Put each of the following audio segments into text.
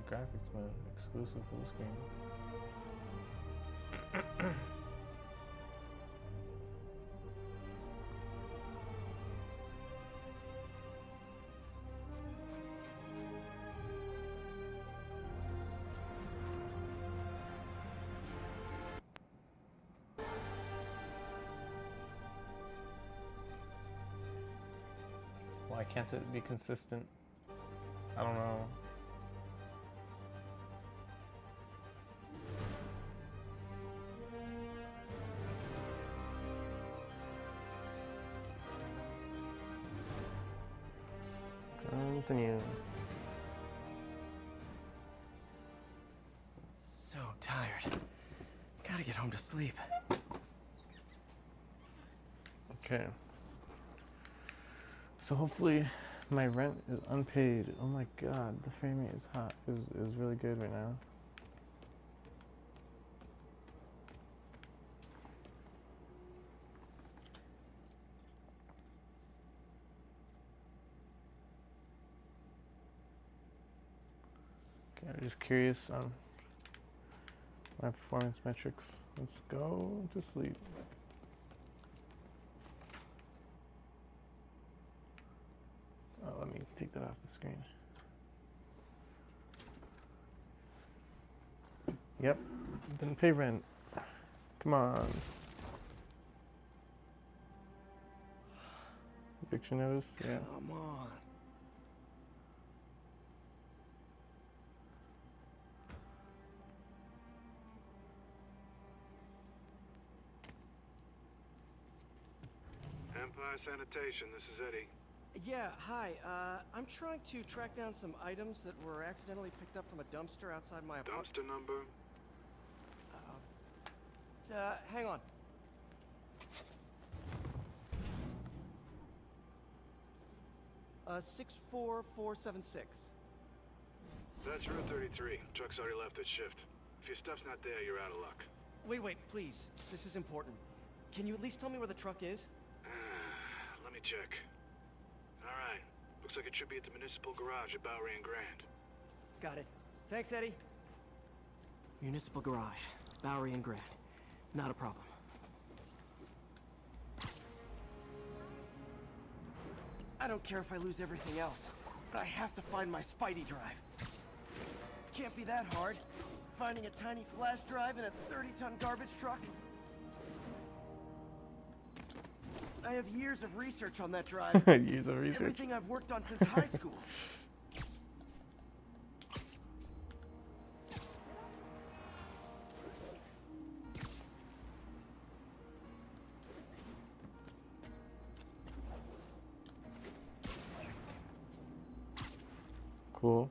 graphics mode, exclusive full screen. Why can't it be consistent? I don't know. Continue. So tired. Gotta get home to sleep. Okay. So hopefully my rent is unpaid. Oh my god, the frame rate is hot. Is really good right now. Okay, I'm just curious on my performance metrics. Let's go to sleep. Oh, let me take that off the screen. Yep, didn't pay rent. Come on. Eviction notice? Yeah. Come on. Empire Sanitation, this is Eddie. Yeah, hi. I'm trying to track down some items that were accidentally picked up from a dumpster outside my apartment. Dumpster number? Hang on. Uh, 64476. That's Route 33. Truck's already left its shift. If your stuff's not there, you're out of luck. Wait, please. This is important. Can you at least tell me where the truck is? Let me check. Alright. Looks like it should be at the municipal garage at Bowery and Grand. Got it. Thanks, Eddie. Municipal garage, Bowery and Grand. Not a problem. I don't care if I lose everything else, but I have to find my Spidey drive. Can't be that hard. Finding a tiny flash drive in a 30-ton garbage truck. I have years of research on that drive. Years of research. Everything I've worked on since high school. Cool.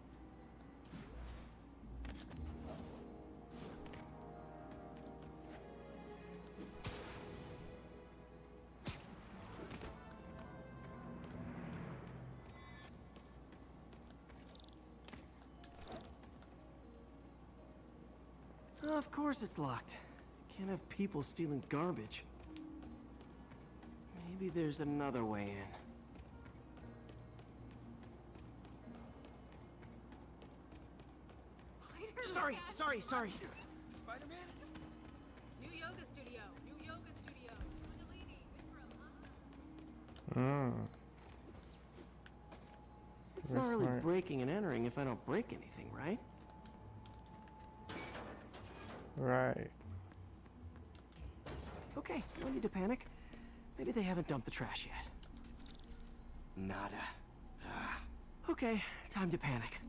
Of course it's locked. Can't have people stealing garbage. Maybe there's another way in. Sorry. Spider-Man? New yoga studio. Kundalini, Bikram, It's Very not really smart. breaking and entering if I don't break anything, right? Right. Okay, no need to panic. Maybe they haven't dumped the trash yet. Nada. Okay, time to panic.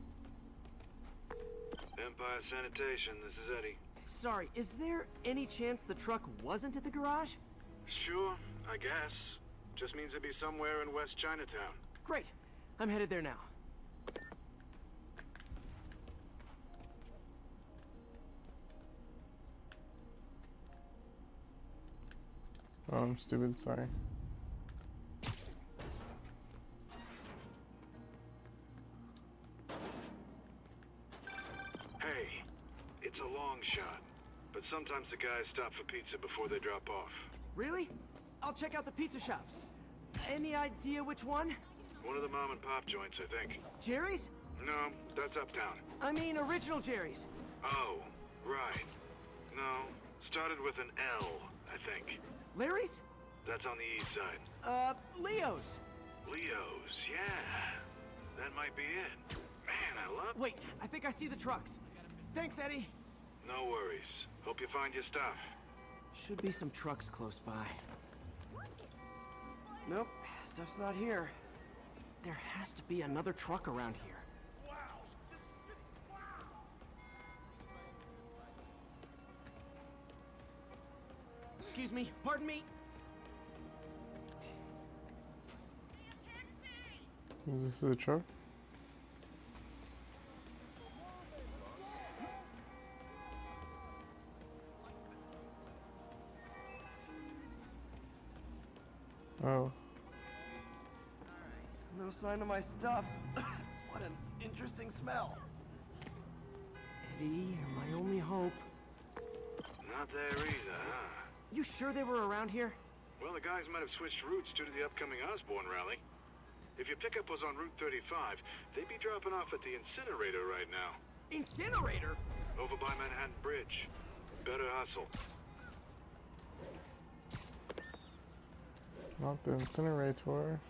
Empire Sanitation, this is Eddie. Sorry, is there any chance the truck wasn't at the garage? Sure, I guess. Just means it'd be somewhere in West Chinatown. Great, I'm headed there now. Oh, I'm stupid, sorry. Hey, it's a long shot, but sometimes the guys stop for pizza before they drop off. Really? I'll check out the pizza shops. Any idea which one? One of the mom and pop joints, I think. Jerry's? No, that's uptown. I mean, original Jerry's. Oh, right. No, started with an L, I think. Larry's? That's on the east side. Leo's. Leo's, yeah. That might be it. Man, I love... Wait, I think I see the trucks. Thanks, Eddie. No worries. Hope you find your stuff. Should be some trucks close by. Nope, stuff's not here. There has to be another truck around here. Excuse me, pardon me. Is this the truck? Oh. No sign of my stuff. What an interesting smell. Eddie, you're my only hope. Not there either, huh? You sure they were around here? Well, the guys might have switched routes due to the upcoming Osborne rally. If your pickup was on Route 35, they'd be dropping off at the incinerator right now. Incinerator? Over by Manhattan Bridge. Better hustle. Not the incinerator.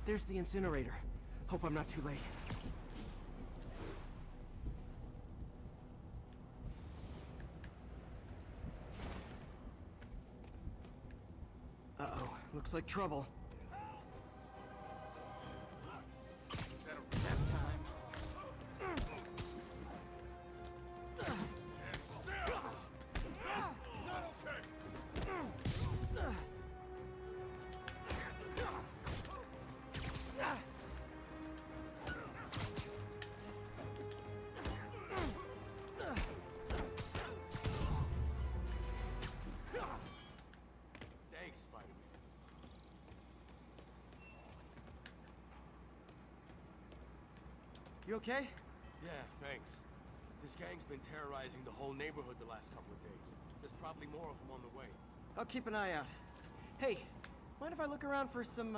There's the incinerator. Hope I'm not too late. Uh-oh, looks like trouble. That time. Thanks, Spider-Man. You okay? Yeah, thanks. This gang's been terrorizing the whole neighborhood the last couple of days. There's probably more of them on the way. I'll keep an eye out. Hey, mind if I look around for some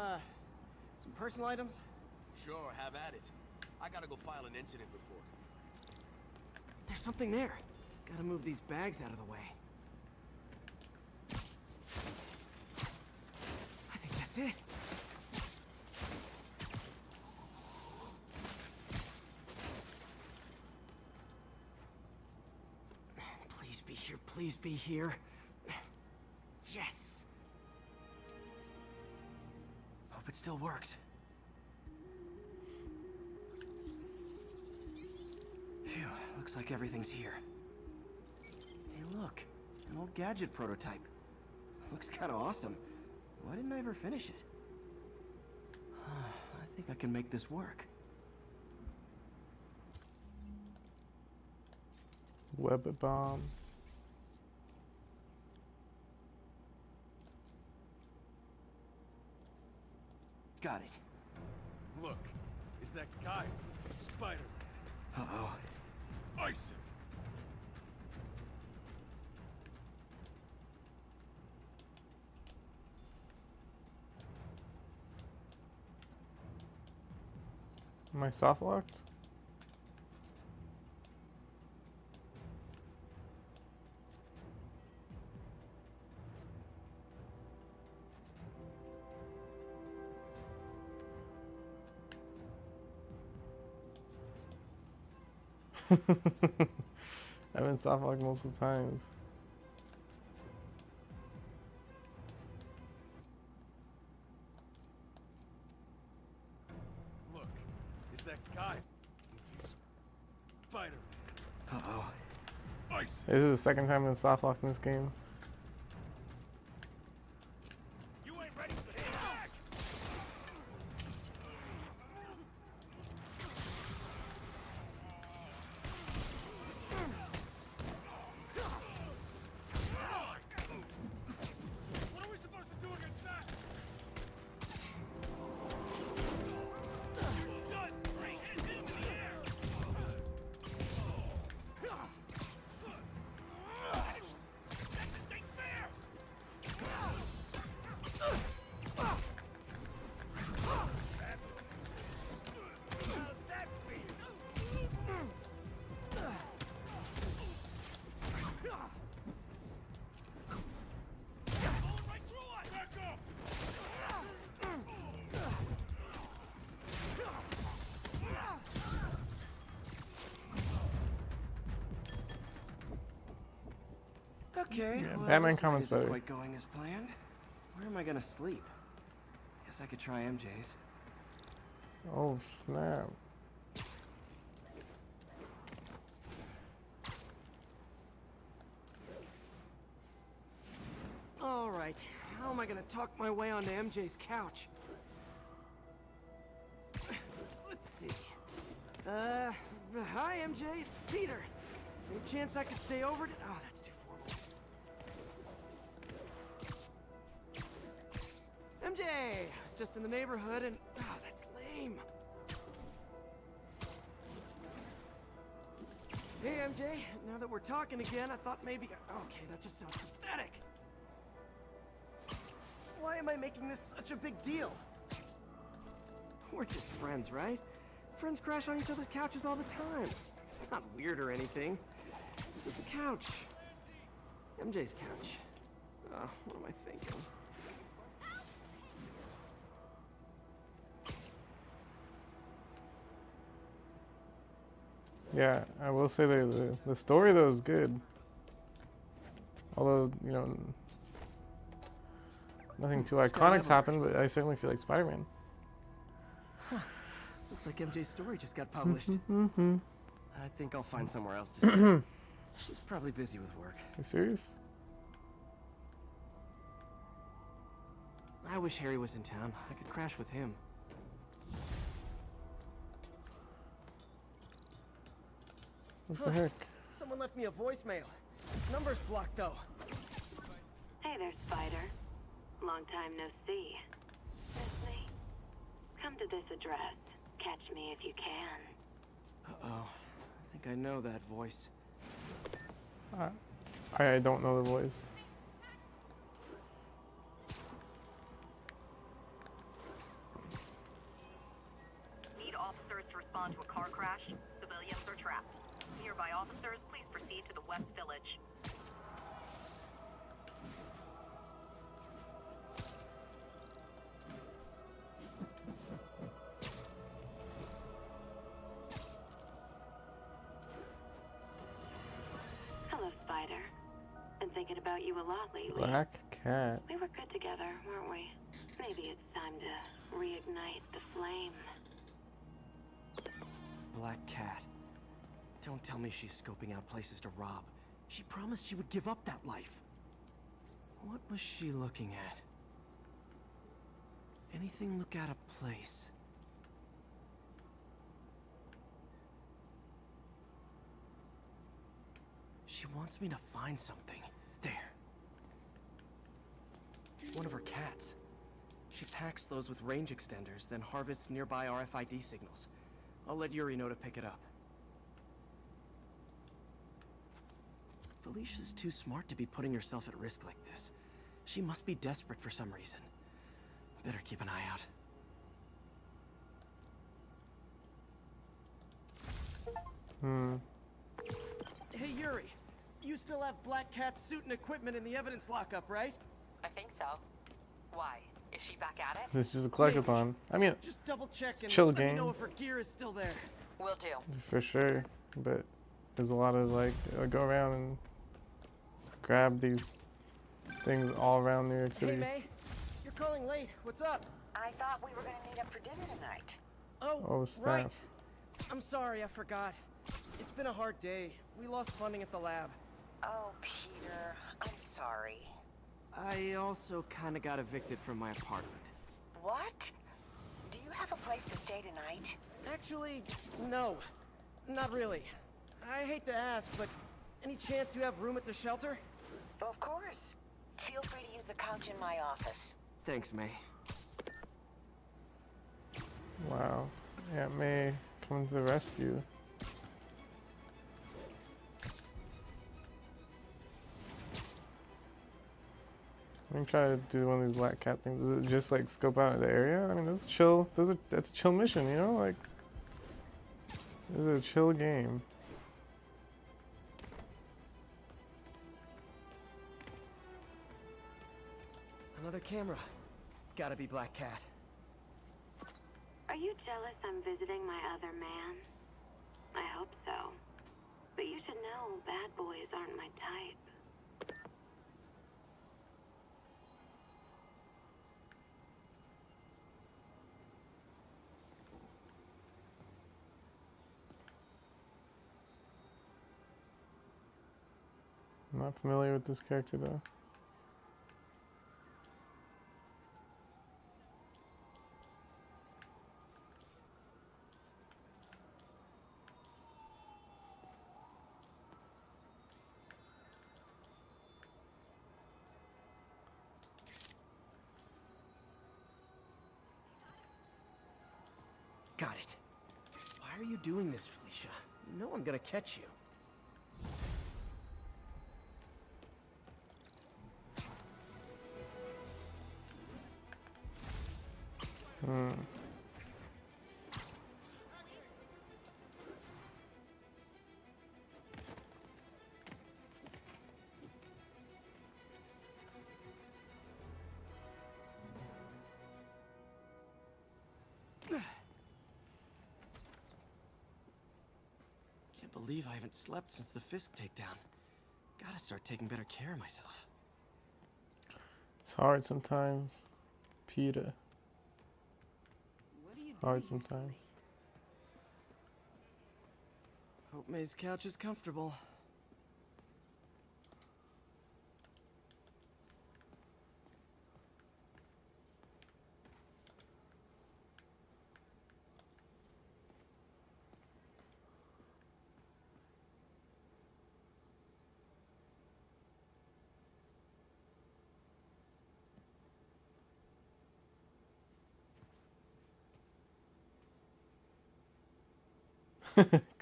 personal items? Sure, have at it. I gotta go file an incident report. There's something there. Gotta move these bags out of the way. I think that's it. Please be here, please be here. Yes! Hope it still works. Phew, looks like everything's here. Hey, look, an old gadget prototype. Looks kind of awesome. Why didn't I ever finish it? I think I can make this work. Web bomb. Got it. Look, is that guy? Spider-Man. Uh-oh. Ice him. Am I soft locked? I've been soft locked multiple times. Look, is that guy? Spider-Man. Uh-oh. Ice him. This is the second time I've been soft locked in this game. You ain't ready for this. Back! What are we supposed Okay, Yeah, well, Batman this night comments isn't better. quite going as planned. Where am I gonna sleep? Guess I could try MJ's. Oh snap! All right, how am I gonna talk my way onto MJ's couch? Let's see. Hi MJ, it's Peter. Any chance I could stay over to— Oh, that's too formal. MJ, I was just in the neighborhood and— Oh, that's lame. Hey MJ, now that we're talking again, I thought maybe— Okay, that just sounds pathetic. Why am I making this such a big deal? We're just friends, right? Friends crash on each other's couches all the time. It's not weird or anything. It's just a couch. MJ's couch. Oh, what am I thinking? Yeah, I will say the story though is good. Although, you know, nothing too This guy iconic never- happened, but I certainly feel like Spider-Man. Looks like MJ's story just got published. Mm-hmm. I think I'll find somewhere else to stay. She's probably busy with work. You serious? I wish Harry was in town. I could crash with him. What the heck? Someone left me a voicemail. Number's blocked though. Hey there, Spider. Long time no see. Miss me? Come to this address. Catch me if you can. Uh-oh. I think I know that voice. I don't know the voice. Need officers to respond to a car crash. Civilians are trapped. Nearby officers, please proceed to the West Village. Hello, Spider. Been thinking about you a lot lately. Black Cat. We were good together, weren't we? Maybe it's time to reignite the flame. Black Cat. Don't tell me she's scoping out places to rob. She promised she would give up that life. What was she looking at? Anything look out of place? She wants me to find something. There. One of her cats. She packs those with range extenders, then harvests nearby RFID signals. I'll let Yuri know to pick it up. Felicia's too smart to be putting herself at risk like this. She must be desperate for some reason. Better keep an eye out. Hey Yuri, you still have Black Cat's suit and equipment in the evidence lockup, right? I think so. Why? Is she back at it? This is just a collectathon. I mean, Just double check and Chill let me game. know if her gear is still there. Will do. for sure. But there's a lot of like, go around and grab these things all around New York Hey City. May, you're calling late. What's up? I thought we were gonna meet up for dinner tonight. Oh, snap. Right. I'm sorry, I forgot. It's been a hard day. We lost funding at the lab. Oh, Peter, I'm sorry. I also kind of got evicted from my apartment. What? Do you have a place to stay tonight? Actually, no. Not really. I hate to ask, but any chance you have room at the shelter? Of course. Feel free to use the couch in my office. Thanks, May. Wow. Aunt May coming to the rescue. Let me try to do one of these Black Cat things. Is it just like scope out the area? I mean, that's chill. That's a chill mission, you know? Like, this is a chill game. Another camera. Gotta be Black Cat. Are you jealous I'm visiting my other man? I hope so. But you should know bad boys aren't my type. I'm not familiar with this character though. Got it. Why are you doing this, Felicia? You know I'm gonna catch you. Can't believe I haven't slept since the Fisk takedown. Gotta start taking better care of myself. It's hard sometimes, Peter. What are you Hard doing here so sometimes. late? Hope May's couch is comfortable.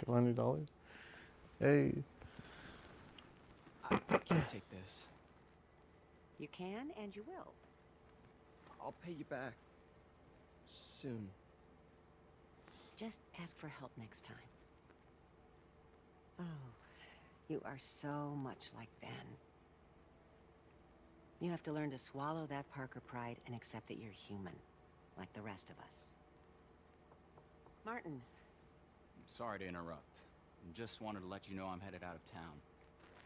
$100. Hey, I can't take this. You can and you will. I'll pay you back. Soon. Just ask for help next time. Oh, you are so much like Ben. You have to learn to swallow that Parker pride and accept that you're human, like the rest of us. Martin, Sorry to interrupt. Just wanted to let you know I'm headed out of town.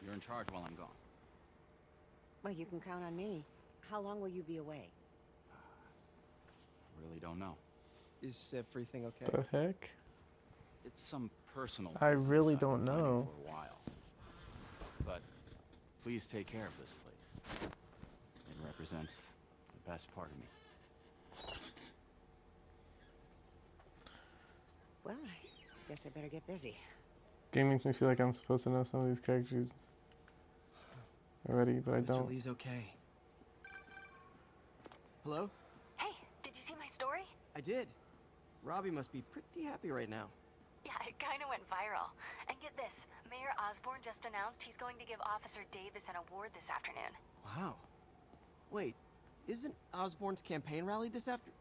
You're in charge while I'm gone. well, you can count on me. How long will you be away? Really don't know. Is everything okay? the heck? It's some personal I business really I've been don't planning know. for a while. But please take care of this place. It represents the best part of me. Well, I guess I better get busy. Game makes me feel like I'm supposed to know some of these characters already, but I Mr. don't. Lee's okay. Hello? Hey, did you see my story? I did. Robbie must be pretty happy right now. Yeah, it kind of went viral. And get this, Mayor Osborne just announced he's going to give Officer Davis an award this afternoon. Wow. Wait, isn't Osborne's campaign rally this after?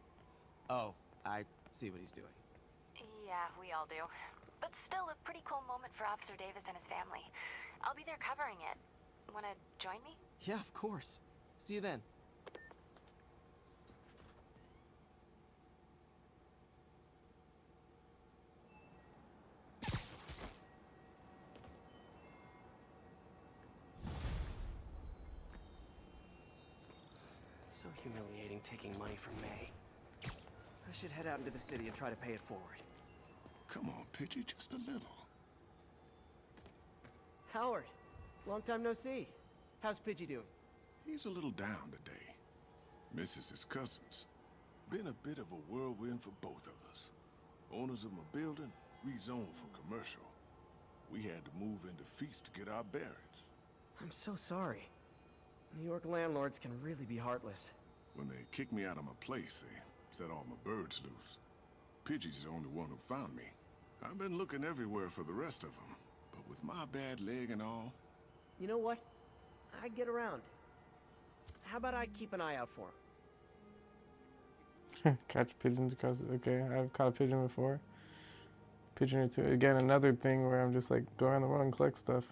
Oh, I see what he's doing. Yeah, we all do. But still a pretty cool moment for Officer Davis and his family. I'll be there covering it. Wanna join me? Yeah, of course. See you then. It's so humiliating taking money from May. I should head out into the city and try to pay it forward. Come on, Pidgey, just a little. Howard, long time no see. How's Pidgey doing? He's a little down today. Misses his cousins. Been a bit of a whirlwind for both of us. Owners of my building rezoned for commercial. We had to move into Feast to get our bearings. I'm so sorry. New York landlords can really be heartless. When they kicked me out of my place, they set all my birds loose. Pidgey's the only one who found me. I've been looking everywhere for the rest of them, but with my bad leg and all... You know what? I'd get around. How about I keep an eye out for him? Catch pigeons across. Okay, I've caught a pigeon before. Pigeon or two. Again, another thing where I'm just like go around the world and collect stuff.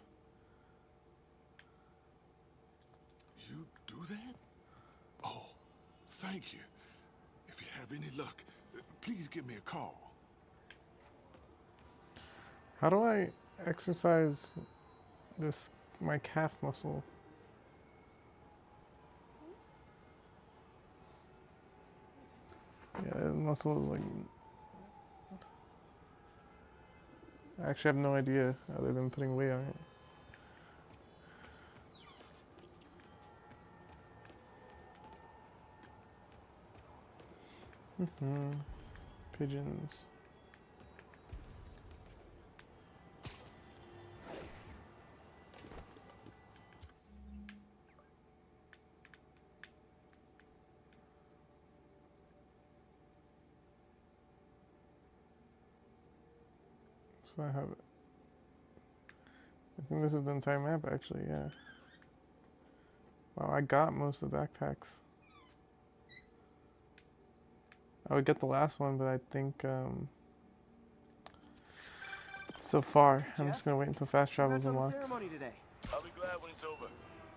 You do that? Oh, thank you. If you have any luck, please give me a call. How do I exercise my calf muscle? Yeah, the muscle is like... I actually have no idea other than putting weight on it. Pigeons. So I have it. I think this is the entire map actually, yeah. Wow, I got most of the backpacks. I would get the last one, but I think so far I'm just gonna wait until fast travel's unlocked. I'll be glad when it's over.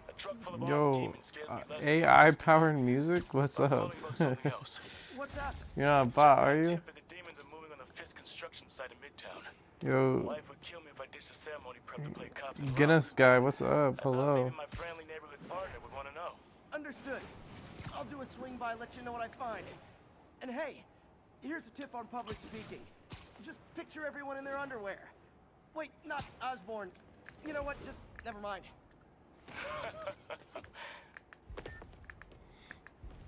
A truck full of Yo, demons scares me less than AI powered music? What's up? What's up? You're not a bot, are you? Tip of the demons are moving on the Fisk construction site in Midtown. Yo, Wife would kill me if I ditched the ceremony prep to play cops and Guinness guy, what's up? robbers. Hello. Even my friendly neighborhood partner would want to know. Understood. I'll do a swing by, let you know what I find. And hey, here's a tip on public speaking. Just picture everyone in their underwear. Wait, not Osborn. You know what? Just never mind.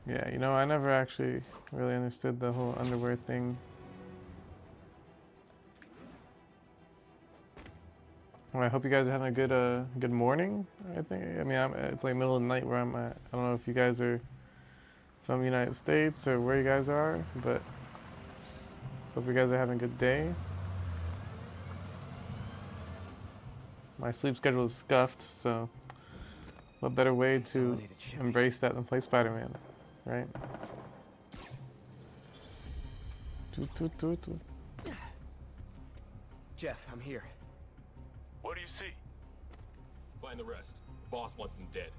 Yeah, you know, I never actually really understood the whole underwear thing. Well, I hope you guys are having a good morning. I mean, it's like middle of the night where I'm at. I don't know if you guys are from the United States or where you guys are, but hope you guys are having a good day. My sleep schedule is scuffed, so what better way to embrace that than play Spider-Man, right? Jeff, I'm here. What do you see? Find the rest. Boss wants them dead.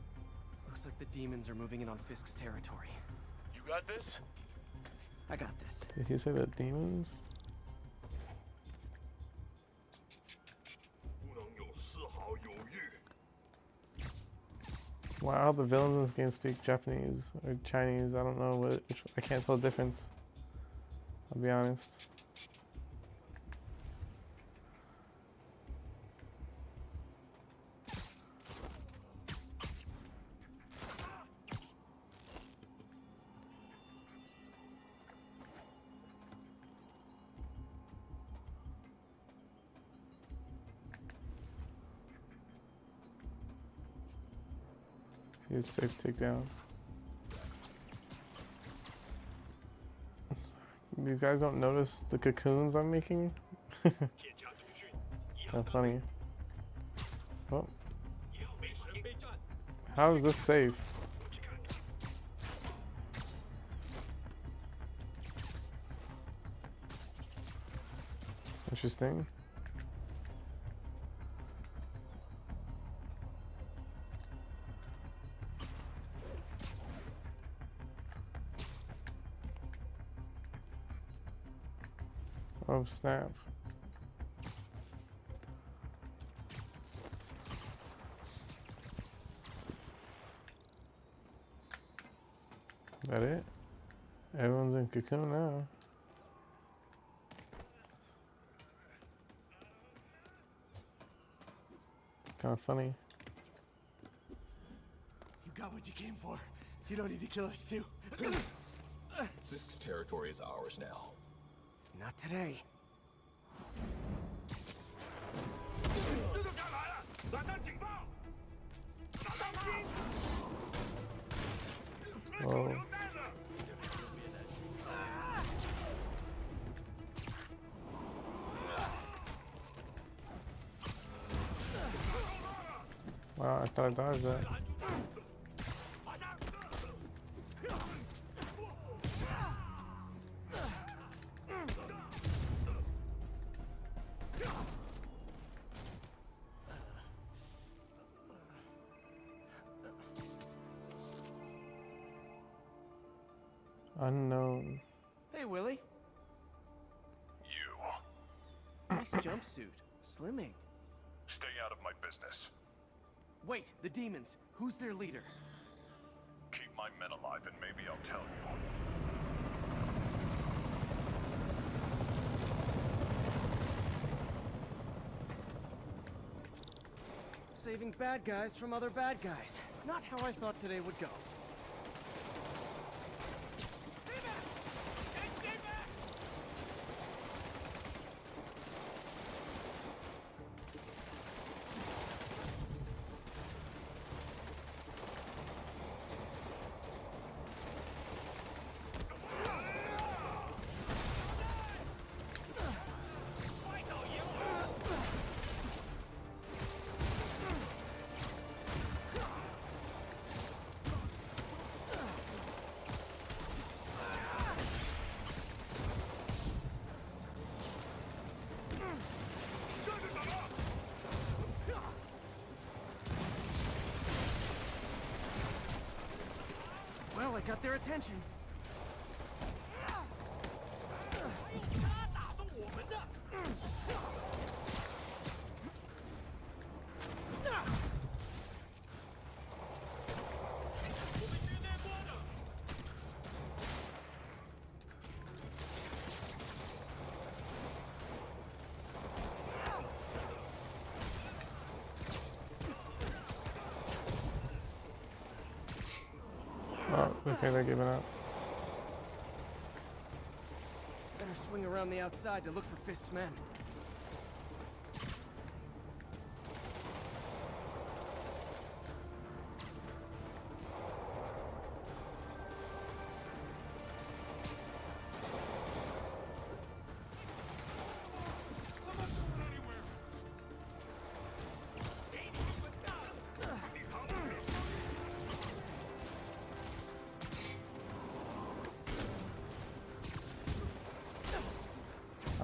Looks like the demons are moving in on Fisk's territory. You got this? I got this. Did he say that demons? Wow, the villains in this game speak Japanese or Chinese. I don't know which. I can't tell the difference. I'll be honest. Huge safe takedown. These guys don't notice the cocoons I'm making? Kind of funny. Oh. How is this safe? Interesting. Oh snap. That it? Everyone's in cocoon now. It's kind of funny. You got what you came for. You don't need to kill us too. Fisk's territory is ours now. Not today. Whoa. Wow, I thought I dodged that. Unknown. Hey, Willie. You. Nice jumpsuit. Slimming. Stay out of my business. Wait, the demons. Who's their leader? Keep my men alive and maybe I'll tell you. Saving bad guys from other bad guys. Not how I thought today would go. got their attention. Oh, okay, they're giving up. Better swing around the outside to look for Fisk's men.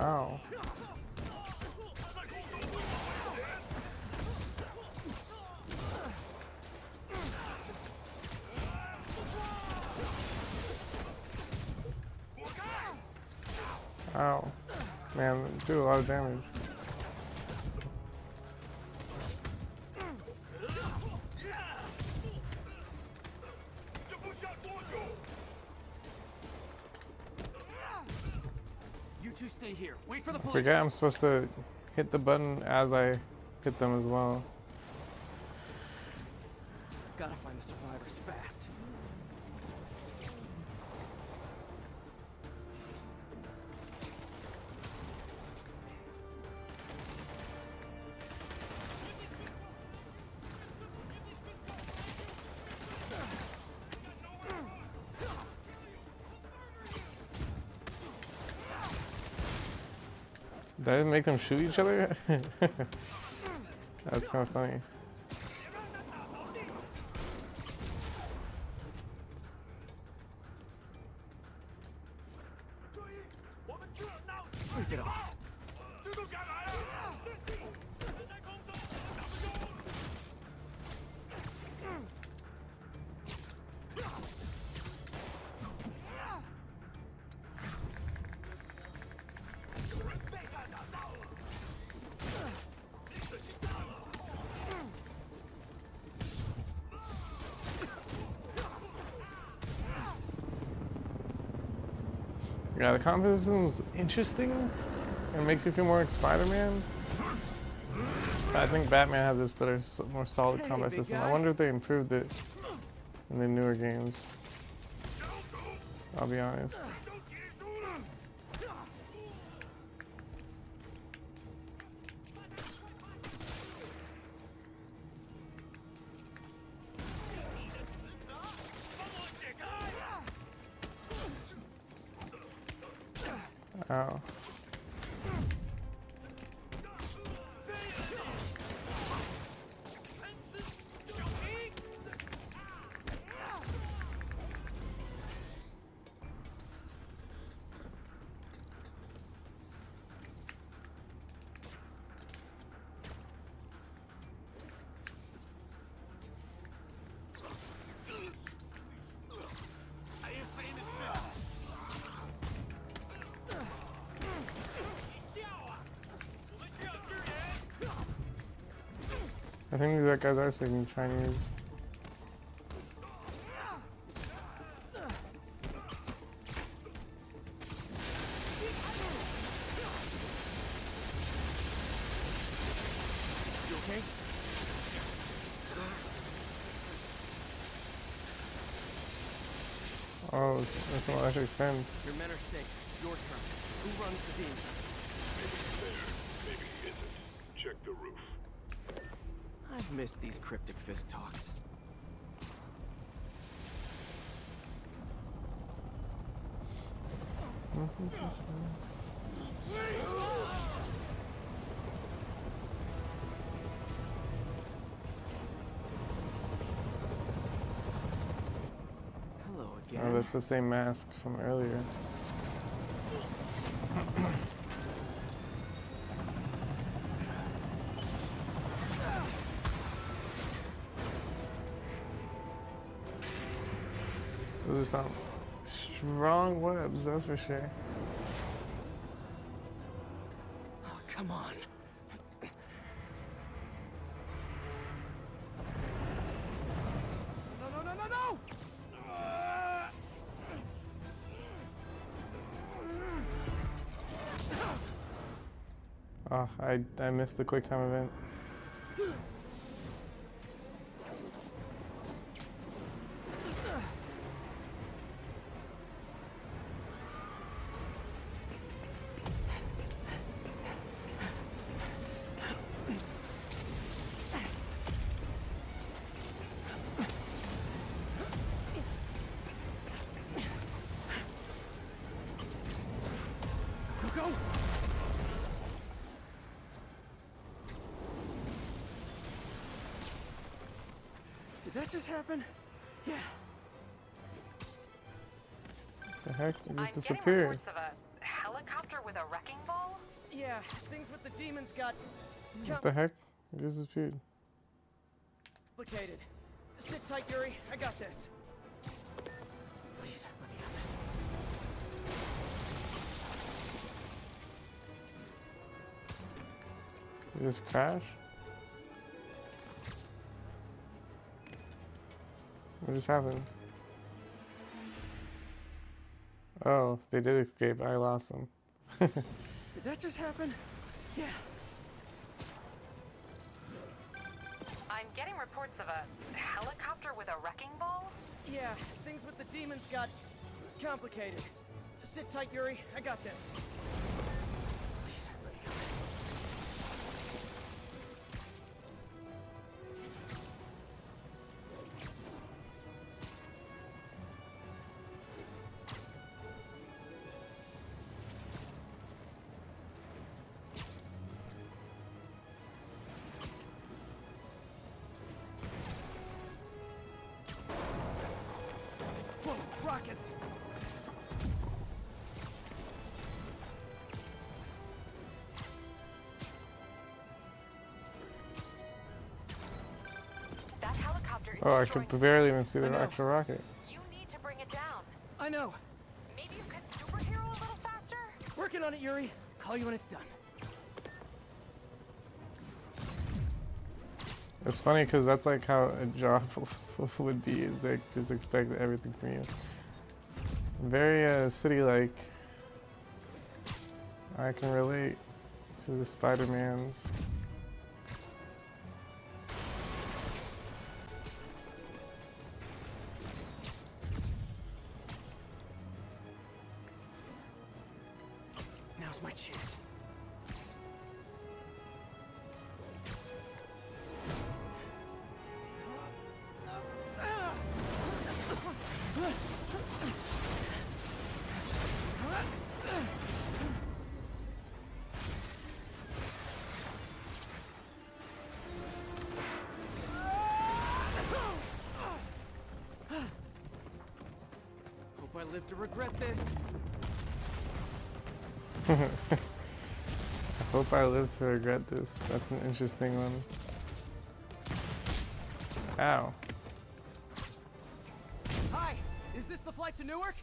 Ow. Ow. Man, they do a lot of damage. You two stay here. Wait for the I police. forget I'm supposed to hit the button as I hit them as well. Gotta find the survivors fast. Did I make them shoot each other? That's kind of funny. Sleep it off. Yeah, the combat system's interesting and makes you feel more like Spider-Man. I think Batman has this better, more solid combat big system. guy. I wonder if they improved it in the newer games. I'll be honest. Ow. I think these guys are speaking Chinese. You okay? Oh, there's an electric fence. Your men are safe. Your turn. Who runs the demons? Maybe he's there, maybe he isn't. Check the roof. I've missed these cryptic Fisk talks. Hello again. Oh, that's the same mask from earlier. Those are some strong webs, that's for sure. Oh, come on. No, no, no, no, no! Oh, I missed the quick time event. Go! Did that just happen? Yeah. The heck? It just I'm getting disappeared. reports of a helicopter with a wrecking ball. Yeah, things with the demons got What the heck? It just disappeared. complicated. Sit tight, Yuri. I got this. Please, let me have this. It just crashed? What just happened? Oh, they did escape. I lost them. Did that just happen? Yeah. I'm getting reports of a helicopter with a wrecking ball. Yeah, things with the demons got complicated. Sit tight, Yuri. I got this. Please, let me have this. Whoa, rockets! That helicopter is Oh, I destroying could barely even see the I know. actual rocket. You need to bring it down. I know. Maybe you could superhero a little faster? Working on it, Yuri. Call you when it's done. It's funny because that's like how a job would be, is like just expect everything from you. Very city-like. I can relate to the Spider-Mans. Now's my chance. Hope I live to regret this. I hope I live to regret this. That's an interesting one. Ow. Hi, is this the flight to Newark?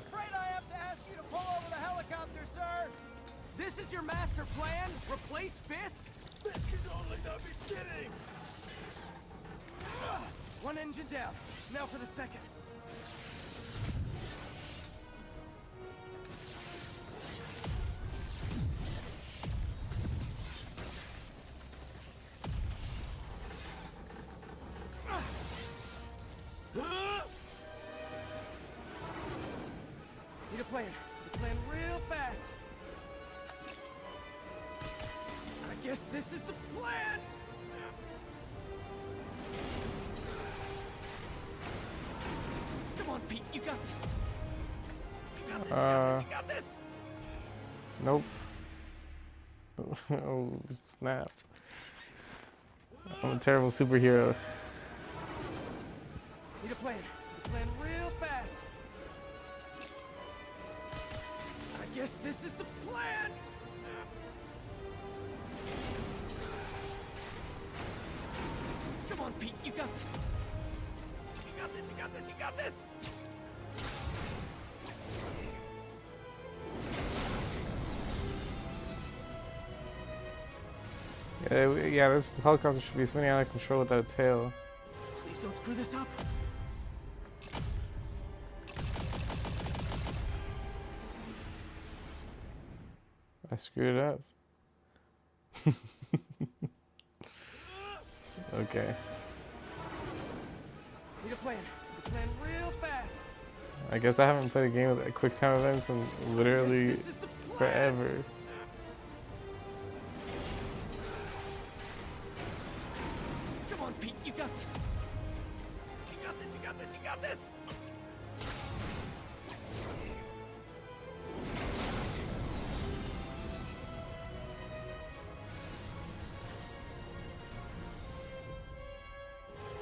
Afraid I have to ask you to pull over the helicopter, sir. This is your master plan? Replace Fisk? Fisk is only the beginning! One engine down. Now for the second. Need a plan. Need a plan real fast. I guess this is the plan. Come on, Pete. You got this. You got this. You got this. You got this. Nope. Oh, snap. I'm a terrible superhero. Need a plan. Need a plan real fast. I guess guess this is the plan! Come on, Pete, you got this! You got this, you got this, you got this! Yeah, this helicopter should be spinning out of control without a tail. Please don't screw this up! I screwed it up. Okay. Need a plan. Need a plan real fast! I guess I haven't played a game with quick time events in literally This is the plan. forever. Come on, Pete, you got this! You got this, you got this, you got this!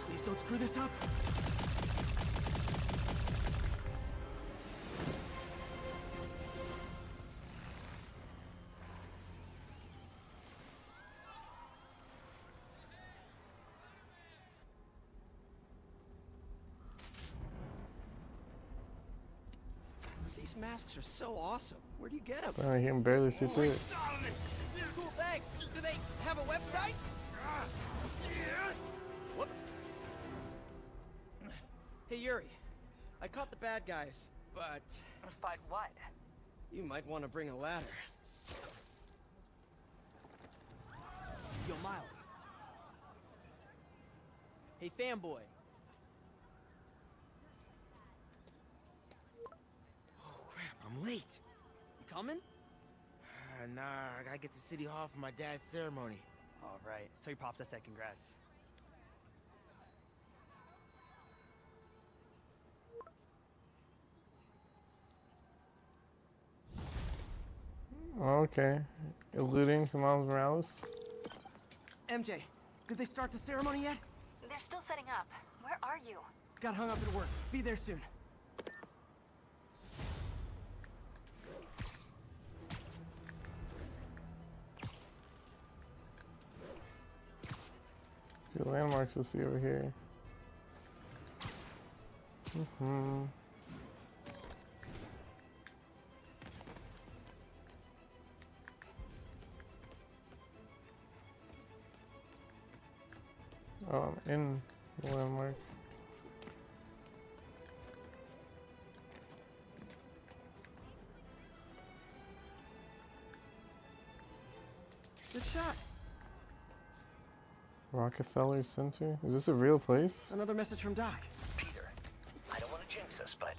Please don't screw this up! These masks are so awesome. Where do you get them? I can barely see through it. Cool, thanks. Do they have a website? Yes. Whoops. Hey, Yuri. I caught the bad guys, but... But what? You might want to bring a ladder. Yo, Miles. Hey, fanboy. Oh, crap, I'm late. You coming? Nah, I gotta get to City Hall for my dad's ceremony. All right. Tell your pops I said congrats. Okay. Alluding to Miles Morales. MJ, did they start the ceremony yet? They're still setting up. Where are you? Got hung up at work. Be there soon. Good landmarks to see over here. Oh, I'm in the landmark. Good shot. Rockefeller Center? Is this a real place? Another message from Doc. Peter, I don't want to jinx us, but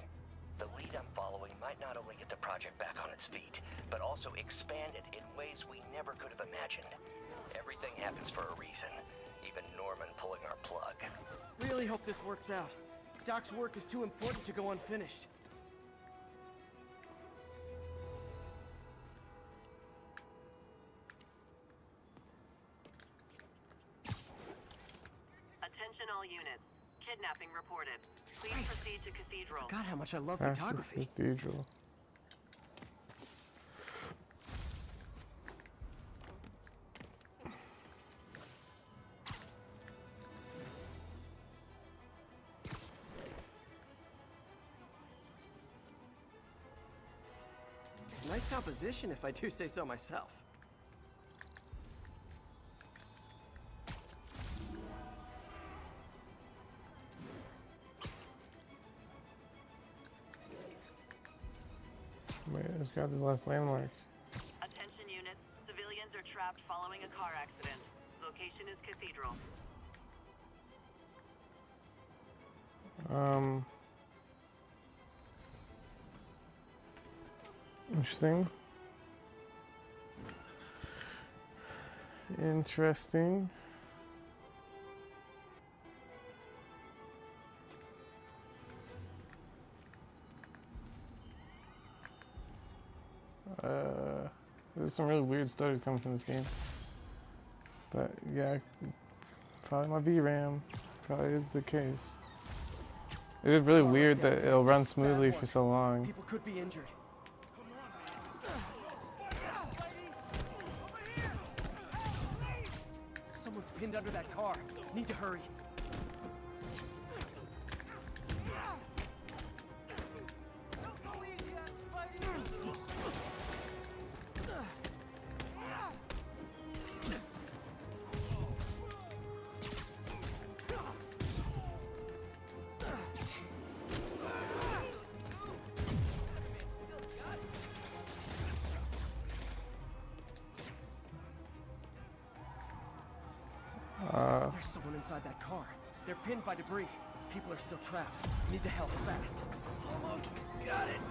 the lead I'm following might not only get the project back on its feet, but also expand it in ways we never could have imagined. Everything happens for a reason, even Norman pulling our plug. Really hope this works out. Doc's work is too important to go unfinished. Attention all units. Kidnapping reported. Please proceed to Cathedral. God, how much I love After photography. Cathedral. Nice composition, if I do say so myself. Wait, let's grab this last landmark. Attention units. Civilians are trapped following a car accident. Location is Cathedral. Interesting. Interesting. There's some really weird stories coming from this game. But yeah, probably my VRAM probably is the case. It is really weird that it'll run smoothly for so long. People could be injured. pinned under that car. Need to hurry. There's someone inside that car. They're pinned by debris. People are still trapped. Need to help fast. Almost got it.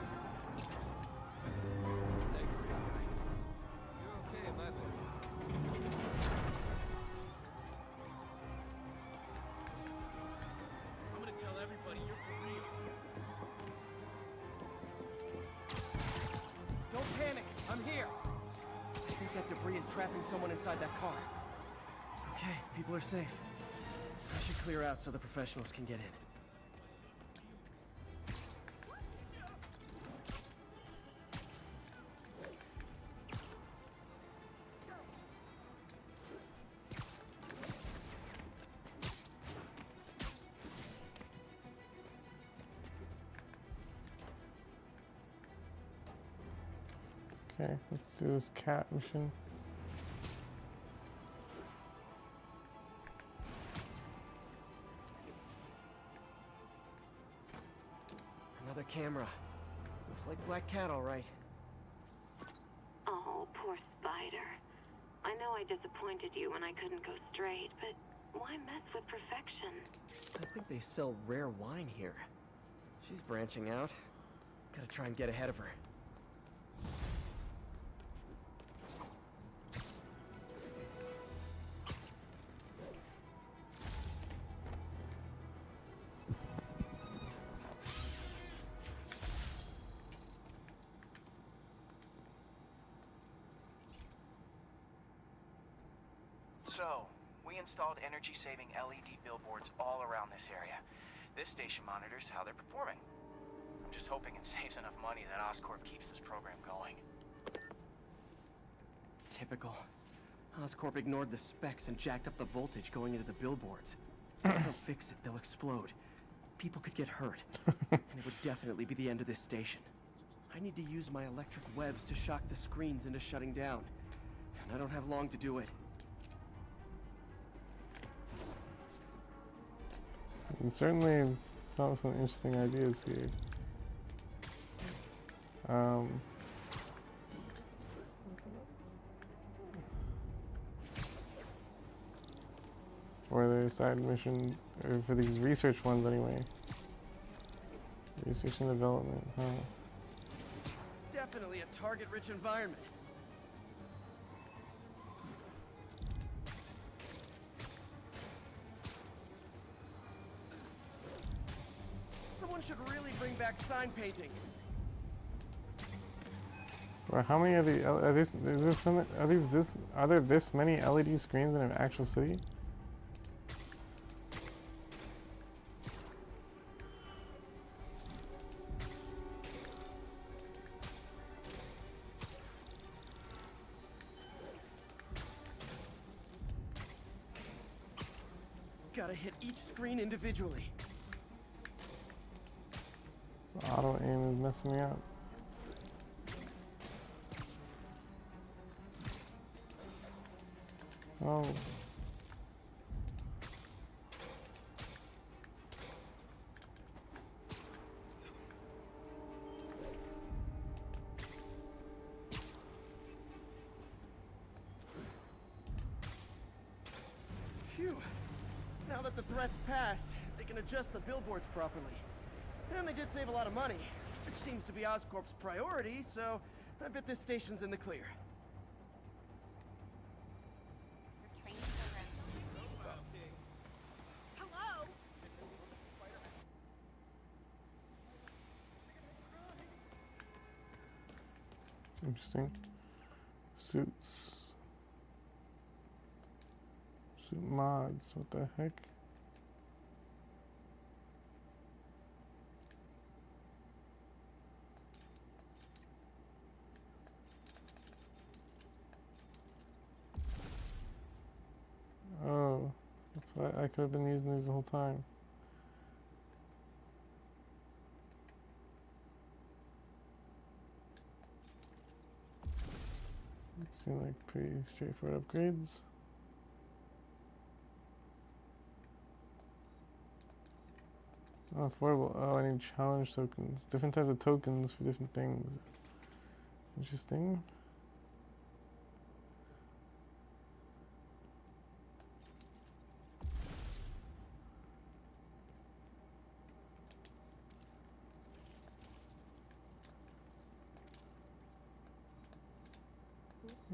Thanks, big guy. You're okay in my book. I'm gonna tell everybody you're for real. Don't panic. I'm here. I think that debris is trapping someone inside that car. Okay, people are safe. I should clear out so the professionals can get in. Okay, let's do this cat mission. Another camera. Looks like Black Cat, all right. Oh, poor Spider. I know I disappointed you when I couldn't go straight, but why mess with perfection? I think they sell rare wine here. She's branching out. Gotta try and get ahead of her. So, we installed energy-saving LED billboards all around this area. This station monitors how they're performing. I'm just hoping it saves enough money that Oscorp keeps this program going. Typical. Oscorp ignored the specs and jacked up the voltage going into the billboards. If they don't fix it, they'll explode. People could get hurt. And it would definitely be the end of this station. I need to use my electric webs to shock the screens into shutting down. And I don't have long to do it. And certainly found some interesting ideas here. For their side mission, or for these research ones anyway. Research and development, huh? Definitely a target-rich environment. Someone should really bring back sign painting. Bro, how many of the are these? Is this some? Are these this? Are there this many LED screens in an actual city? Gotta hit each screen individually. The auto aim is messing me up. Oh. Phew. Now that the threat's passed, they can adjust the billboards properly. And they did save a lot of money, which seems to be Oscorp's priority, so I bet this station's in the clear. Hello? Interesting. Suits. Suit mods, what the heck? Oh. So I could have been using these the whole time. Seem like pretty straightforward upgrades. Oh, affordable. Oh, I need challenge tokens. Different types of tokens for different things. Interesting.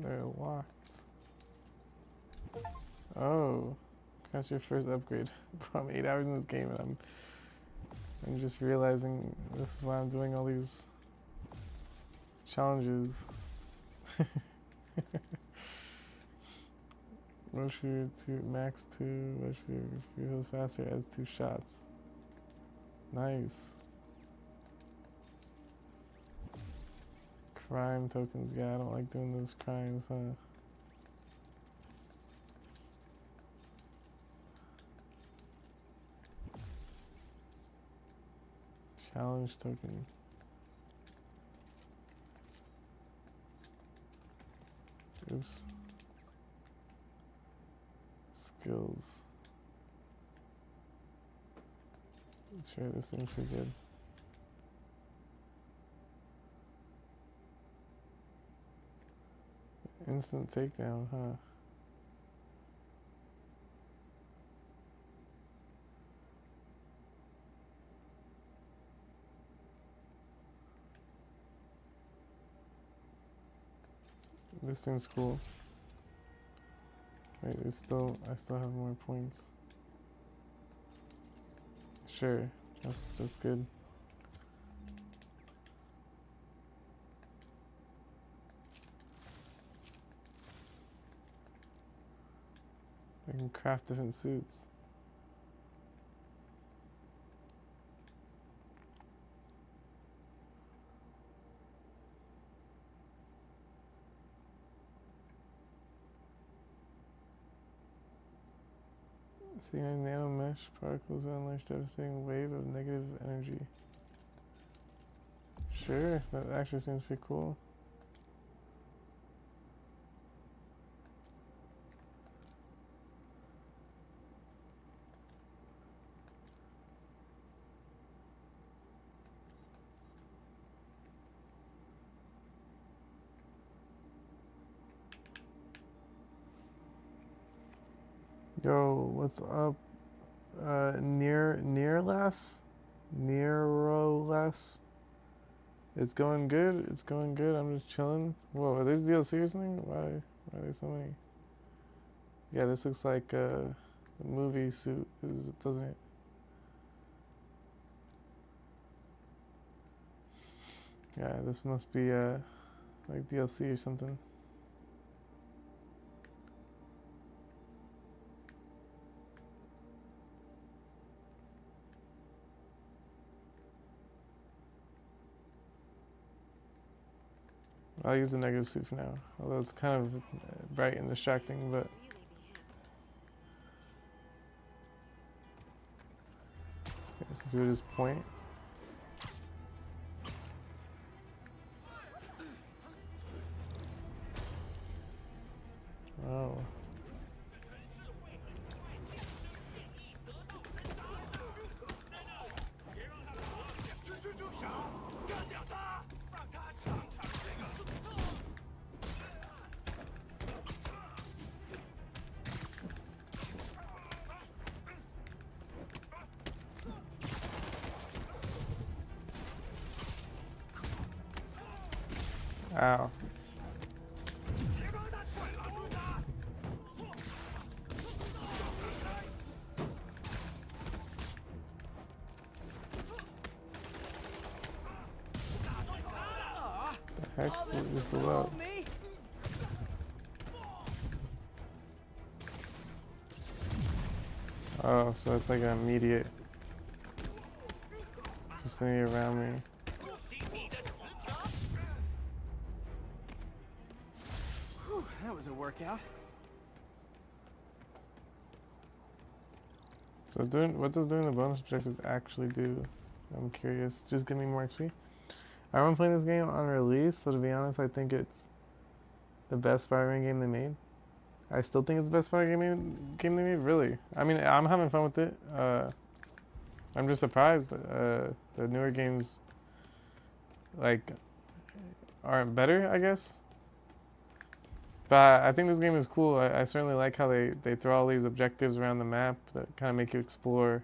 They're locked. Oh, that's your first upgrade. I'm 8 hours in this game, and I'm just realizing this is why I'm doing all these challenges. Rusher to max 2. Rusher feels faster, adds 2 shots. Nice. Crime tokens. Yeah, I don't like doing those crimes, huh? Challenge token. Oops. Skills. Let's try this thing pretty good. Instant takedown, huh? This seems cool. Wait, I still have more points. Sure, that's good. I can craft different suits. Seeing a nano mesh particles will unleash devastating wave of negative energy. Sure, that actually seems pretty cool. Yo, what's up? Neuroless. It's going good. It's going good. I'm just chilling. Whoa, are these DLC or something? Why are there so many? Yeah, this looks like a movie suit, doesn't it? Yeah, this must be like DLC or something. I'll use the negative suit for now, although it's kind of bright and distracting, but... Okay, so if you would just point. Oh. Ow. The heck just blew up. Oh, so it's like an immediate vicinity around me. Whew, that was a workout. So what does doing the bonus objectives actually do? I'm curious. Just give me more XP. I remember playing this game on release, so to be honest, I think it's the best Spider-Man game they made. I still think it's the best Spider-Man game they made, really. I mean, I'm having fun with it. I'm just surprised the newer games, like, aren't better, I guess. But I think this game is cool. I certainly like how they throw all these objectives around the map that kind of make you explore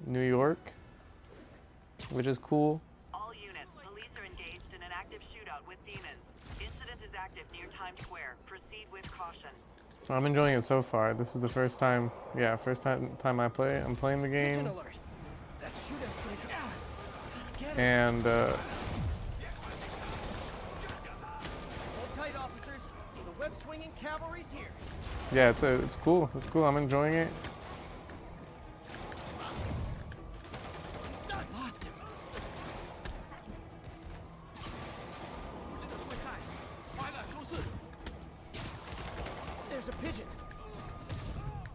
New York, which is cool. All units, police are engaged in an active shootout with demons. Incident is active near Times Square. Proceed with caution. So I'm enjoying it so far. This is the first time, yeah, time I play. I'm playing the game. And Hold tight, officers. The web-swinging cavalry's here. yeah, it's cool. It's cool. I'm enjoying it. Lost him. There's a pigeon.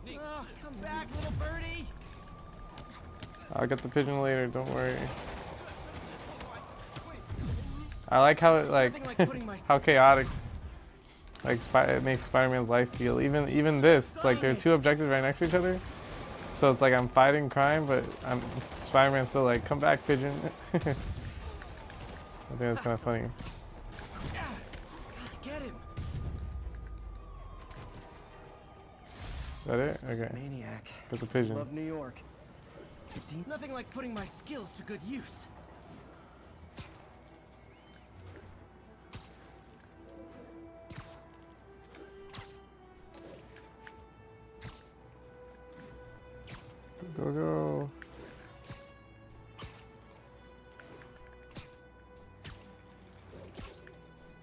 Oh, come back, little birdie. I'll get the pigeon later. Don't worry. I like how it how chaotic it makes Spider-Man's life feel. Even this, it's like there are two objectives right next to each other. So it's like I'm fighting crime, but Spider-Man's still like, come back, pigeon. I think that's kind of funny. Get him. Is that it? Okay. Maniac. Get the pigeon. Love New York. Nothing like putting my skills to good use. Go, go.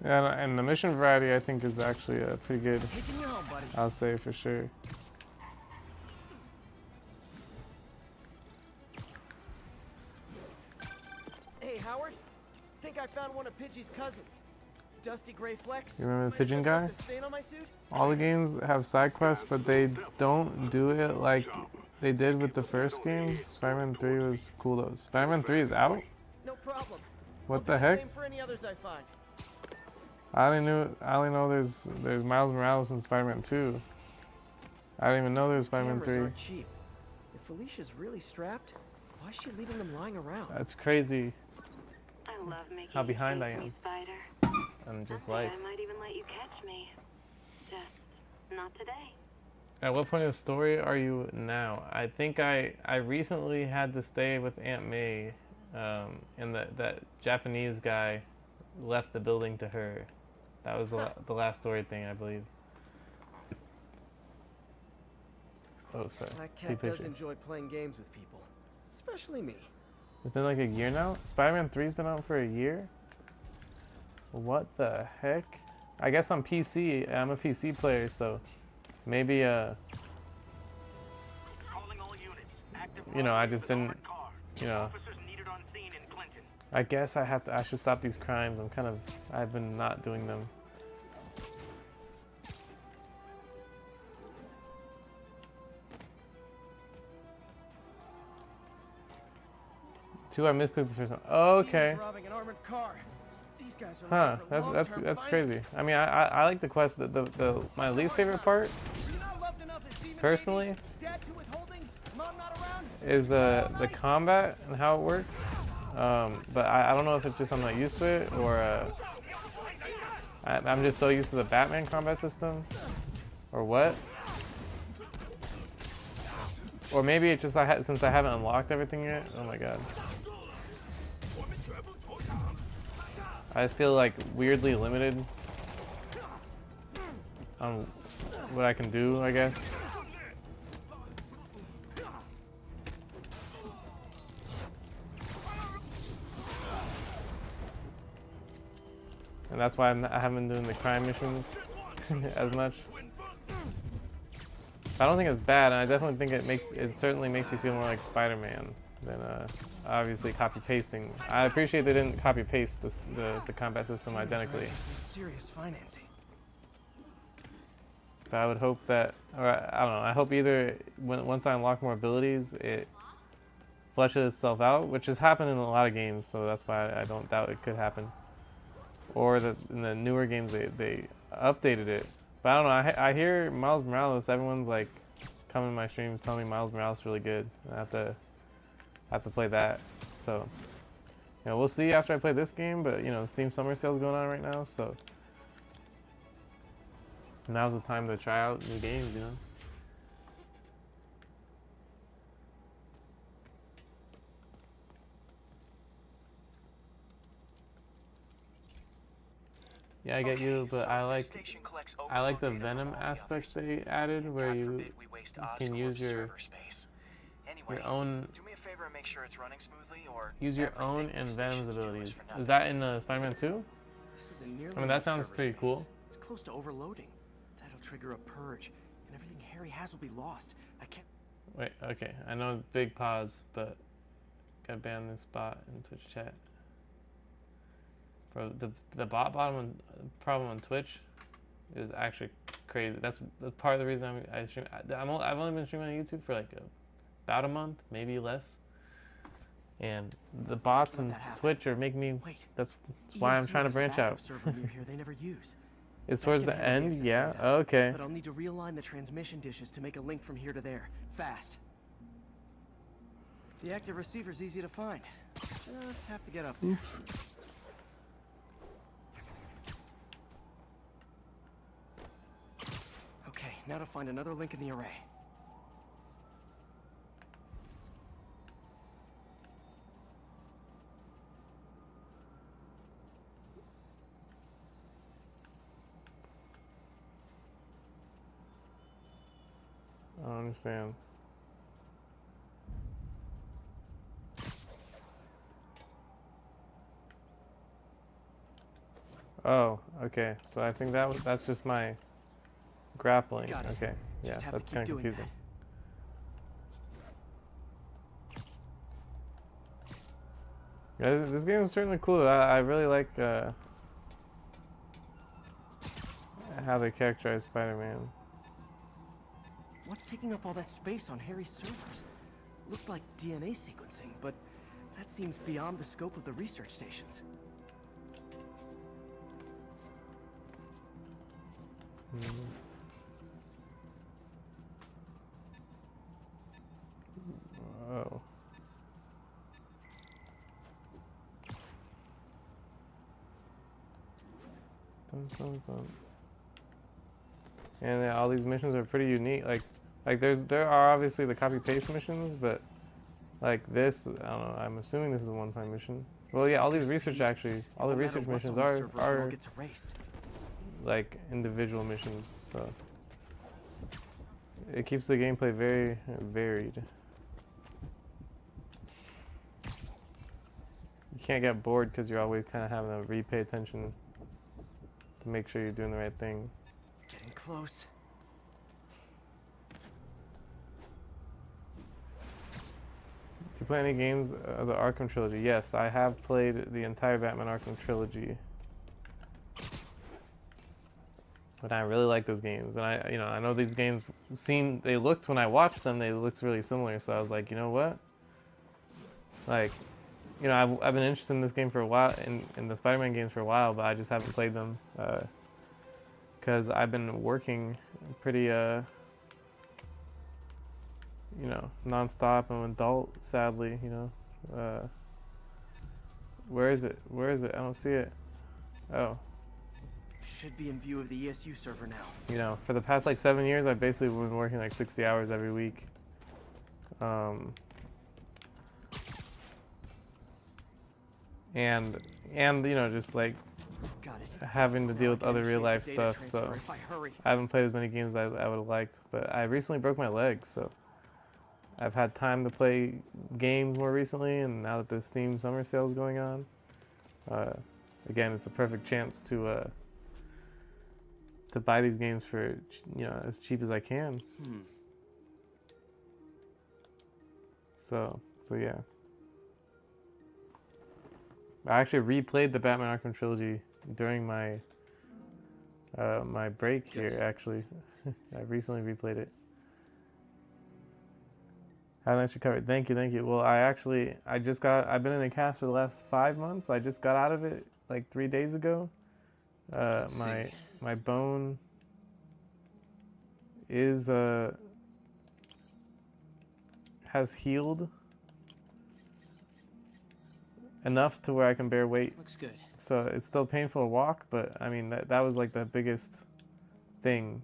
Yeah, and the mission variety I think is actually pretty good. Taking you home, buddy. I'll say for sure. Hey, Howard. Think I found one of Pidgey's cousins. Dusty Gray Flex. You remember the pigeon guy? The stain on my suit? All the games have side quests, but they don't do it like they did with the first game. Spider-Man 3 was cool though. Spider-Man 3 is out? No problem. What the heck? Same for any others I find. I only know there's Miles Morales and Spider-Man 2. I didn't even know there was Spider-Man 3. Cameras aren't cheap. If Felicia's really strapped, why is she leaving them lying around? That's crazy. I love making How behind I you hate me, am. Spider. I'm just Someday like. I might even let you catch me. Just not today. At what point of the story are you now? I think I recently had to stay with Aunt May, and that Japanese guy left the building to her. That was the last story thing, I believe. Oh, sorry. Black Cat does enjoy playing games with people, especially me. It's been like a year now? Spider-Man 3's been out for a year? What the heck? I guess on PC. I'm a PC player, so maybe you know, I just didn't, you know. I guess I should stop these crimes. I've been not doing them. I misclicked the first one. Oh, okay. Huh? That's crazy. I mean, I like the quest. My least favorite part, personally, is the combat and how it works. But I don't know if it's just I'm not used to it, or I'm just so used to the Batman combat system, or what. Or maybe it's just since I haven't unlocked everything yet. Oh my god. I just feel like weirdly limited on what I can do, I guess. And that's why I haven't been doing the crime missions as much. I don't think it's bad, and I definitely think it certainly makes you feel more like Spider-Man than obviously copy-pasting. I appreciate they didn't copy-paste the combat system identically. Serious financing. But But I would hope that, or I don't know, I hope either once I unlock more abilities, it fleshes itself out, which has happened in a lot of games, so that's why I don't doubt it could happen. Or that in the newer games they updated it. But I don't know, I hear Miles Morales, everyone's like coming to my streams telling me Miles Morales is really good. I have to play that. So, you know, we'll see after I play this game, but you know, Steam Summer Sale's going on right now, so now's the time to try out new games, you know? Yeah, I get you, but I like the Venom aspect they added, where you can use your own and Venom's abilities. Is that in Spider-Man 2? I mean, that sounds pretty cool. It's close to overloading. That'll trigger a purge, and everything Harry has will be lost. I can't. Wait, okay. I know big pause, but gotta ban this bot in Twitch chat. Bro, the bot problem on Twitch is actually crazy. That's part of the reason I stream. I've only been streaming on YouTube for like about a month, maybe less. And the bots on Twitch are making me. That's why I'm trying to branch out. They never use. It's towards the end, yeah. Okay. But I'll need to realign the transmission dishes to make a link from here to there, fast. The active receiver's easy to find. Just have to get up there. Okay, now to find another link in the array. I don't understand. Oh, okay. So I think that's just my grappling. Okay, yeah, that's kind of confusing. Yeah, this game is certainly cool. I really like how they characterize Spider-Man. What's taking up all that space on Harry's servers? Looked like DNA sequencing, but that seems beyond the scope of the research stations. Oh. Dun. And yeah, all these missions are pretty unique. Like there are obviously the copy paste missions, but like this, I don't know. I'm assuming this is a one-time mission. Well, yeah, all these research all the research missions are like individual missions, so it keeps the gameplay very varied. You can't get bored because you're always kind of having to repay attention to make sure you're doing the right thing. Getting close. Do you play any games of the Arkham trilogy? Yes, I have played the entire Batman Arkham trilogy. But I really like those games, and I know these games. They looked when I watched them, they looked really similar. So I was like, you know what? Like, you know, I've been interested in this game for a while, in the Spider-Man games for a while, but I just haven't played them because I've been working pretty, you know, nonstop. I'm an adult, sadly. You know, where is it? Where is it? I don't see it. Oh. Should be in view of the ESU server now. You know, for the past like 7 years, I've basically been working like 60 hours every week. And you know, just like having to deal with other real life stuff. So I haven't played as many games as I would have liked. But I recently broke my leg, so I've had time to play games more recently. And now that the Steam Summer Sale is going on, again, it's a perfect chance to buy these games for, you know, as cheap as I can. So yeah. I actually replayed the Batman Arkham trilogy during my my break here, actually. I recently replayed it. How nice recovery. Thank you, thank you. Well, I've been in a cast for the last 5 months. I just got out of it like 3 days ago. My bone is has healed enough to where I can bear weight. Looks good. So it's still painful to walk, but I mean that was like the biggest thing,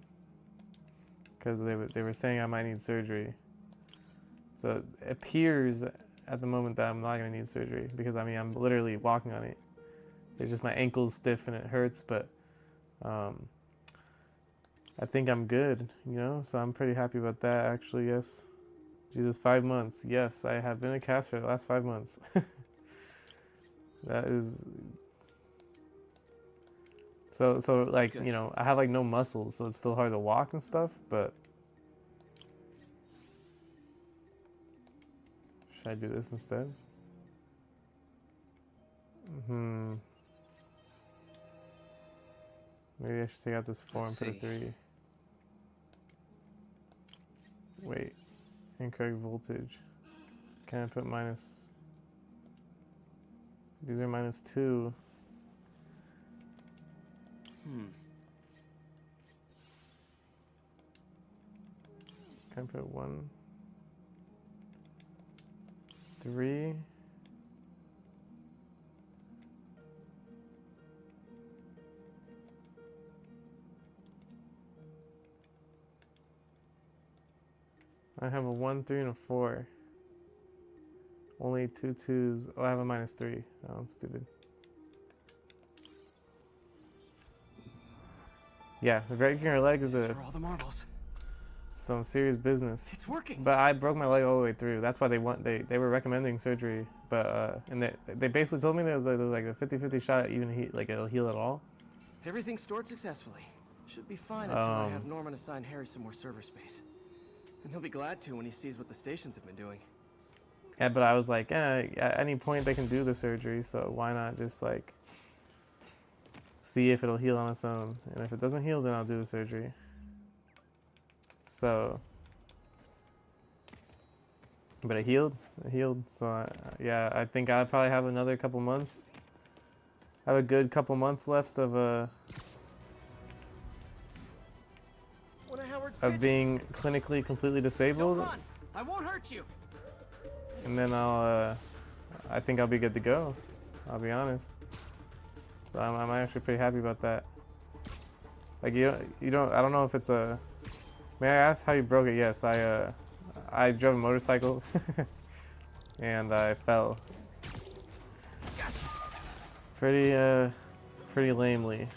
because they were saying I might need surgery. So it appears at the moment that I'm not gonna need surgery, because I mean I'm literally walking on it. It's just my ankle's stiff and it hurts, but I think I'm good, you know. So I'm pretty happy about that, actually. Yes. Jesus, 5 months. Yes, I have been a cast for the last 5 months. That is. So like, you know, I have like no muscles, so it's still hard to walk and stuff, but should I do this instead? Maybe I should take out this 4 and put a 3. Wait, incorrect voltage. Can I put minus? These are -2. Can I put 1, 3? I have a 1, 3, and a 4. Only 2 2s. Oh, I have a -3. Oh, I'm stupid. Yeah, breaking her leg is For all the marbles. some serious business. It's working. But I broke my leg all the way through. That's why they were recommending surgery. But and they basically told me there was like a 50-50 shot at even like it'll heal at all. Everything stored successfully. Should be fine until I have Norman assign Harry some more server space. And he'll be glad to when he sees what the stations have been doing. Yeah, but I was like, at any point they can do the surgery, so why not just like see if it'll heal on its own, and if it doesn't heal, then I'll do the surgery. So, but it healed. So yeah, I think I'll probably have another couple months. I have a good couple months left of being clinically completely disabled. I won't hurt you. And then I think I'll be good to go. I'll be honest. So I'm actually pretty happy about that. Like I don't know if it's a. May I ask how you broke it? Yes, I drove a motorcycle and I fell. Pretty lamely.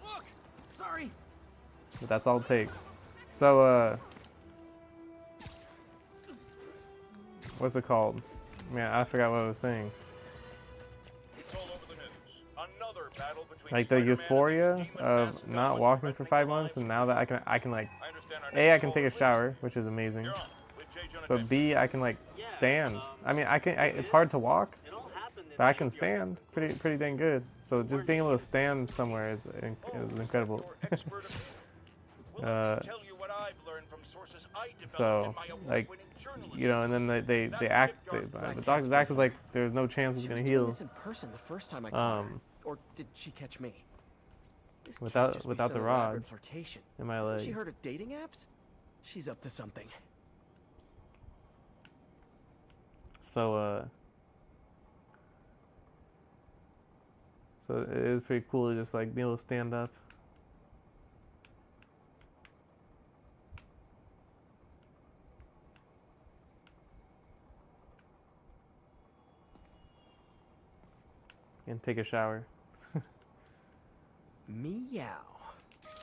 Look, sorry. But that's all it takes. So what's it called? Man, I forgot what I was saying. Like the euphoria of not walking for 5 months, and now that I can like, A, I can take a shower, which is amazing. But B, I can like stand. I mean, it's hard to walk, but I can stand pretty dang good. So just being able to stand somewhere is incredible. So like, you know, and then the doctors acted like there's no chance it's gonna heal. In person the first time I caught her. Or did she catch me? Without the rod flirtation. in my leg. She heard of dating apps? She's up to something. So it is pretty cool to just like be able to stand up. And take a shower. Meow.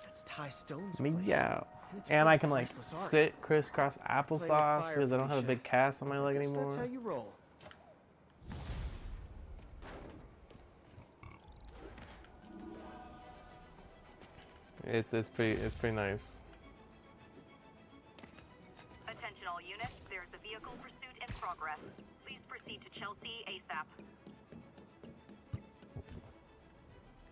That's Ty Stone's Meow. And I can like sit crisscross applesauce because I don't have a big cast on my leg anymore. That's how you roll. It's pretty nice. Attention all units, there's a vehicle pursuit in progress. Please proceed to Chelsea ASAP.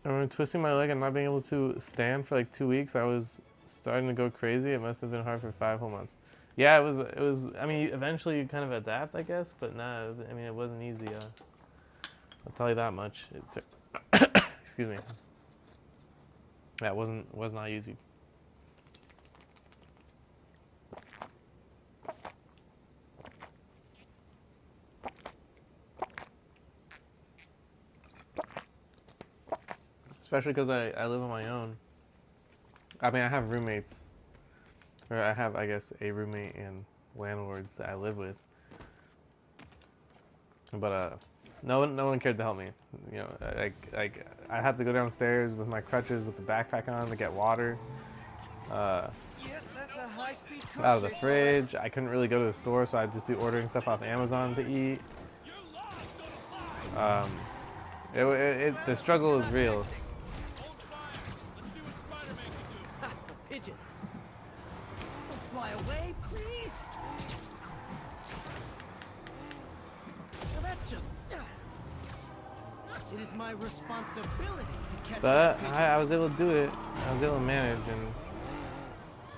I remember twisting my leg and not being able to stand for like 2 weeks. I was starting to go crazy. It must have been hard for 5 whole months. Yeah, it was. I mean, eventually you kind of adapt, I guess, but nah. I mean, it wasn't easy. I'll tell you that much. It's excuse me. Yeah, it was not easy. Especially because I live on my own. I mean, I have roommates. Or I have, I guess, a roommate and landlords that I live with. But no one cared to help me. You know, like I had to go downstairs with my crutches with the backpack on to get water. Out of the fridge. I couldn't really go to the store, so I'd just be ordering stuff off Amazon to eat. The struggle is real. Pigeon. Don't fly away, please. Well, that's just. It is my responsibility to catch. But I was able to do it. I was able to manage, and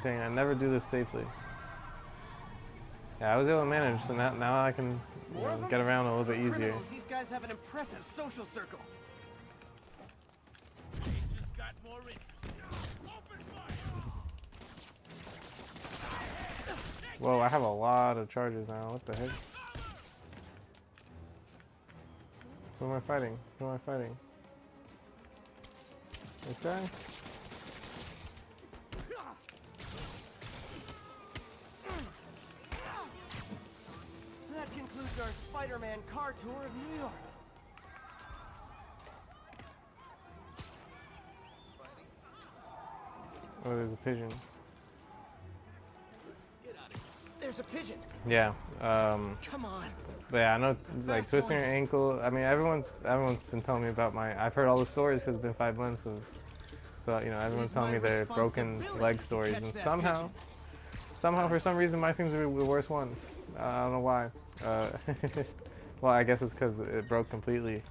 dang, I never do this safely. Yeah, I was able to manage, so now I can get around a little bit easier. These guys have an impressive social circle. Whoa, I have a lot of charges now. What the heck? Who am I fighting? Who am I fighting? This guy? That concludes our Spider-Man car tour of New York. Oh, there's a pigeon. There's a pigeon. Yeah. Come on. But yeah, I know, like twisting your ankle. I mean, everyone's been telling me about my. I've heard all the stories because it's been 5 months of. So you know, everyone's telling me their broken leg stories, and somehow, for some reason, mine seems to be the worst one. I don't know why. Well, I guess it's because it broke completely.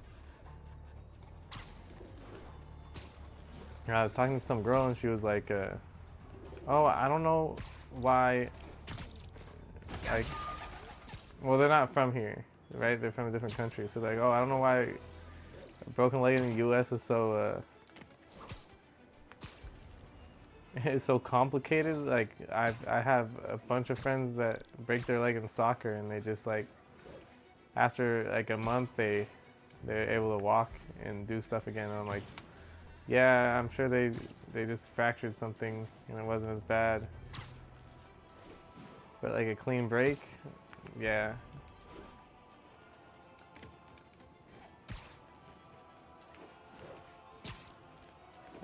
I was talking to some girl, and she was like, "Oh, I don't know why." Like, well, they're not from here, right? They're from a different country. So like, oh, I don't know why a broken leg in the U.S. is so it's so complicated. Like, I have a bunch of friends that break their leg in soccer, and they just like after like a month they're able to walk and do stuff again. And I'm like, yeah, I'm sure they just fractured something and it wasn't as bad. But like a clean break, yeah.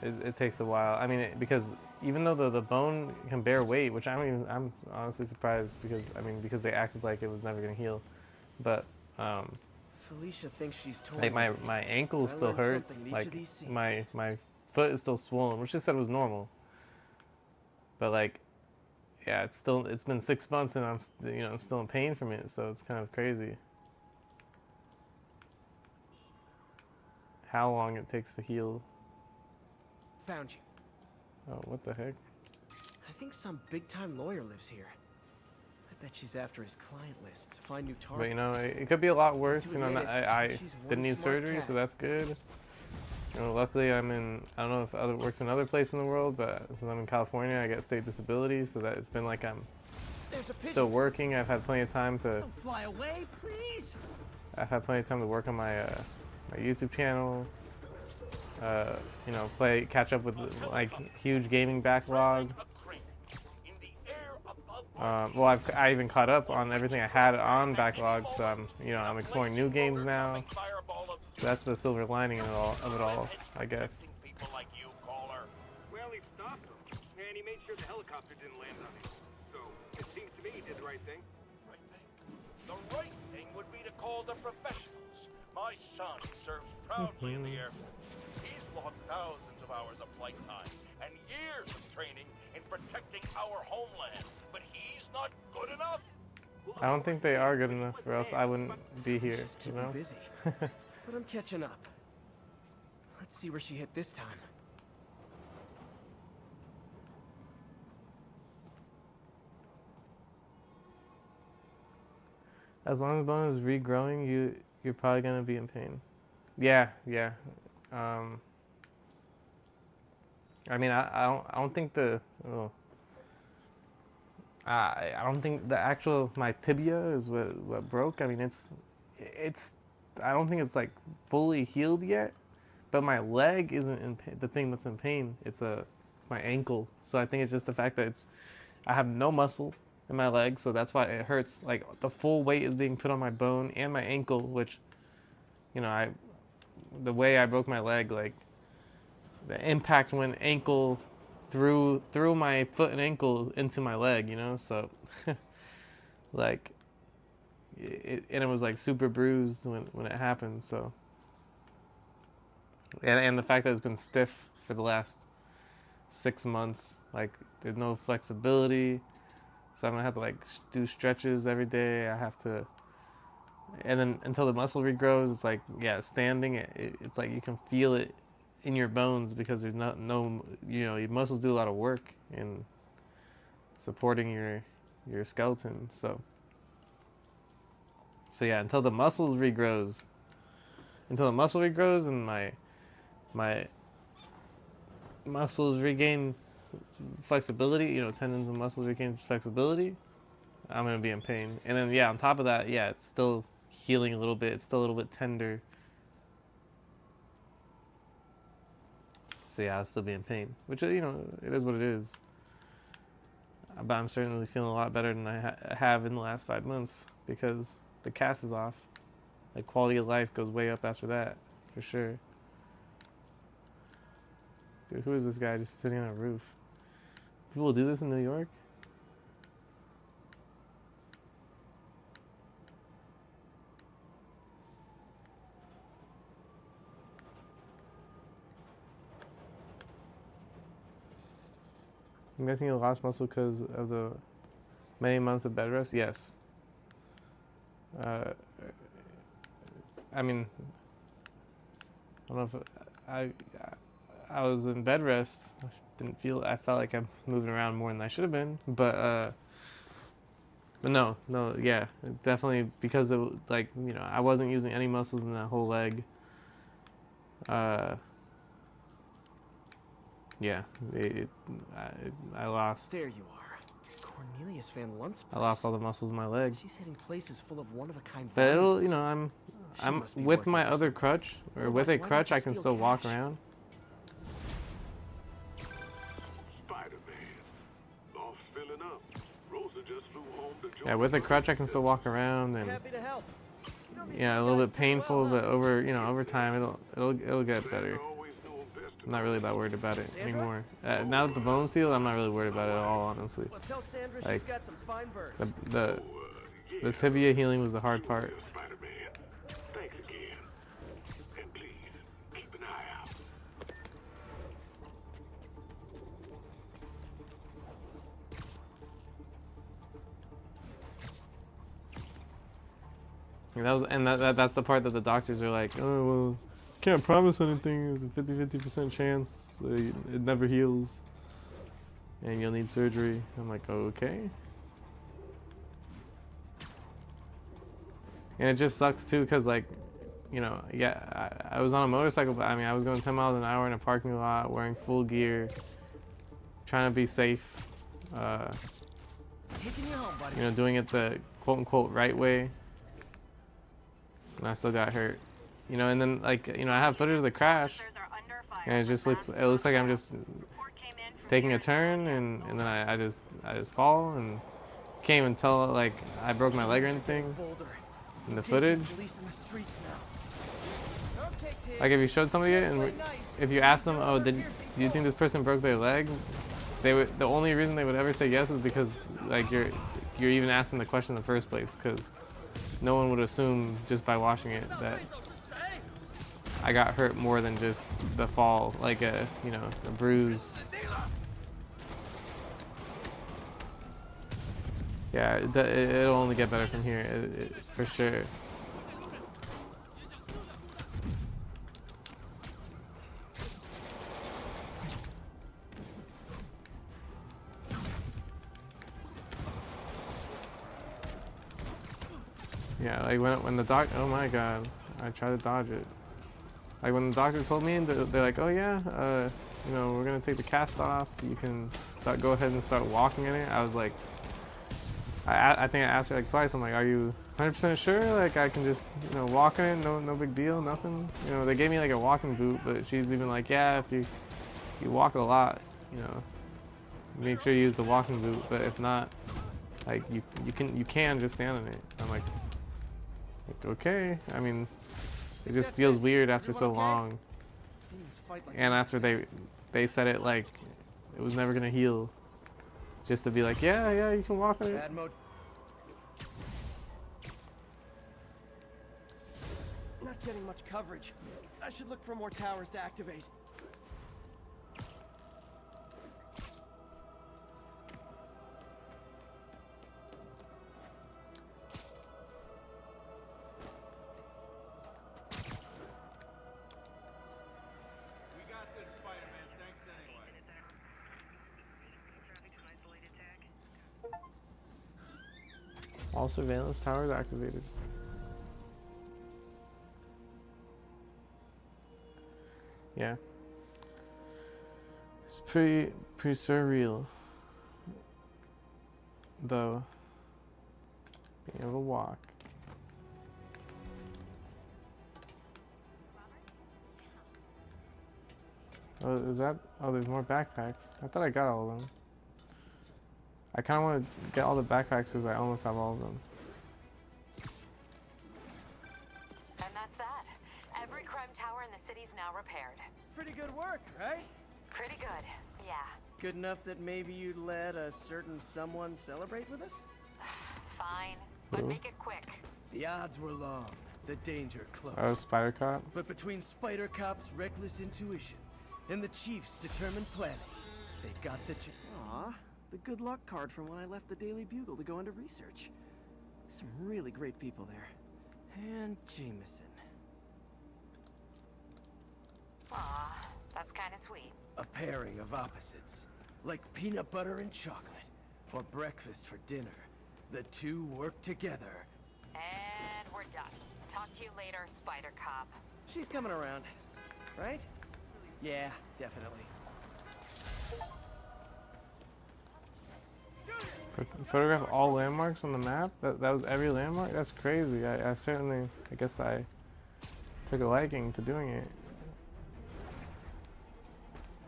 It takes a while. I mean, because even though the bone can bear weight, which I'm honestly surprised because they acted like it was never gonna heal, but Felicia thinks she's torn. like my ankle still hurts. Like my foot is still swollen, which just said it was normal. But like. Yeah, it's been 6 months and I'm still in pain from it, so it's kind of crazy how long it takes to heal. Found you. Oh, what the heck? I think some big-time lawyer lives here. I bet she's after his client list to find new targets. But you know, it could be a lot worse. You know, I didn't need surgery, cat. so that's good. You know, luckily I don't know if it works in other place in the world, but since I'm in California, I get state disability, so that it's been like I'm still working. I've had plenty of time to. Don't fly away, please. I've had plenty of time to work on my my YouTube channel. You know, catch up with like huge gaming backlog. Well, I even caught up on everything I had on backlog, so I'm exploring new games now. That's the silver lining of it all, I guess. Well, he stopped him, and he made sure the helicopter didn't land on him. So, it seems to me he did the right thing. Right thing? The right thing would be to call the professionals. My son serves proudly in the Air Force. He's logged thousands of hours of flight time and years of training in protecting our homeland. But he's not good enough. I don't think they are good enough, or else I wouldn't be here, you know? Busy. But I'm catching up. Let's see where she hit this time. As long as bone is regrowing, you're probably gonna be in pain. Yeah. I mean, I don't think I don't think the actual my tibia is what broke. I mean, it's I don't think it's like fully healed yet, but my leg isn't in pain. The thing that's in pain, it's my ankle. So I think it's just the fact that I have no muscle in my leg, so that's why it hurts. Like the full weight is being put on my bone and my ankle, which, you know, the way I broke my leg, like the impact went ankle through my foot and ankle into my leg, you know, so like it was like super bruised when it happened. So and the fact that it's been stiff for the last 6 months, like there's no flexibility. So I'm gonna have to like do stretches every day. I have to, and then until the muscle regrows, it's like, yeah, standing, it's like you can feel it in your bones because there's no, you know, your muscles do a lot of work in supporting your skeleton. So yeah, until the muscle regrows and my muscles regain flexibility, you know, tendons and muscles regain flexibility, I'm gonna be in pain. And then yeah, on top of that, yeah, it's still healing a little bit. It's still a little bit tender. So yeah, I'll still be in pain, which, you know, it is what it is. But I'm certainly feeling a lot better than I have in the last 5 months because the cast is off. Like quality of life goes way up after that, for sure. Dude, who is this guy just sitting on a roof? People do this in New York? I'm guessing you lost muscle because of the many months of bed rest? Yes. I mean, I don't know if I was in bed rest. I felt like I'm moving around more than I should have been, but no, yeah, definitely because of, like, you know, I wasn't using any muscles in that whole leg. Yeah, I lost. There you are, Cornelius Van Lunt's place. I lost all the muscles in my leg. She's hitting places full of one-of-a-kind. But it'll, you know, I'm with my other crutch, or with a crutch, I can still walk around. Yeah, with a crutch I can still walk around, and yeah, a little bit painful, but over time it'll get better. I'm not really that worried about it anymore. Now that the bone's healed, I'm not really worried about it at all, honestly. Like the tibia healing was the hard part. That's the part that the doctors are like, oh well, can't promise anything. There's a 50% chance it never heals, and you'll need surgery. I'm like, okay. And it just sucks too, cause like, you know, yeah, I was on a motorcycle, but I mean, I was going 10 miles an hour in a parking lot, wearing full gear, trying to be safe. You know, doing it the quote unquote right way. And I still got hurt, you know. And then, like, you know, I have footage of the crash, and it looks like I'm just taking a turn, and then I just fall, and can't even tell like I broke my leg or anything in the footage. Like if you showed somebody it, and if you asked them, oh, do you think this person broke their leg? The only reason they would ever say yes is because like you're even asking the question in the first place, because no one would assume just by watching it that I got hurt more than just the fall, like a bruise. Yeah, it'll only get better from here, for sure. Yeah, like when the doc, oh my god, I tried to dodge it. Like when the doctor told me, they're like, oh yeah, you know, we're gonna take the cast off. You can go ahead and start walking in it. I was like, I think I asked her like twice. I'm like, are you 100% sure? Like I can just, you know, walk in it, no big deal, nothing. You know, they gave me like a walking boot, but she's even like, yeah, if you walk a lot, you know, make sure you use the walking boot. But if not, like you can just stand in it. I'm like okay. I mean, it just feels weird after so long, and after they said it like it was never gonna heal, just to be like, yeah, you can walk in it. Bad mode. Not getting much coverage. I should look for more towers to activate. All surveillance towers activated. Yeah. It's pretty surreal, though, being able to walk. Oh, is that? Oh, there's more backpacks. I thought I got all of them. I kind of want to get all the backpacks because I almost have all of them. And that's that. Every crime tower in the city's now repaired. Pretty good work, right? Pretty good, yeah. Good enough that maybe you'd let a certain someone celebrate with us? Fine, but make it quick. The odds were long, the danger close. Oh, Spider Cop? But between Spider Cop's reckless intuition and the Chief's determined planning, they got the Aw, the good luck card from when I left the Daily Bugle to go into research. Some really great people there. And Jameson. Aw, that's kind of sweet. A pairing of opposites. Like peanut butter and chocolate. Or breakfast for dinner. The two work together. And we're done. Talk to you later, Spider Cop. She's coming around, right? Yeah, definitely. Photograph all landmarks on the map? That was every landmark? That's crazy. I certainly, I guess I took a liking to doing it.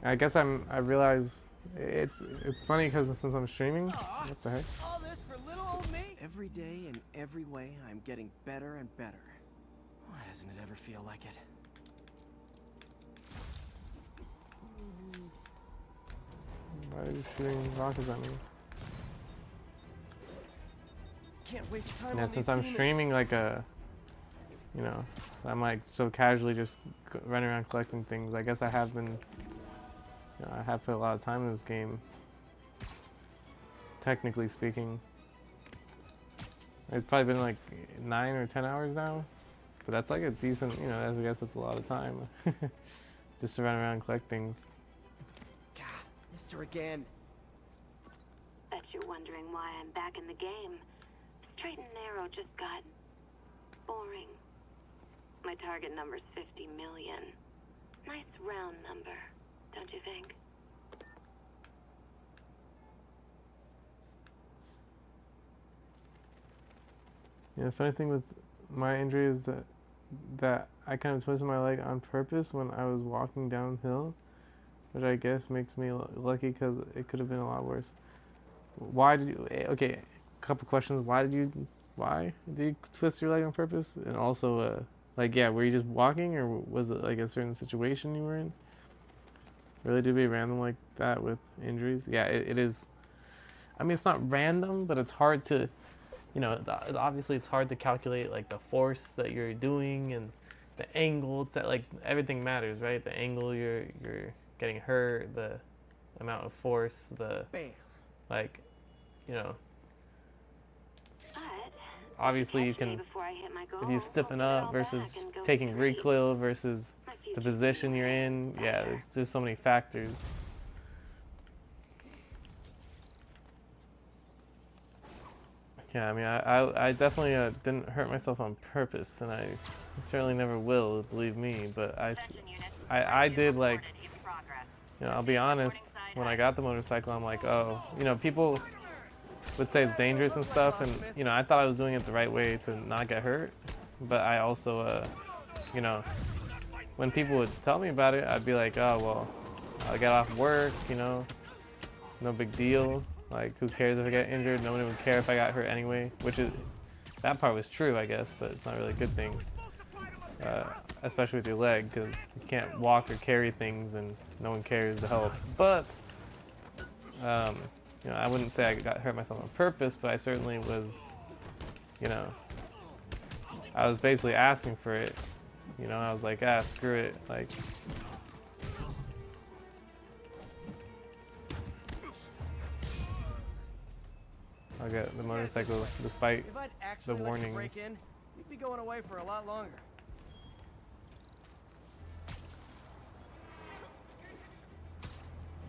I guess I realize it's funny because since I'm streaming, what the heck? All this for little old me? Every day in every way, I'm getting better and better. Why doesn't it ever feel like it? Why are you shooting rockets at me? Can't waste time Yeah, on since these I'm demons. streaming like you know, I'm like so casually just running around collecting things. I guess I have been, you know, I have put a lot of time in this game. Technically speaking, it's probably been like 9 or 10 hours now, but that's like a decent, you know, I guess that's a lot of time just to run around and collect things. God, Mr. Again. Bet you're wondering why I'm back in the game. Straight and narrow just got boring. My target number's 50 million. Nice round number, don't you think? Yeah, the funny thing with my injury is that I kind of twisted my leg on purpose when I was walking downhill, which I guess makes me lucky because it could have been a lot worse. Why did you? Okay, a couple questions. Why did you twist your leg on purpose? And also, like, yeah, were you just walking, or was it like a certain situation you were in? Really, do be random like that with injuries? Yeah, it is. I mean, it's not random, but it's hard to, you know, obviously it's hard to calculate like the force that you're doing and the angle. It's that, like, everything matters, right? The angle you're getting hurt, the amount of force, the like, you know. Obviously you can, if you stiffen up versus taking recoil versus the position you're in, yeah, there's so many factors. Yeah, I mean, I definitely didn't hurt myself on purpose, and I certainly never will, believe me. But I did, like, you know, I'll be honest. When I got the motorcycle, I'm like, oh, you know, people would say it's dangerous and stuff, and you know, I thought I was doing it the right way to not get hurt. But I also, you know, when people would tell me about it, I'd be like, oh well, I got off work, you know, no big deal. Like, who cares if I get injured? Nobody would care if I got hurt anyway, which is, that part was true, I guess, but it's not really a good thing, especially with your leg, because you can't walk or carry things and no one cares to help. But, you know, I wouldn't say I got hurt myself on purpose, but I certainly was, you know, I was basically asking for it. You know, I was like, ah, screw it, like. I'll get the motorcycle despite the warnings. Break in, you'd be going away for a lot longer.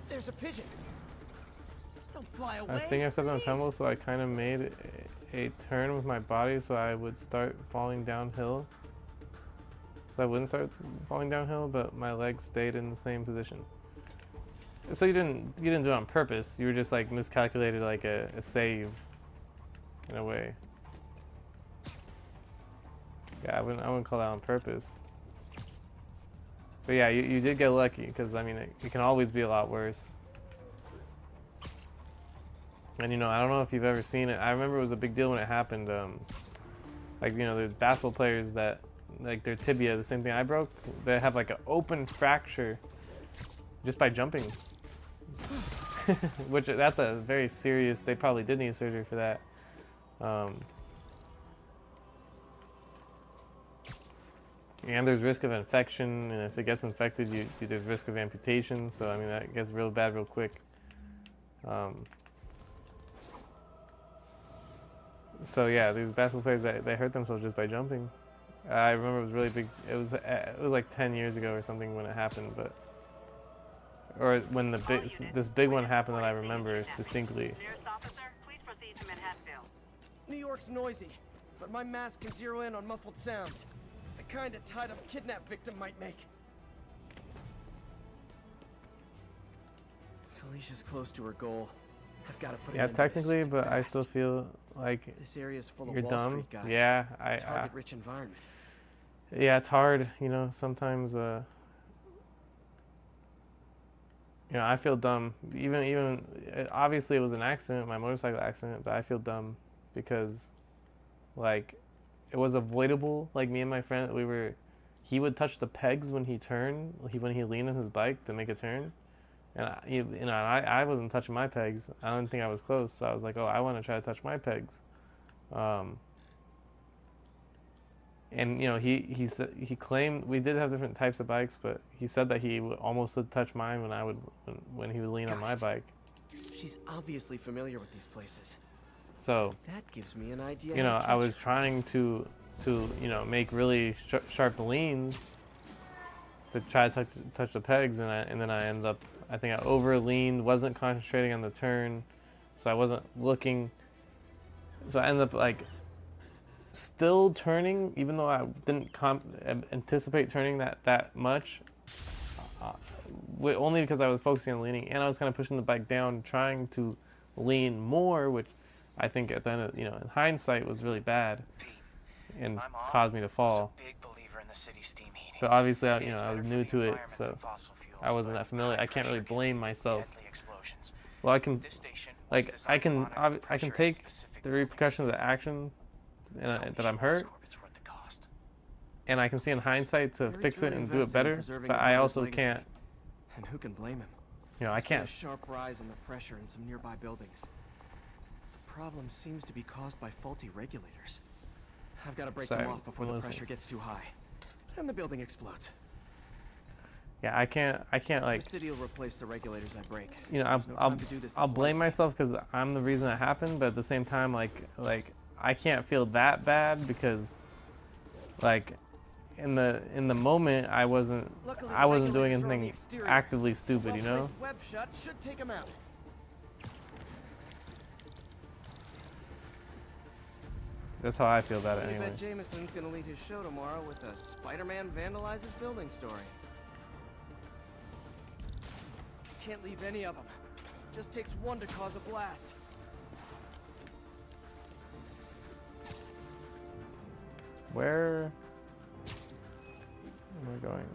There's a pigeon. Don't fly away. I think I stepped on a pebble, so I kind of made a turn with my body so I would start falling downhill. So I wouldn't start falling downhill, but my legs stayed in the same position. So you didn't do it on purpose. You were just like miscalculated, like a save, in a way. Yeah, I wouldn't call that on purpose. But yeah, you did get lucky, because I mean it can always be a lot worse. And you know, I don't know if you've ever seen it. I remember it was a big deal when it happened. Like, you know, there's basketball players that, like, their tibia, the same thing I broke, they have like an open fracture just by jumping. Which, that's a very serious, they probably did need surgery for that. And there's risk of infection, and if it gets infected, there's risk of amputation, so I mean that gets real bad real quick. So yeah, these basketball players, they hurt themselves just by jumping. I remember it was really big, it was like 10 years ago or something when it happened, but or when this big one happened that I remember distinctly. New York's noisy, but my mask can zero in on muffled sounds. The kind a tied-up kidnap victim might make. Felicia's close to her goal. I've got to put Yeah, technically, but I still feel like this area's full of you're Wall dumb. Street guys. Yeah, Target-rich environment. Yeah, it's hard, you know, sometimes, you know, I feel dumb. Even obviously it was an accident, my motorcycle accident, but I feel dumb because, like, it was avoidable. Like, me and my friend, he would touch the pegs when he turned, when he leaned on his bike to make a turn. And, you know, I wasn't touching my pegs. I didn't think I was close, so I was like, oh, I want to try to touch my pegs. And, you know, he said, he claimed, we did have different types of bikes, but he said that he almost would touch mine when he would lean on my bike. She's obviously familiar with these places. So, that gives me an idea. You know, I was trying to you know, make really sharp leans to try to touch the pegs, and then I ended up, I think I over-leaned, wasn't concentrating on the turn, so I wasn't looking. So I ended up, like, still turning, even though I didn't anticipate turning that much, only because I was focusing on leaning, and I was kind of pushing the bike down, trying to lean more, which I think at the end of, you know, in hindsight was really bad and caused me to fall. But obviously, you know, I was new to it, so I wasn't that familiar. I can't really blame myself. Well, I can take the repercussions of the action that I'm hurt, and I can see in hindsight to fix it and do it better, but I also can't. And who can blame him? You know, I can't. A sharp rise in the pressure in some nearby buildings. The problem seems to be caused by faulty regulators. I've got to break them off before the pressure gets too high, and the building explodes. Yeah, I can't like. The city will replace the regulators I break. You know, I'll blame myself because I'm the reason it happened, but at the same time, like I can't feel that bad because, like, in the moment I wasn't doing anything actively stupid, you know. Web shut should take him out. That's how I feel about it I anyway. bet Jameson's gonna lead his show tomorrow with a Spider-Man vandalizes building story. Can't leave any of them. Just takes one to cause a blast. Where am I going?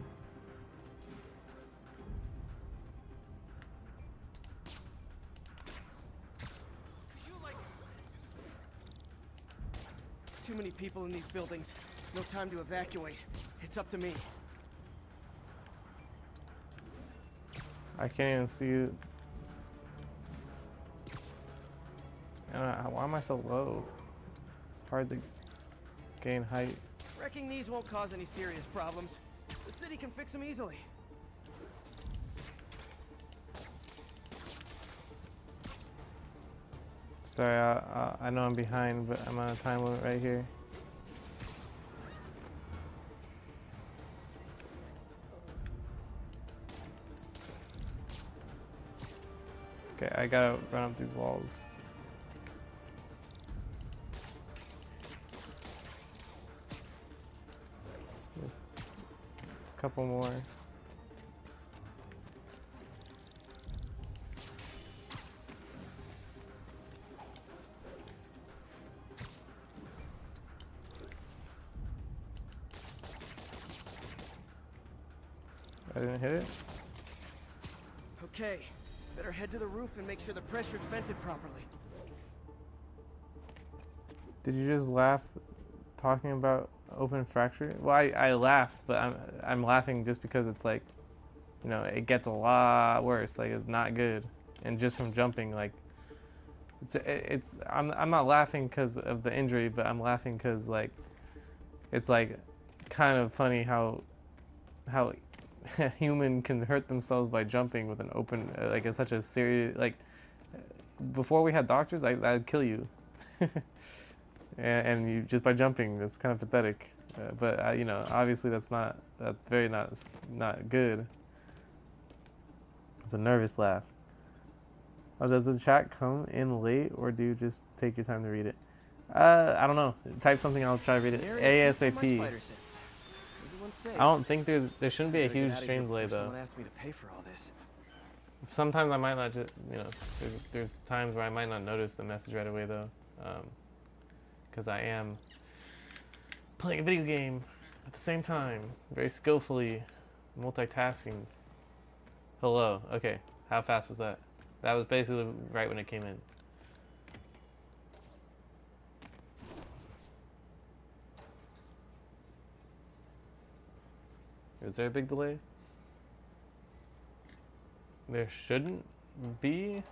Too many people in these buildings. No time to evacuate. It's up to me. I can't even see it. Why am I so low? It's hard to gain height. Wrecking these won't cause any serious problems. The city can fix them easily. Sorry, I know I'm behind, but I'm on a time limit right here. Okay, I gotta run up these walls. Just a couple more. I didn't hit it. Okay, better head to the roof and make sure the pressure's vented properly. Did you just laugh talking about open fracture? Well, I laughed, but I'm laughing just because it's like, you know, it gets a lot worse. Like, it's not good, and just from jumping, like, I'm not laughing because of the injury, but I'm laughing because like, it's like kind of funny how a human can hurt themselves by jumping with an open, like, it's such a serious, like, before we had doctors, I'd kill you. and you just by jumping, that's kind of pathetic. But you know, obviously that's very not good. It's a nervous laugh. Oh, does the chat come in late, or do you just take your time to read it? I don't know. Type something, I'll try to read it ASAP. I don't think there shouldn't be a huge stream delay though. Someone asked me to pay for all this. Sometimes I might not just, you know, there's times where I might not notice the message right away though, because I am playing a video game at the same time, very skillfully multitasking. Hello. Okay. How fast was that? That was basically right when it came in. Is there a big delay? There shouldn't be,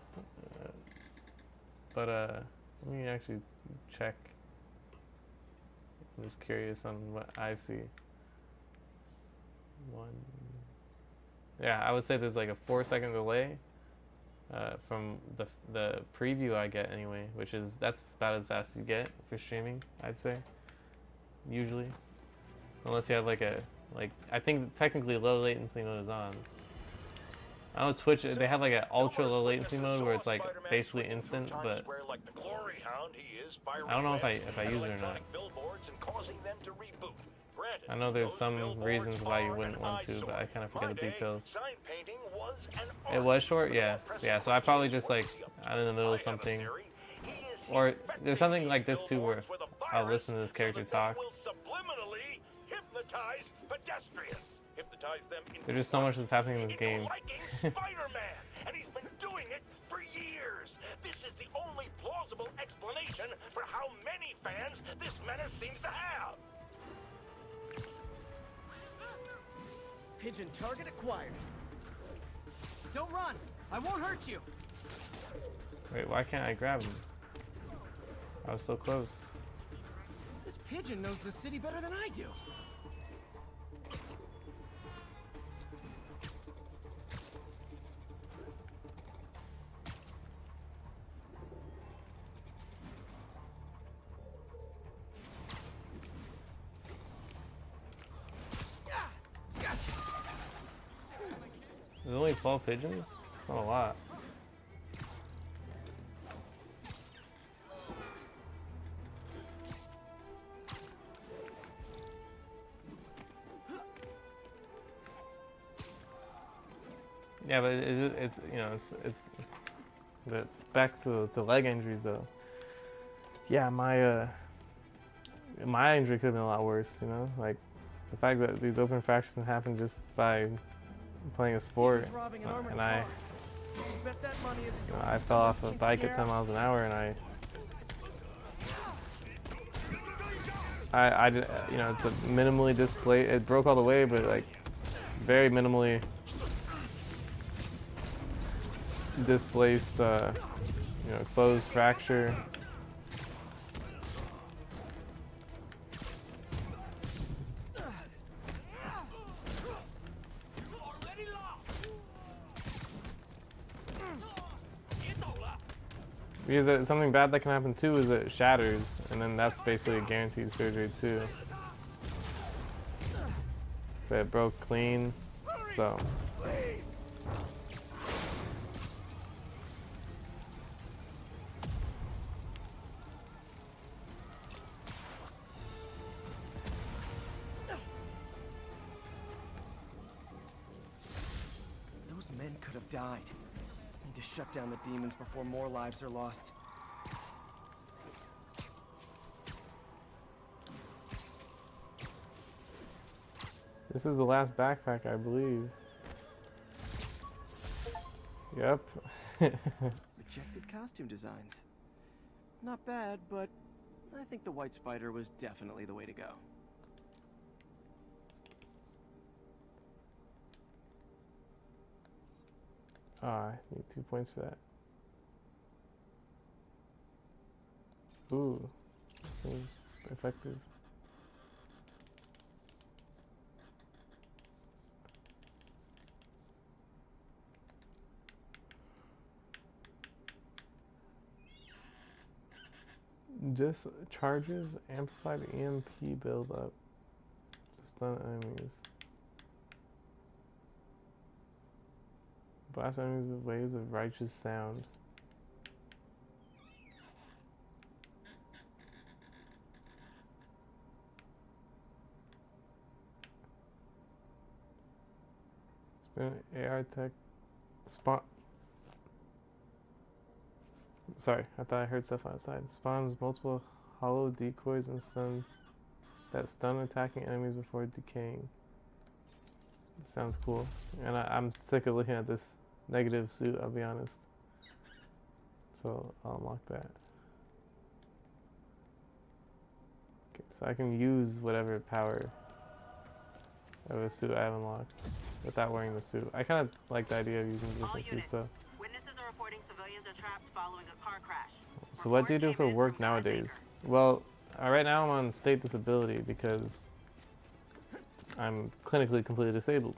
but let me actually check. I'm just curious on what I see. Yeah, I would say there's like a 4-second delay from the preview I get anyway, that's about as fast as you get for streaming, I'd say. Usually, unless you have like I think technically low latency mode is on. I know Twitch, they have like an ultra low latency mode where it's like basically instant, but I don't know if I use it or not. I know there's some reasons why you wouldn't want to, but I kind of forget the details. It was short? Yeah. Yeah, so I probably just like, I'm in the middle of something. Or there's something like this too where I'll listen to this character talk. There's just so much that's happening in this game. Spider-Man, and he's been doing it for years. This is the only plausible explanation for how many fans this menace seems to have. Pigeon target acquired. Don't run! I won't hurt you! Wait, why can't I grab him? I was so close. This pigeon knows the city better than I do. There's only 12 pigeons? It's not a lot. Yeah, but it's you know it's but back to the leg injuries though. Yeah, my injury could have been a lot worse. You know, like the fact that these open fractures happen just by playing a sport, and I fell off a bike at 10 miles an hour, and I did, you know, it's a minimally displaced. It broke all the way, but like very minimally displaced, you know, closed fracture. Because something bad that can happen too is that it shatters, and then that's basically a guaranteed surgery too. But it broke clean, so. Those men could have died. Need to shut down the demons before more lives are lost. This is the last backpack, I believe. Yep. Rejected costume designs. Not bad, but I think the White Spider was definitely the way to go. Ah, I need 2 points for that. Ooh, this is effective. Just charges amplified EMP build up. Just stun enemies. Blast enemies with waves of righteous sound. Spin AR tech spawn. Sorry, I thought I heard stuff outside. Spawns multiple hollow decoys and stun attacking enemies before decaying. Sounds cool. And I'm sick of looking at this negative suit, I'll be honest. So I'll unlock that. Okay, so I can use whatever power of a suit I have unlocked without wearing the suit. I kind of like the idea of using different suits though. Witnesses are reporting civilians are trapped following a car crash. So what do you do for work nowadays? Well, right now I'm on state disability because I'm clinically completely disabled.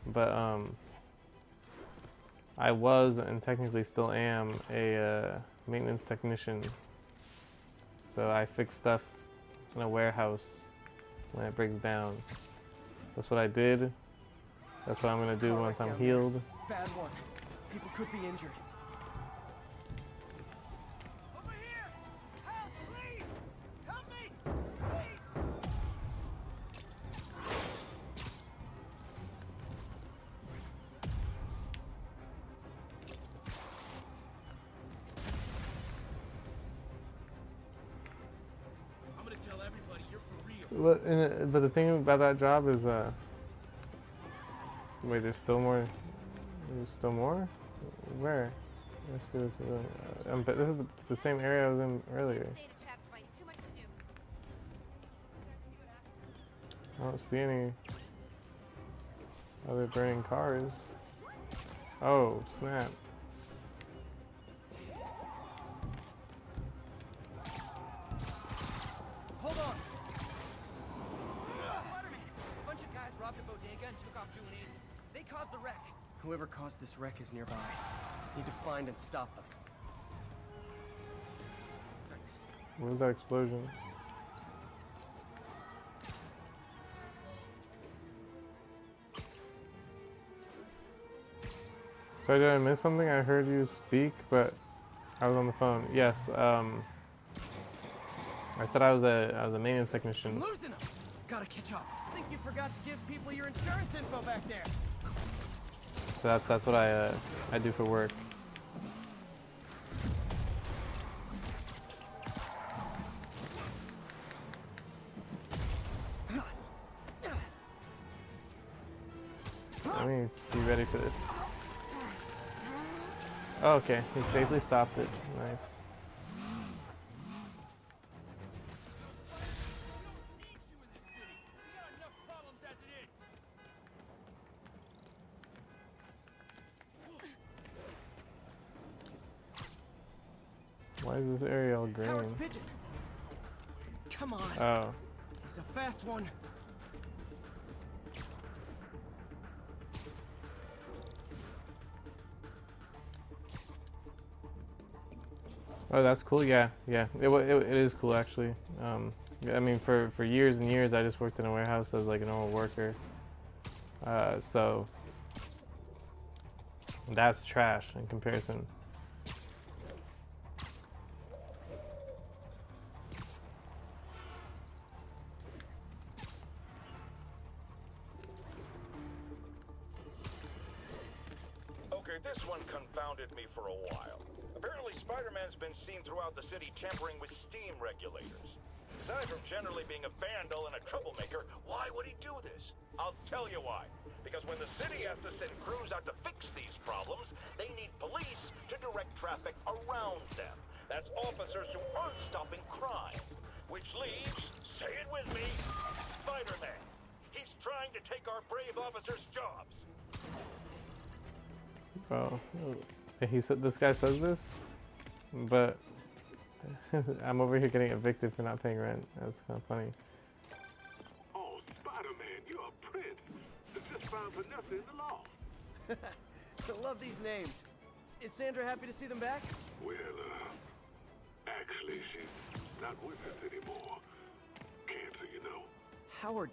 But I was and technically still am a maintenance technician. So I fix stuff in a warehouse when it breaks down. That's what I did. That's what I'm gonna do once I'm healed. Bad one. People could be injured. Over here! Help, please! Help me! I'm gonna tell everybody you're for real. But the thing about that job is, wait, there's still more. There's still more? Where? But this is the same area I was in earlier. I don't see any other burning cars. Oh, snap. Hold on! Spider-Man! A bunch of guys robbed a bodega and took off doing it. They caused the wreck. Whoever caused this wreck is nearby. Need to find and stop them. Thanks. What was that explosion? Sorry, did I miss something? I heard you speak, but I was on the phone. Yes, I said I was a maintenance technician. I'm losing them! Gotta catch up. I think you forgot to give people your insurance info back there. So that's what I do for work. I mean, be ready for this. Oh, okay, he safely stopped it. Nice. Why is this area all green? Howard Pigeon. Come on. Oh. He's a fast one. Oh, that's cool. Yeah, yeah. It is cool actually. I mean, for years and years, I just worked in a warehouse as like an old worker. So that's trash in comparison. Okay, this one confounded me for a while. Apparently, Spider-Man's been seen throughout the city tampering with steam regulators. Aside from generally being a vandal and a troublemaker, why would he do this? I'll tell you why. Because when the city has to send crews out to fix these problems, they need police to direct traffic around them. That's officers who aren't stopping crime. Which leaves, say it with me, Spider-Man. He's trying to take our brave officers' jobs. Bro, he said this guy says this, but I'm over here getting evicted for not paying rent. That's kind of funny. Oh, Spider-Man, you're a prince. Just found Vanessa in the law. I love these names. Is Sandra happy to see them back? Well, actually, she's not with us anymore. Cancer, you know. Howard,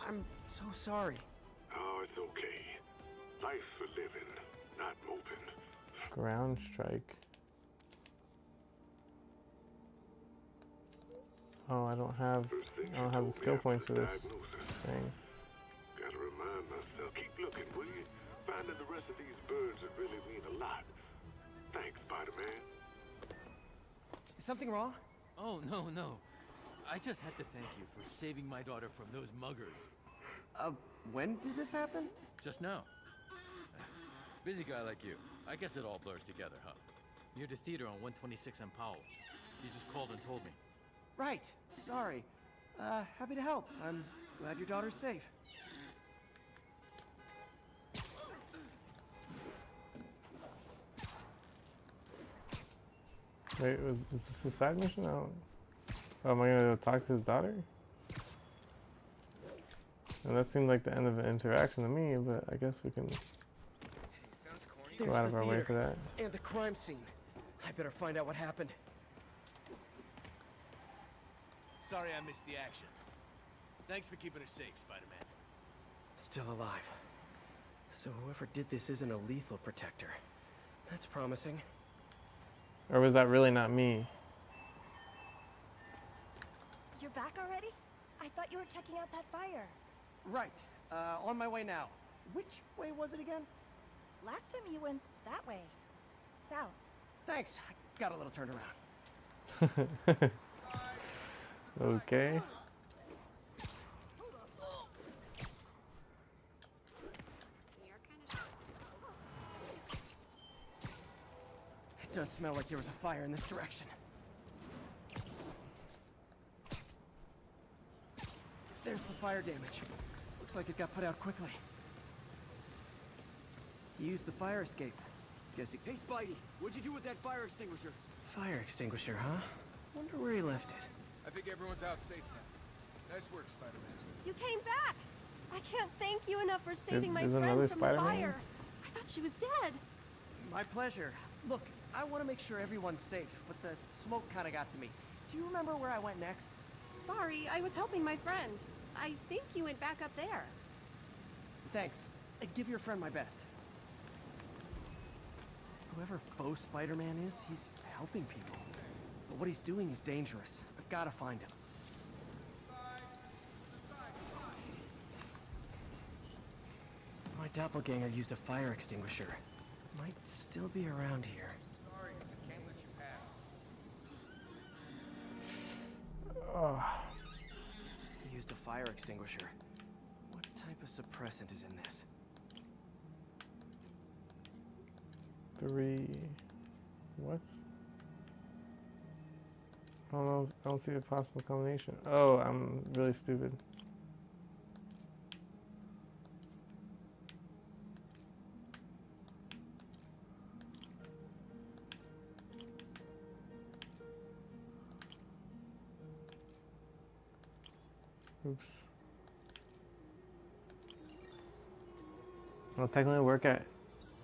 I'm so sorry. Oh, it's okay. Life for living, not moping. Ground strike. Oh, I don't have the skill points for this thing. Gotta remind myself, keep looking, will you? Finding the rest of these birds would really mean a lot. Thanks, Spider-Man. Is something wrong? Oh, no. I just had to thank you for saving my daughter from those muggers. When did this happen? Just now. Busy guy like you. I guess it all blurs together, huh? Near the theater on 126 and Powell. She just called and told me. Right. Sorry. Happy to help. I'm glad your daughter's safe. Wait, is this a side mission? Oh, am I gonna talk to his daughter? And that seemed like the end of an interaction to me, but I guess we can go out of our way for that. And the crime scene. I better find out what happened. Sorry I missed the action. Thanks for keeping us safe, Spider-Man. Still alive. So whoever did this isn't a lethal protector. That's promising. Or was that really not me? You're back already? I thought you were checking out that fire. Right. On my way now. Which way was it again? Last time you went that way. South. Thanks. I got a little turned around. Okay. It does smell like there was a fire in this direction. There's the fire damage. Looks like it got put out quickly. He used the fire escape. Guess he... Hey, Spidey, what'd you do with that fire extinguisher? Fire extinguisher, huh? Wonder where he left it. I think everyone's out safe now. Nice work, Spider-Man. You came back! I can't thank you enough for saving my There's friend another from the Spider-Man? fire. I thought she was dead. My pleasure. Look, I want to make sure everyone's safe, but the smoke kind of got to me. Do you remember where I went next? Sorry, I was helping my friend. I think you went back up there. Thanks. Give your friend my best. Whoever faux Spider-Man is, he's helping people. But what he's doing is dangerous. I've got to find him. My doppelganger used a fire extinguisher. Might still be around here. Sorry, I can't let you pass. Oh. He used a fire extinguisher. What type of suppressant is in this? 3. What? I don't know. I don't see a possible combination. Oh, I'm really stupid. Oops. I'll technically work at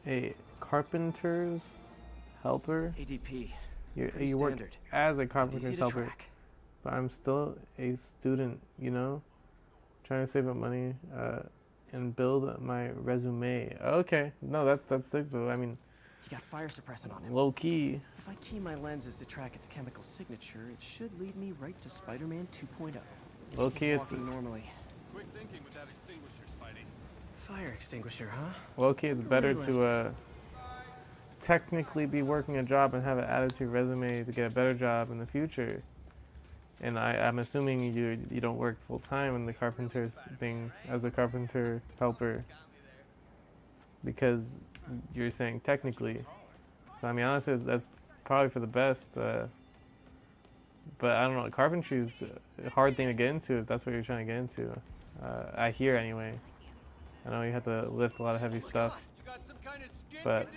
a carpenter's helper. ADP. You work standard. as a Easy carpenter's to helper, track. but I'm still a student, you know, trying to save up money and build my resume. Okay, no, that's sick though. I mean, He got fire suppressant on him. low key. If I key my lenses to track its chemical signature, it should lead me right to Spider-Man 2.0. Low key, it's Walking normally. Quick thinking with that extinguisher, Spidey. Fire extinguisher, huh? low key. It's Who better really to technically be working a job and have it added to your resume to get a better job in the future. And I'm assuming you don't work full time in the carpenter's thing as a carpenter helper, because you're saying technically. So I mean, honestly, that's probably for the best. But I don't know. Carpentry's a hard thing to get into if that's what you're trying to get into. I hear anyway. I know you have to lift a lot of heavy stuff, but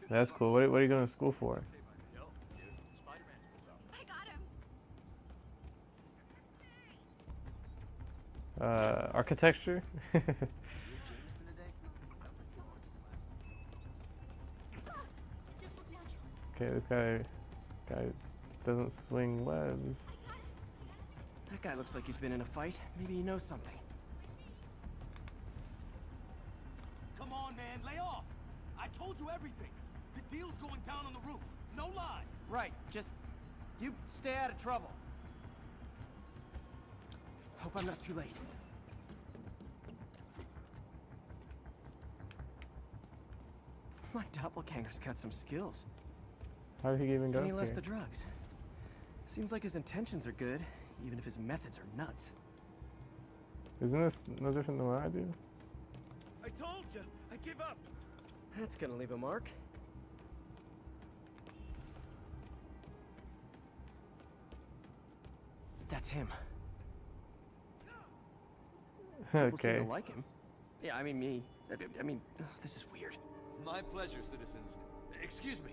that's cool. What are you going to school for? Architecture? Okay, this guy doesn't swing webs. That guy looks like he's been in a fight. Maybe he knows something. Come on, man, lay off. I told you everything. The deal's going down on the roof. No lie. Right, just... you stay out of trouble. Hope I'm not too late. My doppelganger's got some skills. How did he even go And he up left here? the drugs. Seems like his intentions are good, even if his methods are nuts. Isn't this no different than what I do? I told you. I give up. That's gonna leave a mark. That's him. People seem Okay. to like him. Yeah, I mean me. I mean, ugh, this is weird. My pleasure, citizens. Excuse me.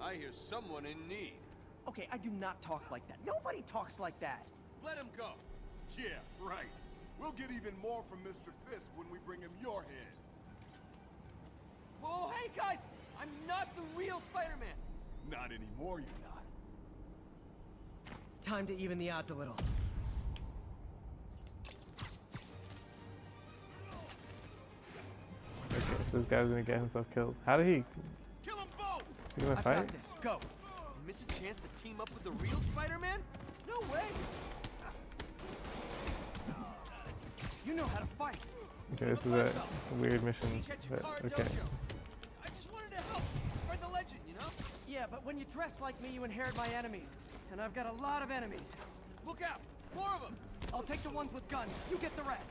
I hear someone in need. Okay, I do not talk like that. Nobody talks like that. Let him go. Yeah, right. We'll get even more from Mr. Fisk when we bring him your head. Whoa, hey guys! I'm not the real Spider-Man! Not anymore, you're not. Time to even the odds a little. Okay, so this guy's gonna get himself killed. How did he? Kill them both! Is he gonna I've fight? got this. Go! Miss a chance to team up with the real Spider-Man? No way! You know how to fight! Okay, this is a weird mission, but okay. I just wanted to help spread the legend, you know? Yeah, but when you dress like me, you inherit my enemies. And I've got a lot of enemies. Look out! More of them! I'll take the ones with guns. You get the rest.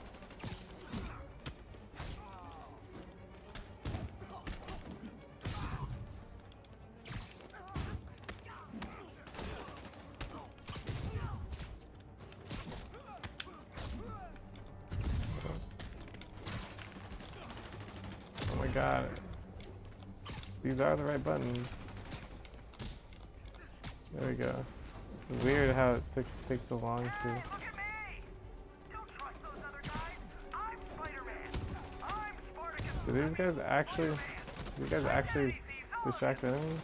Oh my god. These are the right buttons. There we go. It's weird how it takes so long to... Do these guys actually distract enemies?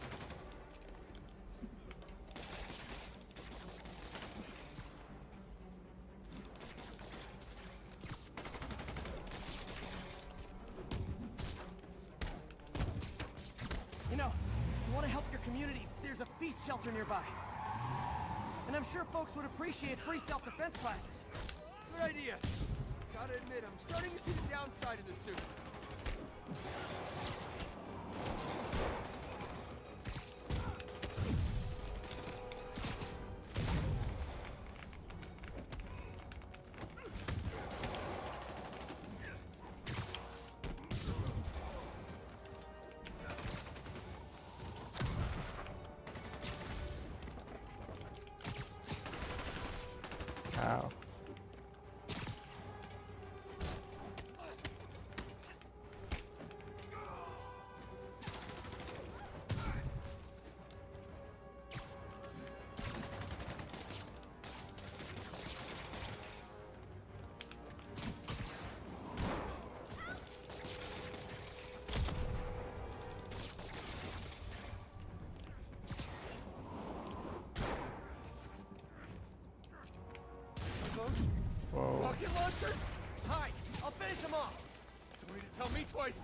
You know, if you want to help your community, there's a feast shelter nearby. And I'm sure folks would appreciate free self-defense classes. Good idea. Gotta admit, I'm starting to see the downside of the suit. Ow. Whoa. Rocket launchers? Hi, I'll finish them off. Don't need to tell me twice.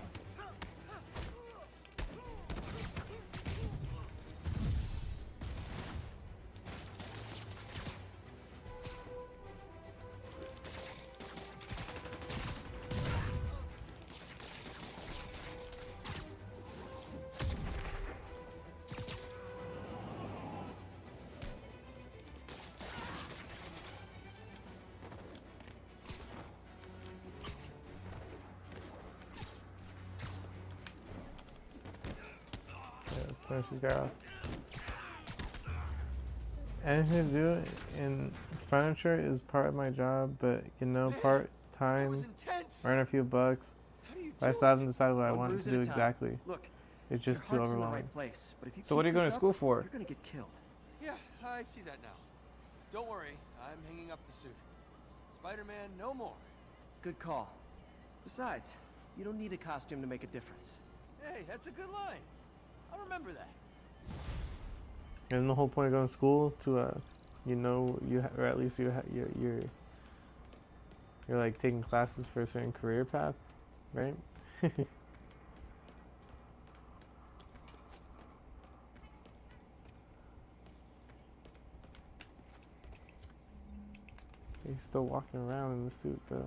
Let's finish this guy off. Anything to do in furniture is part of my job, but you know, part-time, earn a few bucks. But I still haven't decided what I want to do exactly. Look, It's just too your heart's in the overwhelming. right place, but if you So what are keep you going this to school up, for? You're gonna get killed. Yeah, I see that now. Don't worry, I'm hanging up the suit. Spider-Man, no more. Good call. Besides, you don't need a costume to make a difference. Hey, that's a good line. I'll remember that. Isn't the whole point of going to school to, you know, or at least you're like taking classes for a certain career path, right? He's still walking around in the suit though.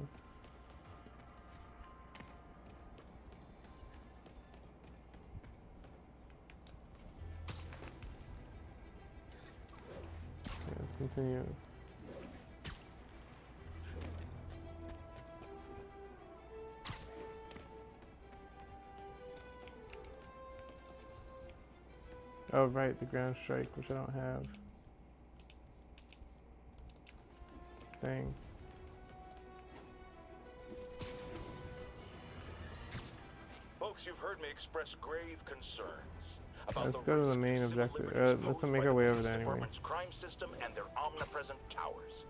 Yeah, let's continue. Oh right, the ground strike, which I don't have. Dang. Folks, you've heard me express grave concerns about Let's the go to the risks main civil objective. liberties Let's posed make by our the way over police there anyway. department's crime system and their omnipresent towers.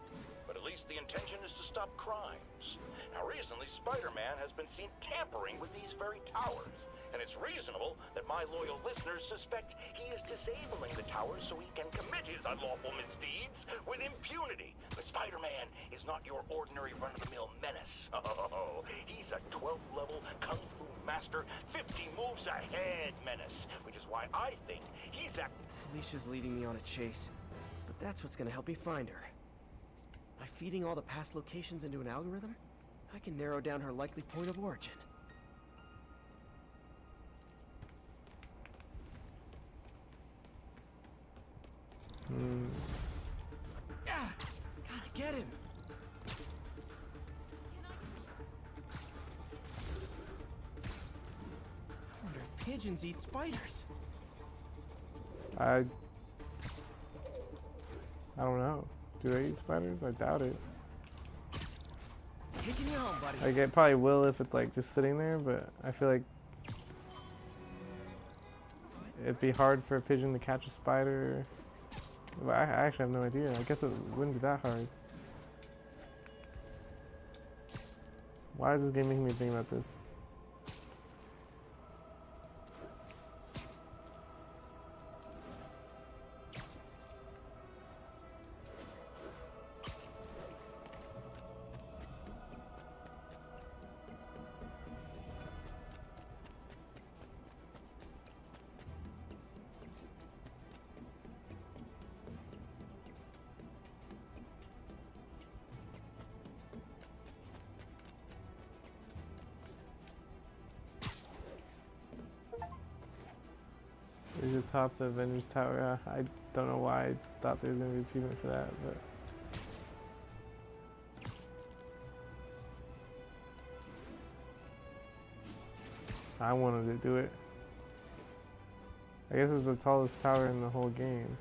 But at least the intention is to stop crimes. Now, recently, Spider-Man has been seen tampering with these very towers. And it's reasonable that my loyal listeners suspect he is disabling the towers so he can commit his unlawful misdeeds with impunity. But Spider-Man is not your ordinary run-of-the-mill menace. Oh, he's a 12th level Kung Fu master, 50 moves ahead menace, which is why I think he's Felicia's leading me on a chase, but that's what's gonna help me find her. By feeding all the past locations into an algorithm, I can narrow down her likely point of origin. Ah, gotta get him. I wonder if pigeons eat spiders. I don't know. Do they eat spiders? I doubt it. Taking you home, buddy. Like it probably will if it's like just sitting there, but I feel like it'd be hard for a pigeon to catch a spider. But I actually have no idea. I guess it wouldn't be that hard. Why is this game making me think about this? We should top the Avengers Tower. I don't know why I thought there was gonna be achievement for that, but I wanted to do it. I guess it's the tallest tower in the whole game.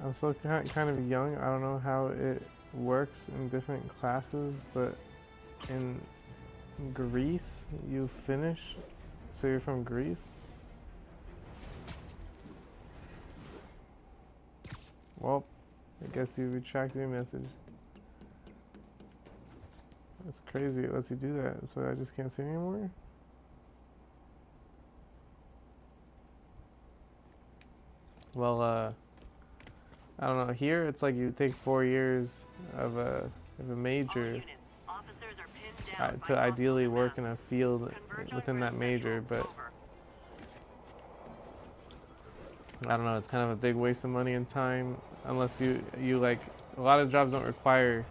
I'm still kind of young. I don't know how it works in different classes, but in Greece, you finish. So you're from Greece? Well, I guess you retracted your message. That's crazy. It lets you do that, so I just can't see anymore? Well, I don't know. Here, it's like you take 4 years of a major to ideally work in a field within that major, but I don't know. It's kind of a big waste of money and time unless you like. A lot of jobs don't require,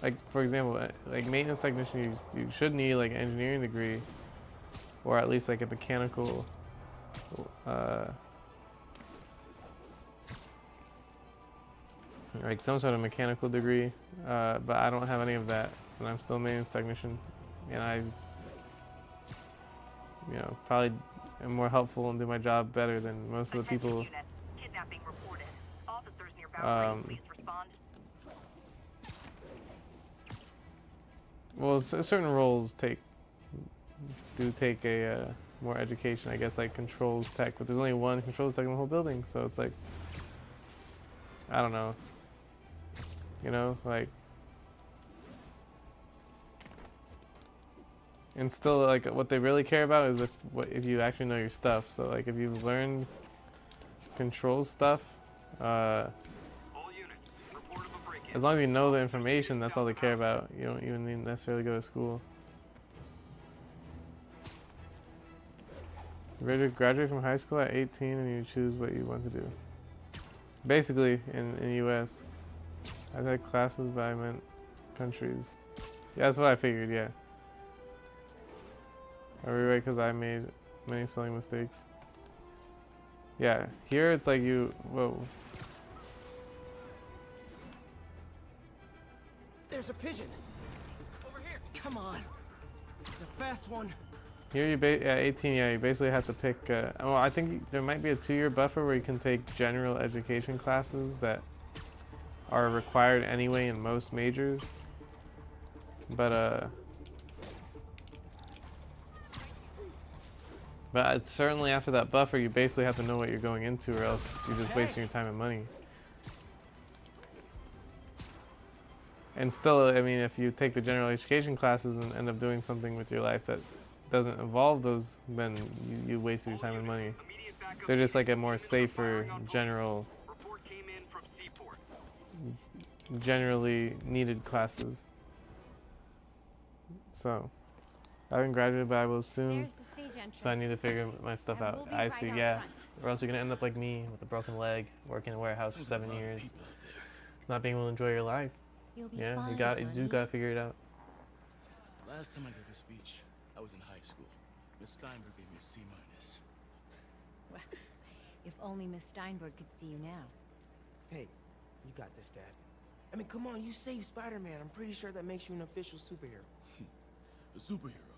like for example, like maintenance technician. You should need like an engineering degree, or at least like a mechanical. Like some sort of mechanical degree, but I don't have any of that, and I'm still a maintenance technician, and I, probably am more helpful and do my job better than most of the people. Well, certain roles do take a more education, I guess, like controls tech, but there's only one controls tech in the whole building, so it's like, I don't know. Like, and still, like, what they really care about is if you actually know your stuff. So, like, if you've learned controls stuff, as long as you know the information, that's all they care about. You don't even need to necessarily go to school. You graduate from high school at 18 and you choose what you want to do. Basically, in the U.S. I said classes, but I meant countries. Yeah, that's what I figured, yeah. I rewrite because I made many spelling mistakes. Yeah, here it's like whoa. There's a pigeon. Over here. Come on. It's a fast one. Here at 18, yeah, you basically have to pick, well, I think there might be a 2-year buffer where you can take general education classes that are required anyway in most majors. But certainly after that buffer, you basically have to know what you're going into, or else you're just wasting your time and money. And still, I mean, if you take the general education classes and end up doing something with your life that doesn't involve those, then you wasted your time and money. They're just like a more safer, generally needed classes. So, I haven't graduated, but I will soon. So I need to figure my stuff out. I see, yeah. Or else you're gonna end up like me with a broken leg, working in a warehouse for 7 years, not being able to enjoy your life. Yeah, you do gotta figure it out. Last time I gave a speech, I was in high school. Miss Steinberg gave me a C-. Well, if only Miss Steinberg could see you now. Hey, you got this, Dad. I mean, come on, you saved Spider-Man. I'm pretty sure that makes you an official superhero. A superhero.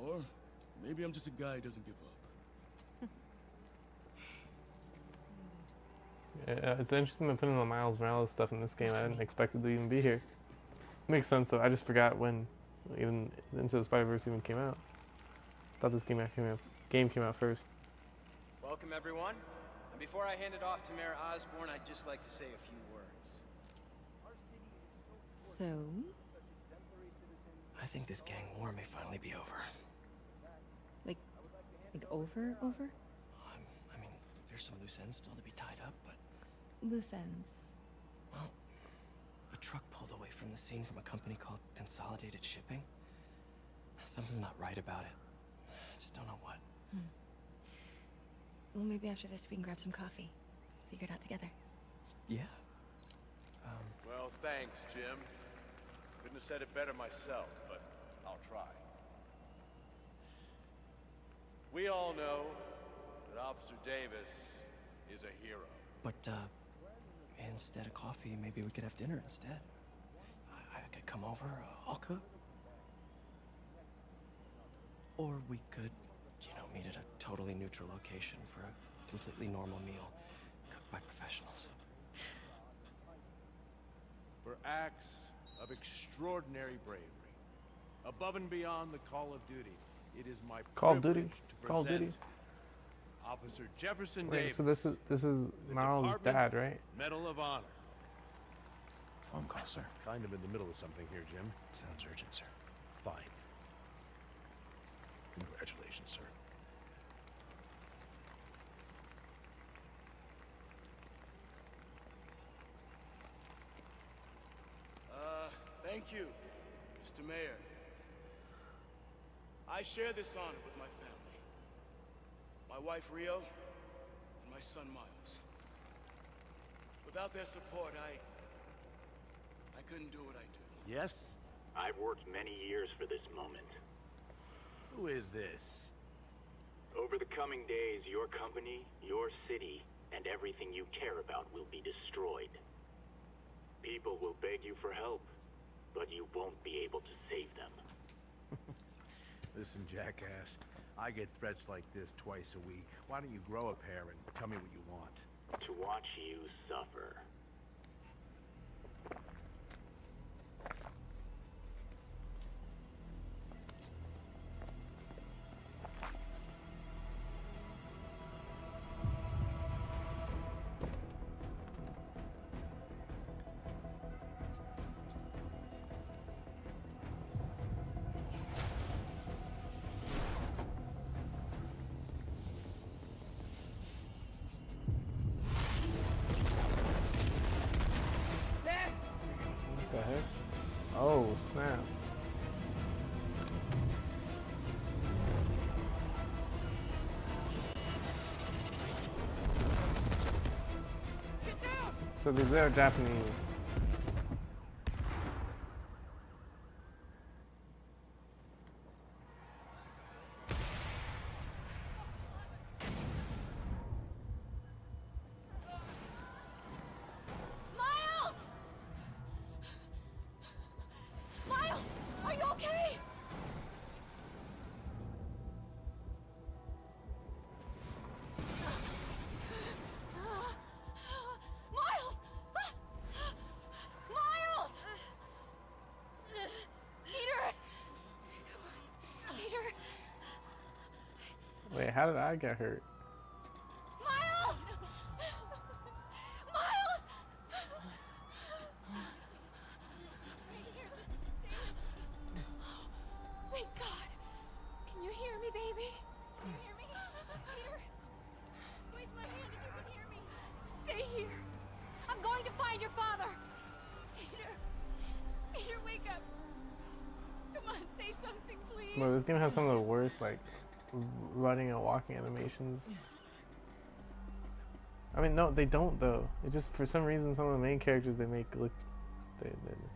Or maybe I'm just a guy who doesn't give up. Yeah, it's interesting to put in the Miles Morales stuff in this game. I didn't expect it to even be here. Makes sense though. I just forgot when even Into the Spider-Verse even came out. Thought this game came out first. Welcome everyone. And before I hand it off to Mayor Osborn, I'd just like to say a few words. So? I think this gang war may finally be over. Like over? I mean, there's some loose ends still to be tied up, but... Loose ends? Well, a truck pulled away from the scene from a company called Consolidated Shipping. Something's not right about it. I just don't know what. Well, maybe after this we can grab some coffee. Figure it out together. Yeah. Well, thanks, Jim. Couldn't have said it better myself, but I'll try. We all know that Officer Davis is a hero. But, instead of coffee, maybe we could have dinner instead. I could come over, I'll cook. Or we could, you know, meet at a totally neutral location for a completely normal meal, cooked by professionals. For acts of extraordinary bravery, above and beyond the call of duty, it is my Call of privilege Duty? to Call of present Duty? Officer Jefferson Wait, Davis. so this is the Miles' Department dad, right? Medal of Honor. Phone call, sir. Kind of in the middle of something here, Jim. Sounds urgent, sir. Fine. Congratulations, sir. Thank you, Mr. Mayor. I share this honor with my family. My wife, Rio, and my son, Miles. Without their support, I couldn't do what I do. Yes? I've worked many years for this moment. Who is this? Over the coming days, your company, your city, and everything you care about will be destroyed. People will beg you for help, but you won't be able to save them. Listen, jackass. I get threats like this twice a week. Why don't you grow a pair and tell me what you want? To watch you suffer. What the heck? Oh, snap. So these are Japanese. Miles! Miles, are you okay? Miles! Miles! Peter! Come on, Peter! Wait, how did I get hurt? Miles! Miles! Thank God. Can you hear me, baby? Can you hear me? Peter? Squeeze my hand if you can hear me. Stay here. I'm going to find your father. Peter. Peter, wake up. Come on, say something, please. Bro, this game has some of the worst, like, running and walking animations. I mean, no, they don't, though. It just, for some reason, some of the main characters they make look,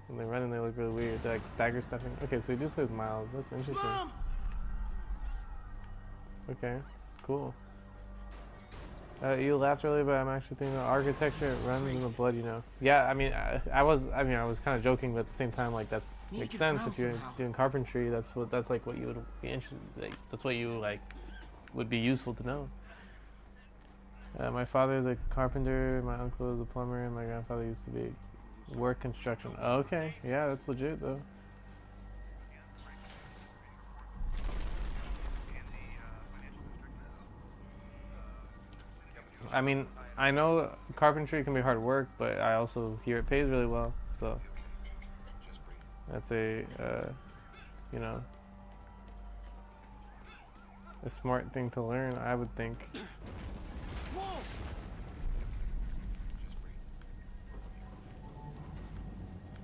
when they run and they look really weird. They're like stagger stepping. Okay, so we do play with Miles. That's interesting. Mom! Okay, cool. You laughed earlier, but I'm actually thinking about architecture. It runs in the blood, you know. Yeah, I mean, I was kind of joking, but at the same time, like, that's makes sense if you're doing carpentry. That's like what you would be interested. Like, that's what you like would be useful to know. My father is a carpenter. My uncle is a plumber, and my grandfather used to be work construction. Oh, okay, yeah, that's legit though. I mean, I know carpentry can be hard work, but I also hear it pays really well, so that's a, you know, a smart thing to learn, I would think.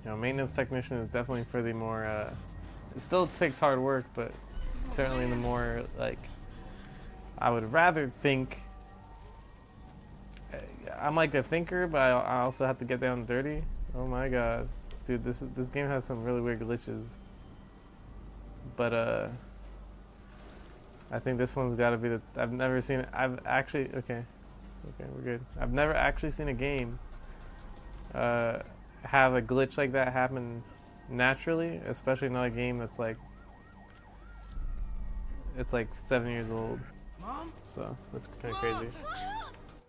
You know, maintenance technician is definitely for the more, it still takes hard work, but certainly the more, like, I would rather think, I'm like a thinker, but I also have to get down and dirty. Oh my god. Dude, this game has some really weird glitches. But I think this one's gotta be the I've never seen it. I've actually okay, we're good. I've never actually seen a game have a glitch like that happen naturally, especially not a game that's like it's like 7 years old. Mom? So that's kind of crazy.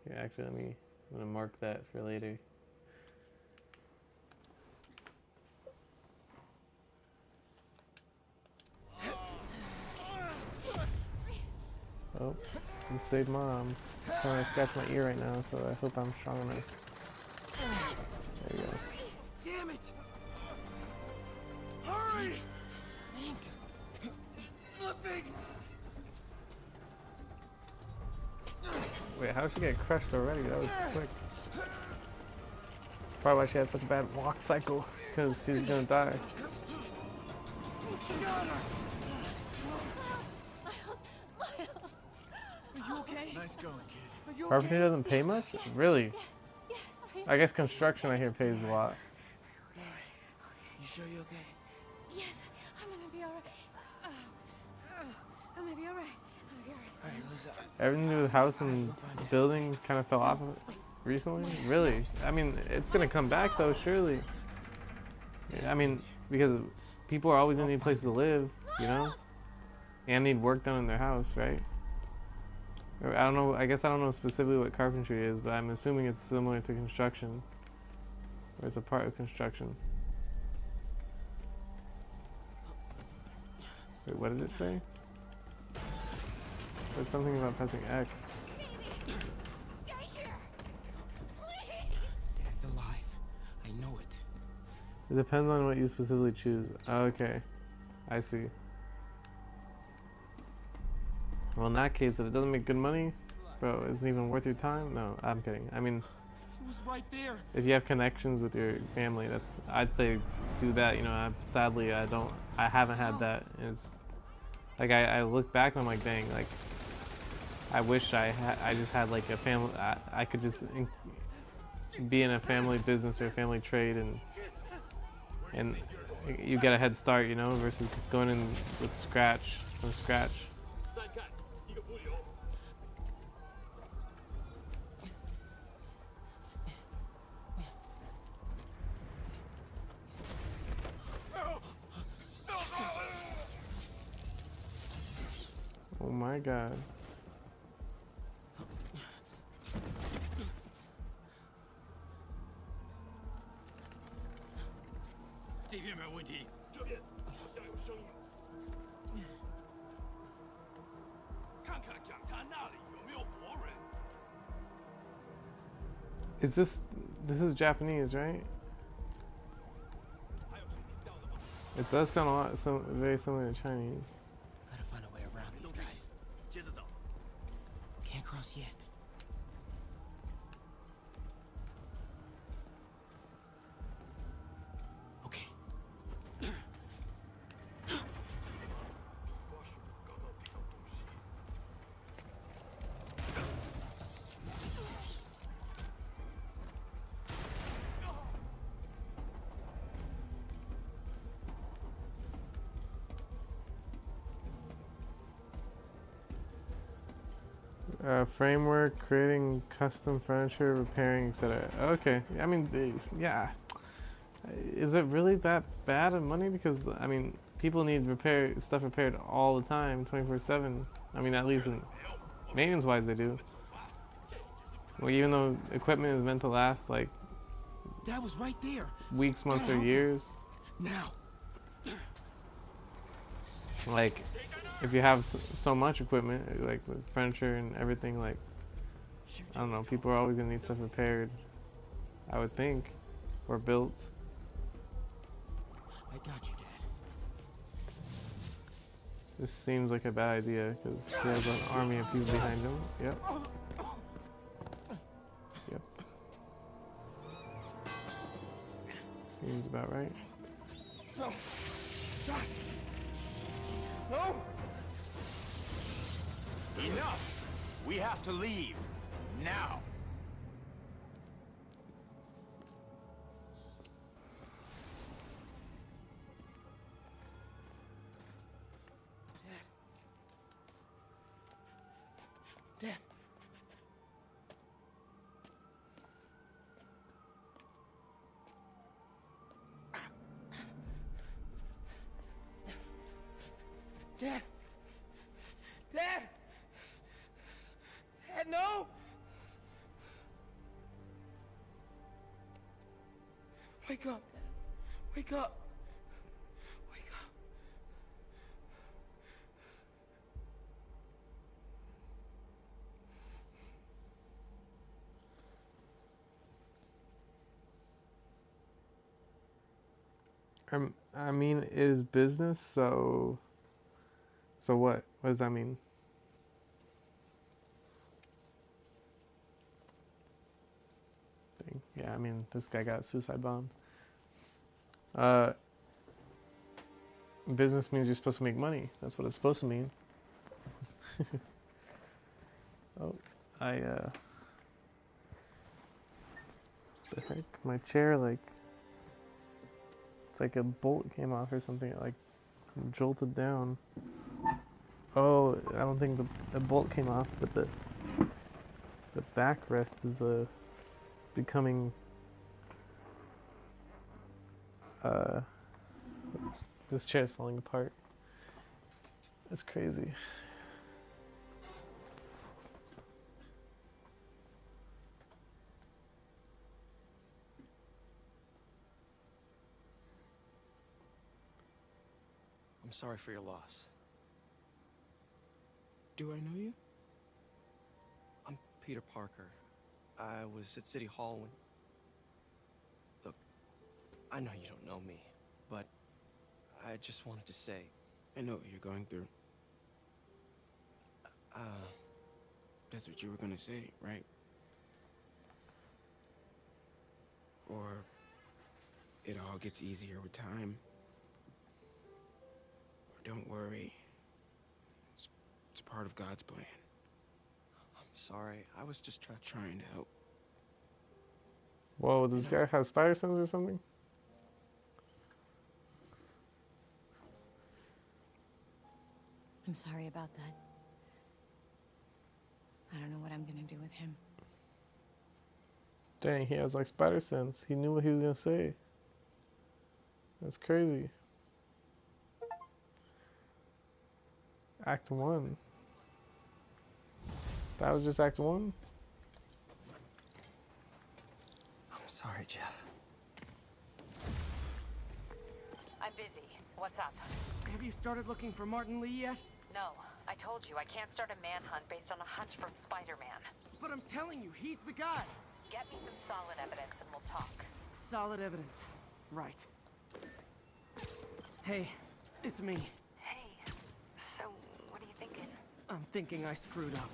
Yeah, actually, I'm gonna mark that for later. Oh, just saved Mom. I'm trying to scratch my ear right now, so I hope I'm strong enough. There you go. Damn it! Hurry! Think. Flipping! Wait, how did she get crushed already? That was quick. Probably why she had such a bad walk cycle, because she's gonna die. Are you okay? Nice going, kid. Are you Carpentry okay? doesn't pay much? Really? I guess construction I hear pays a lot. You sure you're okay? Yes, I'm gonna be alright. I'm gonna be alright. I'm gonna be alright. Alright, who's up? Everything to do with house and building kind of fell off of it recently? Really? I mean, it's gonna come back though, surely. I mean, because people are always gonna need places to live, you know? And need work done in their house, right? Or I don't know, I guess I don't know specifically what carpentry is, but I'm assuming it's similar to construction. Or it's a part of construction. Wait, what did it say? It said something about pressing X. Dad's alive. I know it. It depends on what you specifically choose. Okay, I see. Well, in that case, if it doesn't make good money, bro, isn't it even worth your time? No, I'm kidding. I mean, He was right there. if you have connections with your family, I'd say do that. You know, sadly, I haven't had that. And it's like I look back and I'm like, dang, like I wish I just had like a family. I could just be in a family business or a family trade, and you get a head start, you know, versus going in with from scratch. Oh my god. 这边没有问题。这边好像有声音，看看讲台那里有没有活人。 Is this is Japanese, right? It does sound a lot very similar to Chinese. Gotta find a way around these guys. 接着走。 Can't cross yet. Okay. Framework, creating custom furniture, repairing, etc. Okay, I mean, yeah. Is it really that bad of money? Because I mean, people need stuff repaired all the time, 24/7. I mean, at least in maintenance-wise, they do. Well, even though equipment is meant to last like Dad was right there. weeks, months, or years. Now. Like, if you have so much equipment, like with furniture and everything, like, I don't know, people are always gonna need stuff repaired, I would think, or built. I got you, Dad. This seems like a bad idea because he has an army of people behind him. Yep. Yep. Seems about right. No. Stop. No. Enough! We have to leave. Now! Dad! Dad! Dad, no! Wake up, Dad. Wake up. Wake up. I mean, it is business, so what? What does that mean? Yeah, I mean, this guy got a suicide bomb. Business means you're supposed to make money. That's what it's supposed to mean. Oh, the heck? My chair, like, it's like a bolt came off or something. It, like, jolted down. Oh, I don't think the bolt came off, but the backrest is becoming this chair is falling apart. That's crazy. I'm sorry for your loss. Do I know you? I'm Peter Parker. I was at City Hall when... Look, I know you don't know me, but I just wanted to say... I know what you're going through. That's what you were gonna say, right? Or it all gets easier with time. Or don't worry. It's part of God's plan. I'm sorry, I was just trying to help. Whoa, does this guy have spider sense or something? I'm sorry about that. I don't know what I'm gonna do with him. Dang, he has like spider sense. He knew what he was gonna say. That's crazy. Act 1. That was just Act 1? I'm sorry, Jeff. I'm busy. What's up? Have you started looking for Martin Lee yet? No. I told you, I can't start a manhunt based on a hunch from Spider-Man. But I'm telling you, he's the guy. Get me some solid evidence and we'll talk. Solid evidence. Right. Hey, it's me. Hey, so what are you thinking? I'm thinking I screwed up.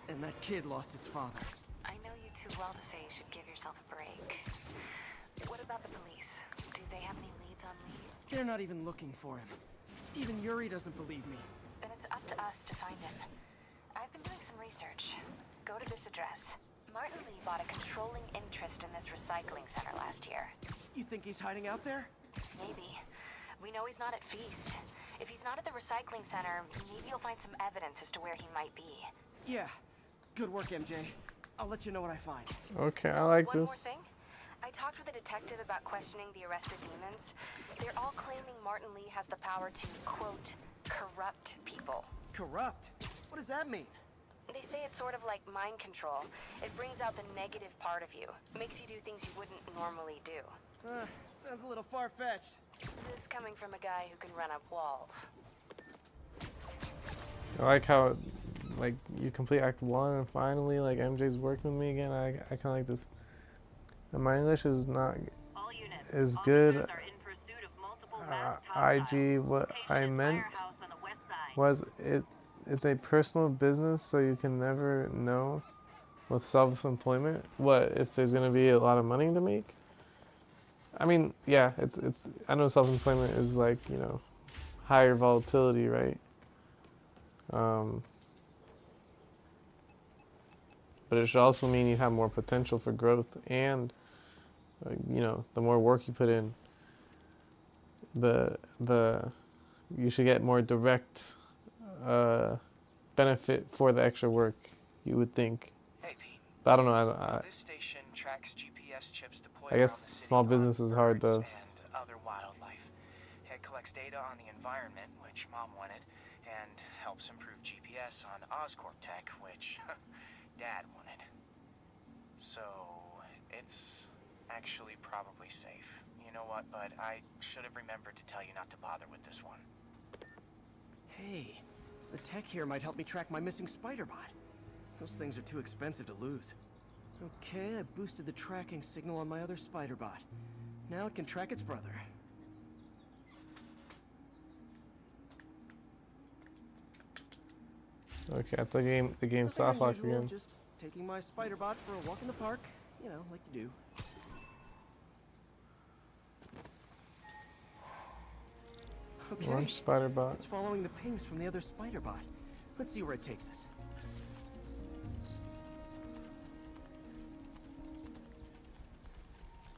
And that kid lost his father. I know you too well to say you should give yourself a break. What about the police? Do they have any leads on Lee? They're not even looking for him. Even Yuri doesn't believe me. Then it's up to us to find him. I've been doing some research. Go to this address. Martin Lee bought a controlling interest in this recycling center last year. You think he's hiding out there? Maybe. We know he's not at Feast. If he's not at the recycling center, maybe you'll find some evidence as to where he might be. Yeah. Good work, MJ. I'll let you know what I find. Okay, I like One this. more thing. I talked with a detective about questioning the arrested demons. They're all claiming Martin Lee has the power to, quote, corrupt people. Corrupt? What does that mean? They say it's sort of like mind control. It brings out the negative part of you. Makes you do things you wouldn't normally do. Sounds a little far-fetched. This coming from a guy who can run up walls. I like how, like, you complete Act 1 and finally, like, MJ's working with me again. I kind of like this. And my English is not as good. IG, what I meant was it's a personal business, so you can never know with self-employment what if there's going to be a lot of money to make. I mean, yeah, it's I know self-employment is like, you know, higher volatility, right? But it should also mean you have more potential for growth and, you know, the more work you put in, you should get more direct benefit for the extra work, you would think. Hey, Pete. But I don't know. This station tracks GPS chips deployed I guess around the city small on business is hard though. birds and other wildlife. It collects data on the environment, which Mom wanted, and helps improve GPS on Oscorp tech, which Dad wanted. So, it's actually probably safe. You know what, bud? I should have remembered to tell you not to bother with this one. Hey, the tech here might help me track my missing spider bot. Those things are too expensive to lose. Okay, I boosted the tracking signal on my other spider bot. Now it can track its brother. Okay, I thought the game Nothing soft locked unusual, again. Just taking my spider bot for a walk in the park. You know, like you do. Okay. Orange spider bot. It's following the pings from the other spider bot. Let's see where it takes us.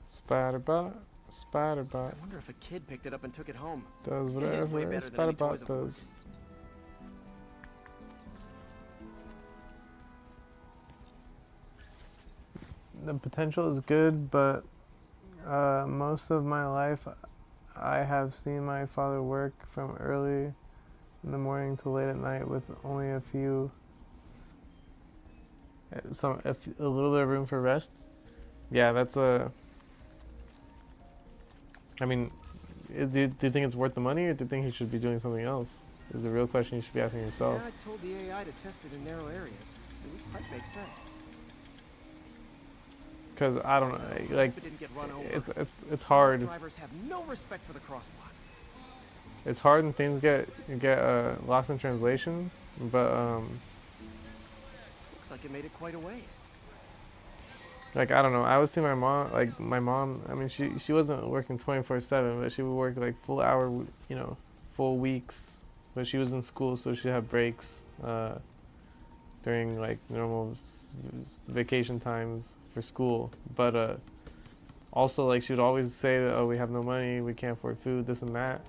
Spider bot. Spider bot. I wonder if a kid picked it up and took it home. Does It is whatever way a better than spider any bot toys of course. does. The potential is good, but most of my life I have seen my father work from early in the morning to late at night with only a little bit of room for rest. Yeah, that's a. I mean, do you think it's worth the money, or do you think he should be doing something else? Is the real question you should be asking yourself. Yeah, I told the AI to test it in narrow areas, so this pipe makes sense. Because I don't know, like It didn't get run over. it's hard. Drivers have no respect for the crosswalk. It's hard and things get lost in translation, but Looks like it made it quite a ways. like I don't know. I would see my mom, I mean, she wasn't working 24/7, but she would work like full hour, full weeks. But she was in school, so she'd have breaks during like normal vacation times for school. But also like she would always say that, oh, we have no money, we can't afford food, this and that.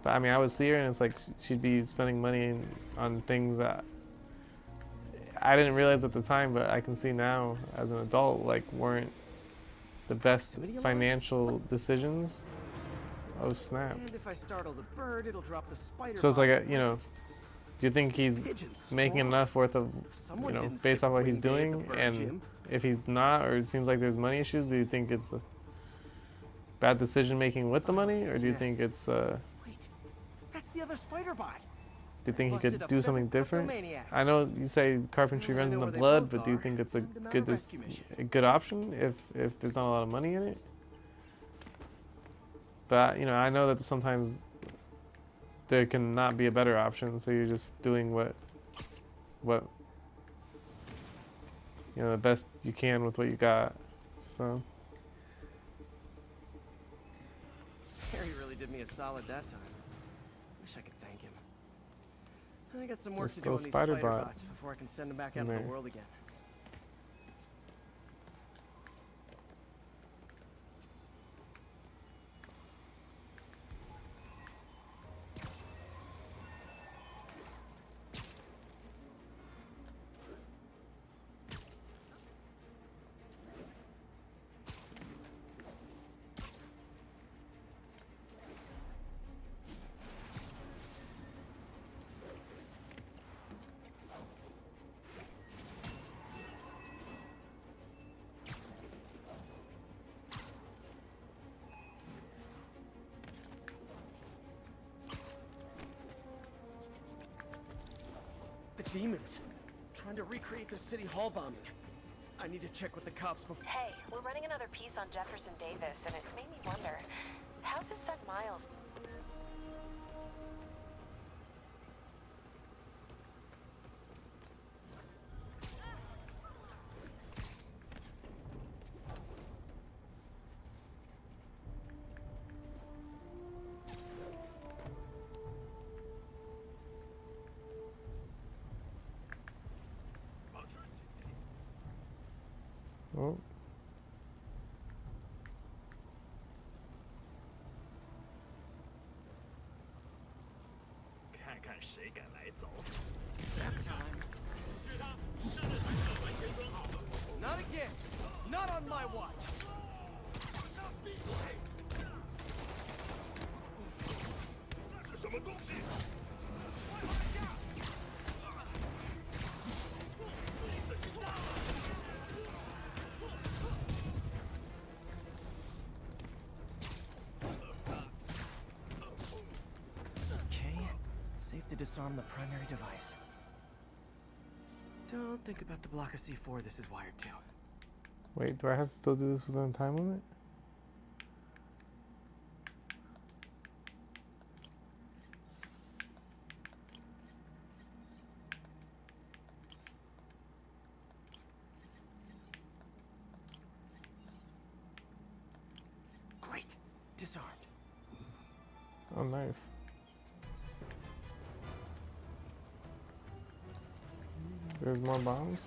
But I mean, I would see her and it's like she'd be spending money on things that I didn't realize at the time, but I can see now as an adult, like weren't the best financial decisions. Oh snap. And if I startle the bird, it'll drop the spider. So it's like bot. do you think he's making enough worth of, based off what he's doing? And if he's not, or it seems like there's money issues, do you think it's a bad decision making with the money, or do you think it's That's the other spider bot. do you think he Busted could a do something federal different? kleptomaniac. I know you say carpentry runs in the blood, but do you think it's a good option if there's not a lot of money in it? But I know that sometimes there can not be a better option, so you're just doing what the best you can with what you got. So Harry really did me a solid that time. Wish I could thank him. I got some work There's to do still on these spider spider bot bots before I can send them back in out into there. the world again. The demons. Trying to recreate the city hall bombing. I need to check with the cops before. Hey, we're running another piece on Jefferson Davis, and it made me wonder, how's his son Miles? Oh. Not again! Not on my watch! to disarm the primary device. Don't think about the block of C4 this is wired to. Wait, do I have to still do this within a time limit? Great. Disarmed. Oh, nice. There's more bombs.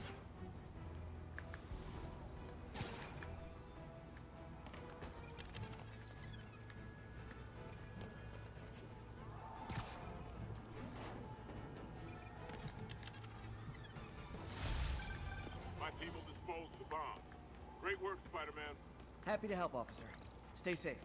My people disposed of the bomb. Great work, Spider-Man. Happy to help, officer. Stay safe.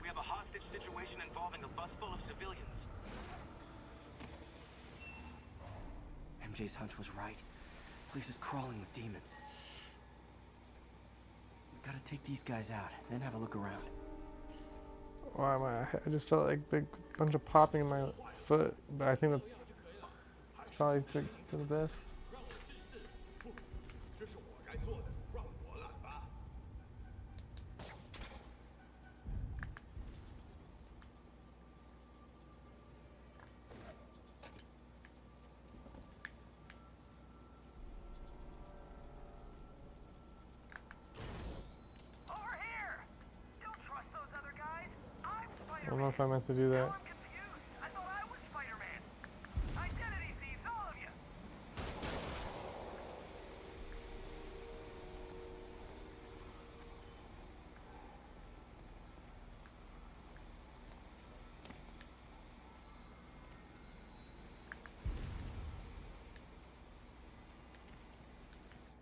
We have a hostage situation involving a bus full of civilians. MJ's hunch was right. Place is crawling with demons. We gotta take these guys out, then have a look around. Why am I just felt like a big bunch of popping in my foot, but I think that's probably for the best. I don't know if I meant to do that.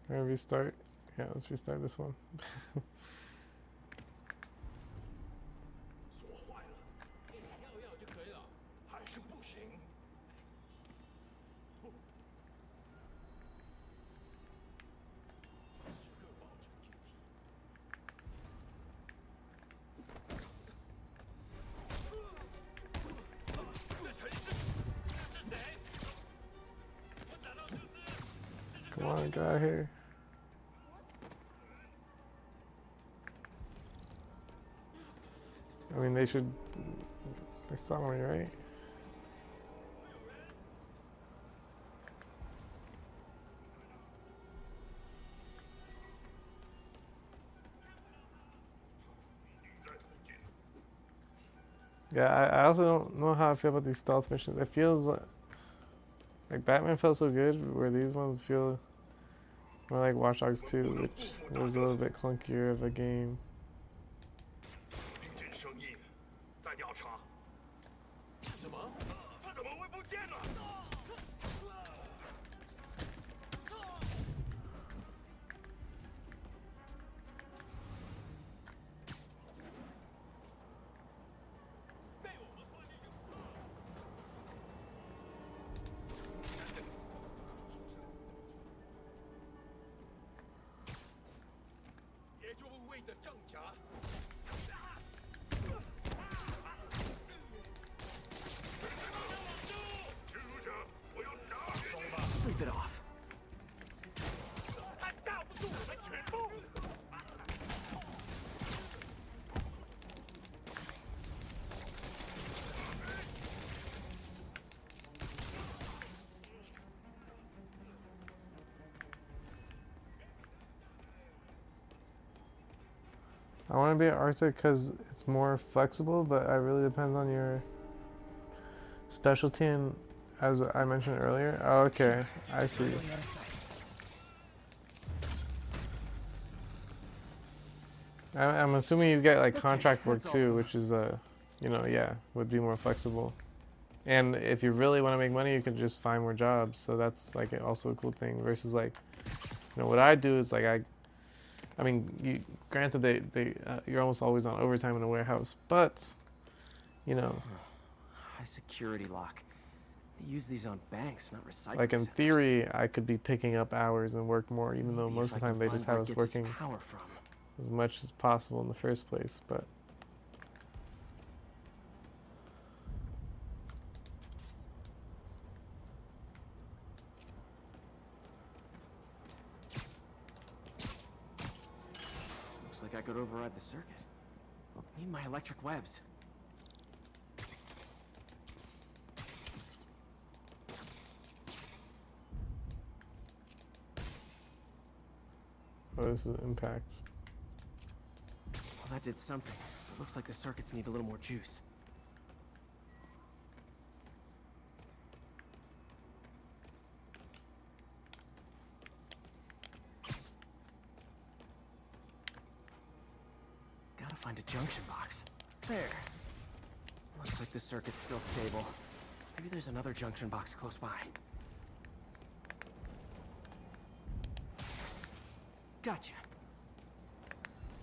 Can I restart? Yeah, let's restart this one. Come on, get out of here. I mean, they saw me, right? Yeah, I also don't know how I feel about these stealth missions. It feels like Batman felt so good, where these ones feel more like Watch Dogs 2, which was a little bit clunkier of a game. Sleep it off. I want to be at Arctic because it's more flexible, but it really depends on your specialty, and as I mentioned earlier. Oh, okay, I see. I'm assuming you get like contract work too, which is you know, yeah, would be more flexible. And if you really want to make money, you can just find more jobs. So that's like also a cool thing. Versus like, you know, what I do is like I mean, granted you're almost always on overtime in a warehouse, but you know. High security lock. They use these on banks, not recycling Like in centers. theory, I could be picking up hours and work more, even though Maybe most if of the I time can they just find have where us it gets its working power from. as much as possible in the first place. But Looks like I could override the circuit. Need my electric webs. oh, this is impacts. Well, that did something. It looks like the circuits need a little more juice. Gotta find a junction box. There. Looks like the circuit's still stable. Maybe there's another junction box close by. Gotcha.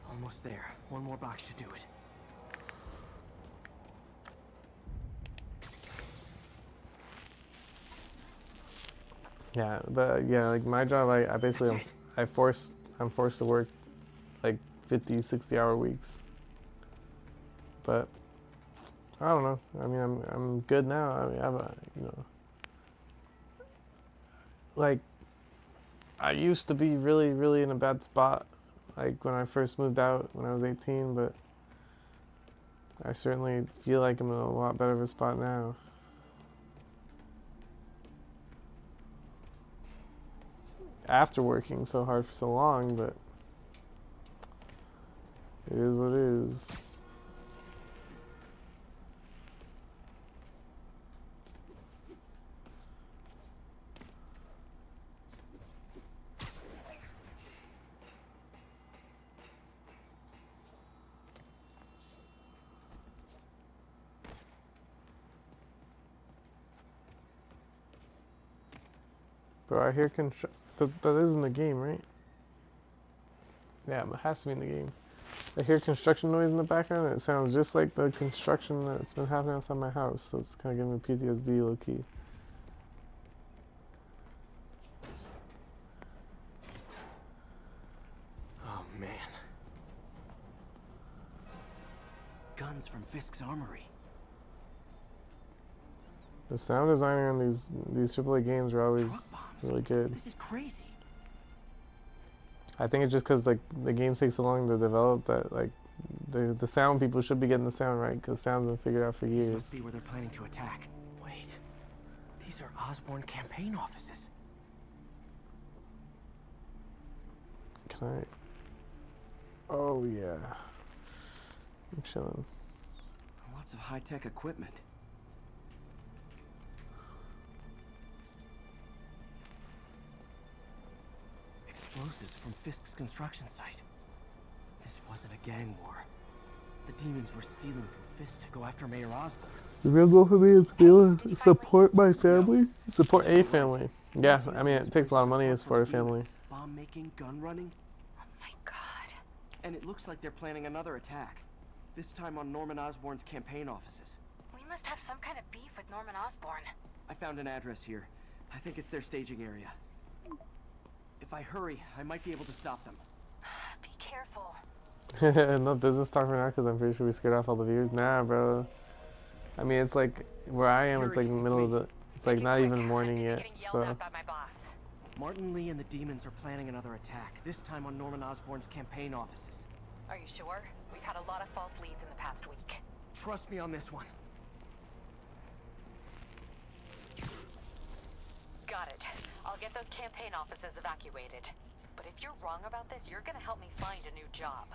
Almost there. One more box should do it. Yeah, but yeah, like my job, I basically I'm forced to work like 50, 60-hour weeks. But I don't know. I mean, I'm good now. I mean, I've like I used to be really in a bad spot, like when I first moved out when I was 18. But I certainly feel like I'm in a lot better of a spot now. After working so hard for so long, but it is what it is. Bro, I hear that is in the game, right? Yeah, it has to be in the game. I hear construction noise in the background, and it sounds just like the construction that's been happening outside my house, so it's kind of giving me PTSD low-key. Oh, man. Guns from Fisk's armory. The sound designer in these AAA games are always really good. This is crazy. I think it's just because like the game takes so long to develop that like the sound people should be getting the sound right, because sound's been figured out for This years. must be where they're planning to attack. Wait, these are Osborn campaign offices. Can I? Oh yeah. I'm chilling. Lots of high-tech equipment. Explosives from Fisk's construction site. This wasn't a gang war. The demons were stealing from Fisk to go after Mayor Osborn. The real goal for me is to be able to support my family. Support a family. Yeah, I mean, it takes a lot of money to support a family. Bomb making, gun running. Oh my god. And it looks like they're planning another attack. This time on Norman Osborn's campaign offices. We must have some kind of beef with Norman Osborn. I found an address here. I think it's their staging area. If I hurry, I might be able to stop them. Be careful. No business talk for now, because I'm pretty sure we scared off all the viewers. Nah, bro. I mean, it's like where I am. It's like the middle of the. It's like not even morning yet. So. Martin Lee and the demons are planning another attack. This time on Norman Osborn's campaign offices. Are you sure? We've had a lot of false leads in the past week. Trust me on this one. Got it. I'll get those campaign offices evacuated. But if you're wrong about this, you're gonna help me find a new job.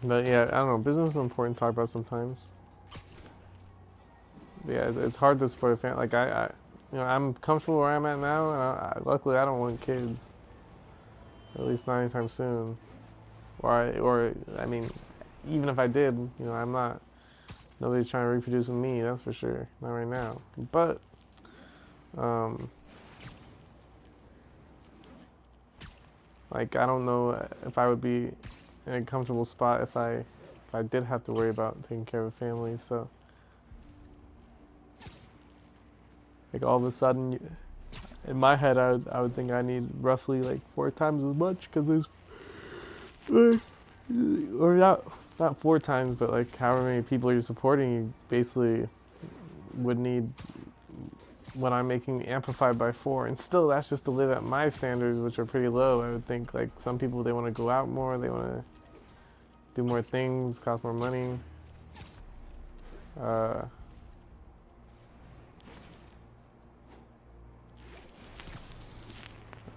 But yeah, I don't know. Business is important to talk about sometimes. But yeah, it's hard to support a family. Like I'm comfortable where I'm at now, and luckily I don't want kids. At least not anytime soon. Or I mean, even if I did, I'm not. Nobody's trying to reproduce with me. That's for sure. Not right now. But Like, I don't know if I would be in a comfortable spot if I did have to worry about taking care of a family. So, like, all of a sudden, in my head, I would think I need roughly like 4 times as much, because there's, or not 4 times, but like however many people you're supporting, you basically would need what I'm making amplified by 4. And still, that's just to live at my standards, which are pretty low. I would think, like, some people, they want to go out more, they want to do more things, cost more money. I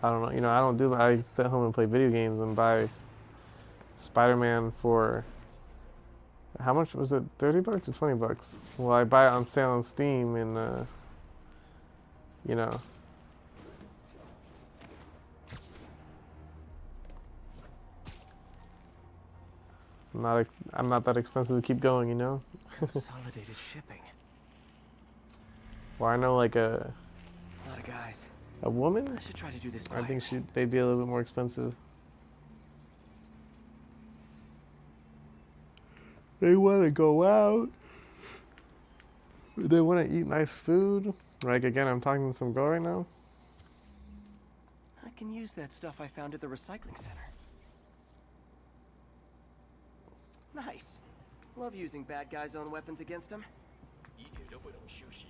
don't know, you know, I sit home and play video games and buy Spider-Man for, how much was it, 30 bucks or 20 bucks? Well, I buy it on sale on Steam, and you know, I'm not that expensive to keep going, you know? Consolidated shipping. Well, I know, like, A lot of guys. a woman, I should try to do this I think quietly. they'd be a little bit more expensive. They want to go out. They want to eat nice food. Like, again, I'm talking to some girl right now. I can use that stuff I found at the recycling center. Nice. Love using bad guys' own weapons against them. 一点都不懂休息。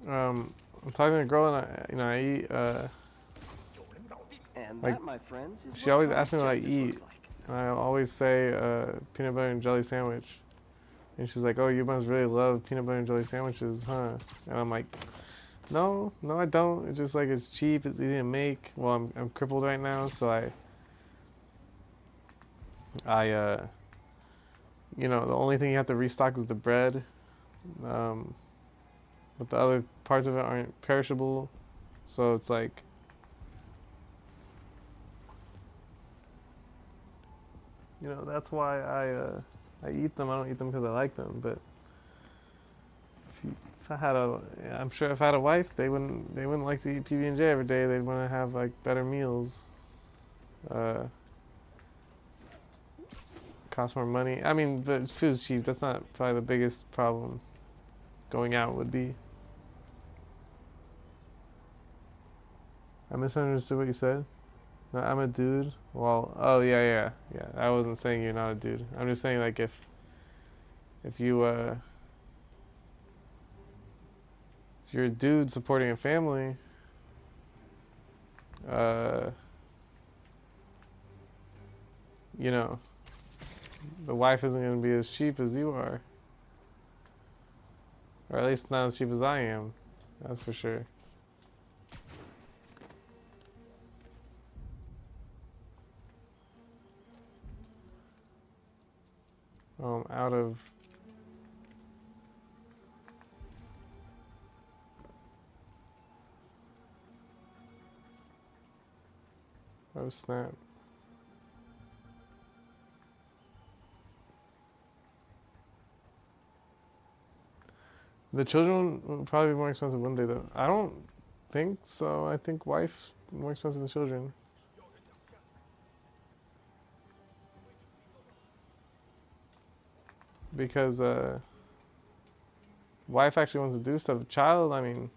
I'm talking to a girl, and I eat, And like, that, my friends, is she what always college asks me what I justice eat, looks like. and I always say peanut butter and jelly sandwich. And she's like, "Oh, you must really love peanut butter and jelly sandwiches, huh?" And I'm like, "No, I don't. It's just like it's cheap, it's easy to make. Well, I'm crippled right now, so you know, the only thing you have to restock is the bread. But the other parts of it aren't perishable, so it's like." You know, that's why I eat them. I don't eat them because I like them, but if I had I'm sure if I had a wife, they wouldn't like to eat PB&J every day. They'd want to have like better meals. Cost more money. I mean, but food's cheap. That's not probably the biggest problem. Going out would be. I misunderstood what you said. No, I'm a dude. Well, oh yeah. I wasn't saying you're not a dude. I'm just saying, like, if you're a dude supporting a family, you know, the wife isn't going to be as cheap as you are, or at least not as cheap as I am. That's for sure. Out of oh snap. The children will probably be more expensive one day though. I don't think so. I think wife's more expensive than children. Because wife actually wants to do stuff. Child, I mean,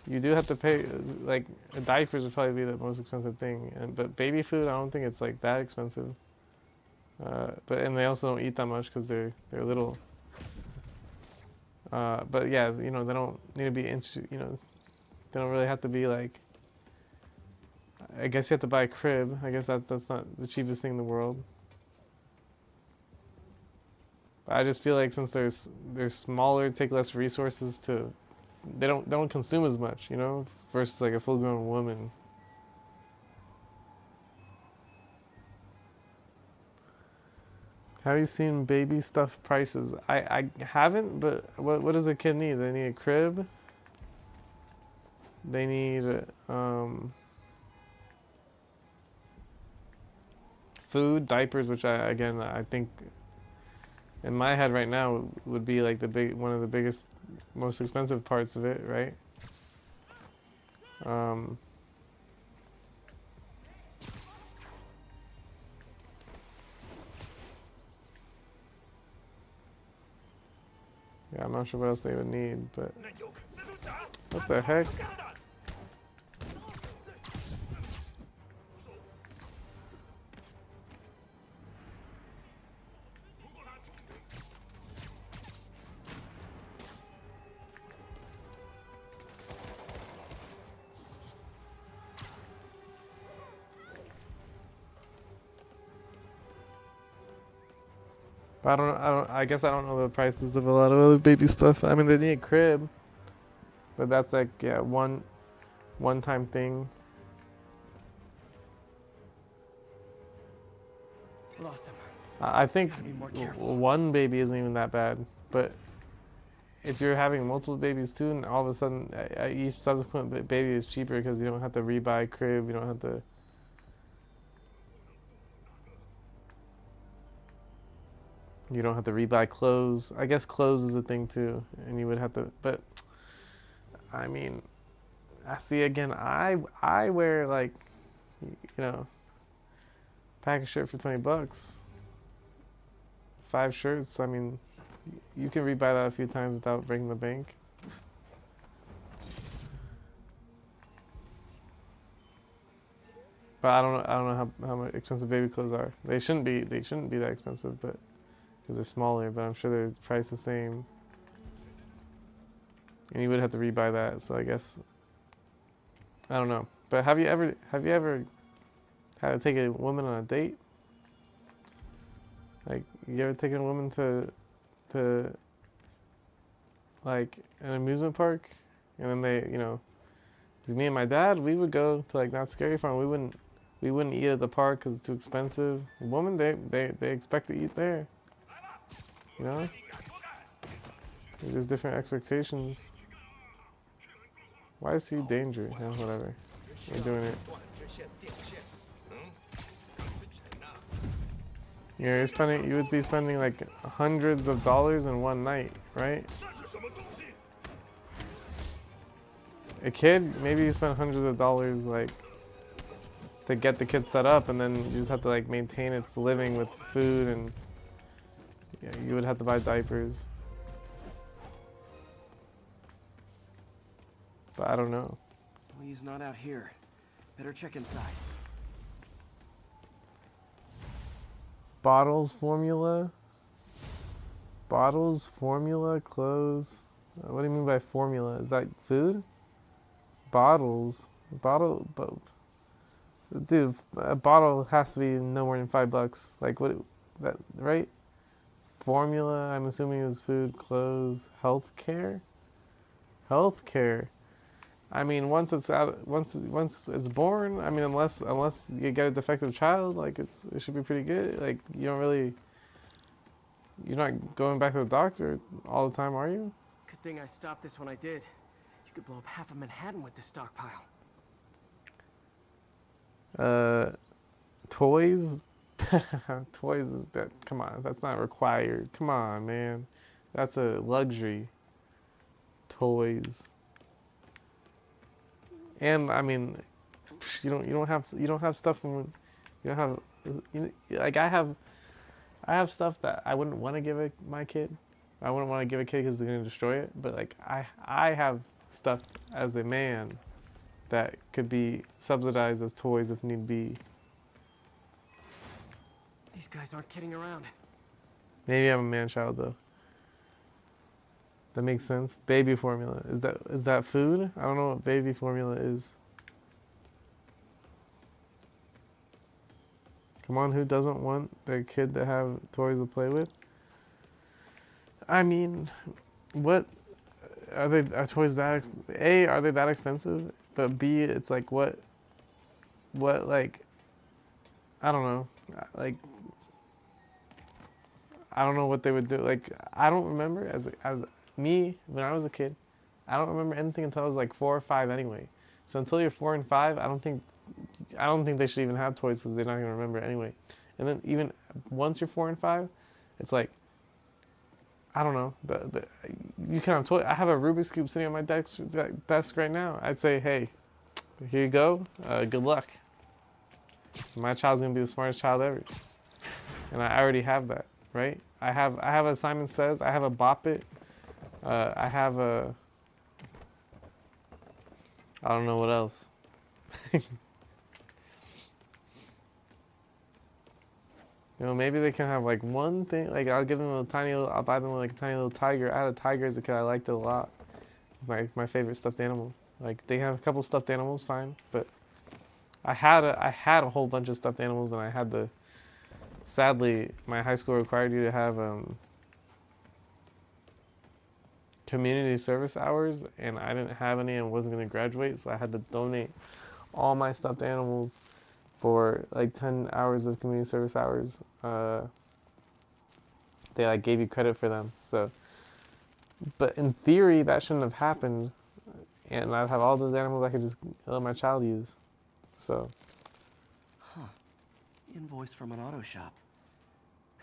you do have to pay. Like, diapers would probably be the most expensive thing, but baby food, I don't think it's like that expensive. And they also don't eat that much because they're little. But yeah, you know, they don't need to be you know, they don't really have to be like. I guess you have to buy a crib. I guess that's not the cheapest thing in the world. I just feel like since they're smaller, take less resources to, they don't consume as much, you know, versus like a full-grown woman. Have you seen baby stuff prices? I haven't, but what does a kid need? They need a crib. They need food, diapers, which I think in my head right now would be like one of the biggest, most expensive parts of it, right? Yeah, I'm not sure what else they would need, but what the heck? But I guess I don't know the prices of a lot of other baby stuff. I mean, they need a crib, but that's like, yeah, one-time thing. Lost him. I think Gotta be more careful. one baby isn't even that bad, but if you're having multiple babies too, and all of a sudden each subsequent baby is cheaper because you don't have to rebuy a crib, you don't have to. You don't have to rebuy clothes. I guess clothes is a thing too, and you would have to. But I mean, I see again. I wear like, you know, pack a shirt for $20. 5 shirts. I mean, you can rebuy that a few times without breaking the bank. But I don't know how much expensive baby clothes are. They shouldn't be that expensive, but because they're smaller. But I'm sure they're priced the same. And you would have to rebuy that. So I guess I don't know. But have you ever had to take a woman on a date? Like, you ever taken a woman to like an amusement park, and then they, you know, 'cause me and my dad, we would go to like Knott's Scary Farm. We wouldn't eat at the park because it's too expensive. A woman, they expect to eat there. You know, there's just different expectations. Why is he danger? Yeah, whatever. We're doing it. Yeah, you would be spending like hundreds of dollars in one night, right? A kid, maybe you spend hundreds of dollars like to get the kid set up, and then you just have to like maintain its living with food, and yeah, you would have to buy diapers. But I don't know. Well, he's not out here. Better check inside. Bottles, formula, clothes. What do you mean by formula? Is that food? Bottles, but dude, a bottle has to be no more than $5. Like what? That right? Formula, I'm assuming is food, clothes, healthcare. I mean, once it's it's born, I mean, unless you get a defective child, like it should be pretty good. Like you're not going back to the doctor all the time, are you? Good thing I stopped this when I did. You could blow up half of Manhattan with this stockpile. Toys? Toys is that, come on, that's not required. Come on, man. That's a luxury. Toys. And I mean, you don't have stuff from, you don't have, like I have stuff that I wouldn't want to give my kid. I wouldn't want to give a kid because they're gonna destroy it. But like I have stuff as a man that could be subsidized as toys if need be. These guys aren't kidding around. Maybe I'm a man child though. That makes sense. Baby formula. Is that food? I don't know what baby formula is. Come on, who doesn't want their kid to have toys to play with? I mean, what are toys that A, are they that expensive? But B, it's like what like I don't know. Like I don't know what they would do. Like I don't remember as me, when I was a kid, I don't remember anything until I was like 4 or 5 anyway. So until you're 4 and 5, I don't think they should even have toys because they're not gonna remember anyway. And then even once you're 4 and 5, it's like I don't know. You can have toy. I have a Rubik's Cube sitting on my desk right now. I'd say, hey, here you go. Good luck. My child's gonna be the smartest child ever, and I already have that, right? I have a Simon Says. I have a Bop It. I have a. I don't know what else. You know, maybe they can have like one thing. Like I'll give them a tiny little. I'll buy them like a tiny little tiger. I had a tiger as a kid. I liked it a lot. My favorite stuffed animal. Like they have a couple stuffed animals, fine. But I had a whole bunch of stuffed animals, and I had the. Sadly, my high school required you to have community service hours, and I didn't have any and wasn't going to graduate, so I had to donate all my stuffed animals for like 10 hours of community service hours. They like gave you credit for them. So, but in theory, that shouldn't have happened, and I'd have all those animals I could just let my child use. So. Huh. Invoice from an auto shop.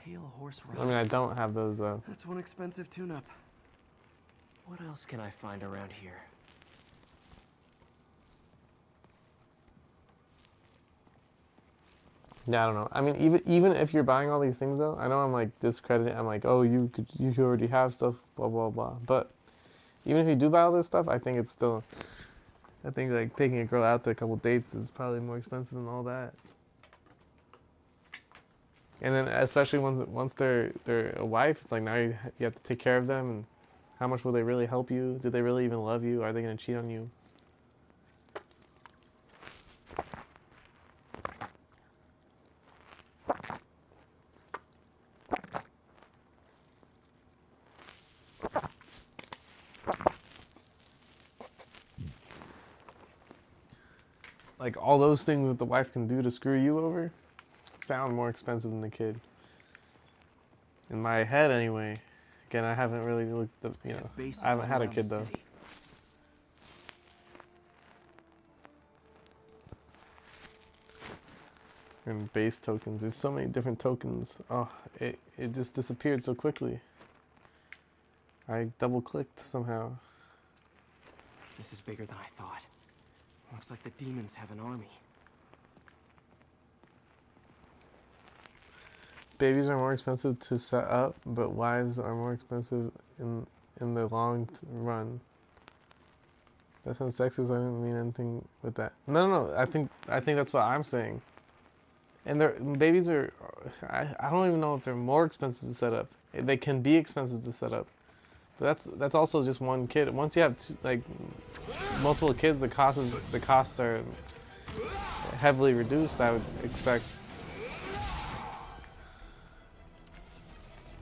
Pale Horse Rides. I mean, I don't have those though. That's one expensive tune-up. What else can I find around here? Yeah, I don't know. I mean, even if you're buying all these things though, I know I'm like discrediting. I'm like, oh, you already have stuff, blah blah blah. But even if you do buy all this stuff, I think it's still. I think like taking a girl out to a couple dates is probably more expensive than all that. And then especially once they're a wife, it's like now you have to take care of them, and how much will they really help you? Do they really even love you? Are they gonna cheat on you? Like all those things that the wife can do to screw you over sound more expensive than the kid. In my head anyway. Again, I haven't really looked up, you know, I haven't had a kid though. And base tokens, there's so many different tokens. Oh, it just disappeared so quickly. I double clicked somehow. This is bigger than I thought. Looks like the demons have an army. Babies are more expensive to set up, but wives are more expensive in the long run. That sounds sexist. I didn't mean anything with that. No. I think that's what I'm saying. And babies are. I don't even know if they're more expensive to set up. They can be expensive to set up. But that's also just one kid. Once you have like multiple kids, the costs are heavily reduced. I would expect.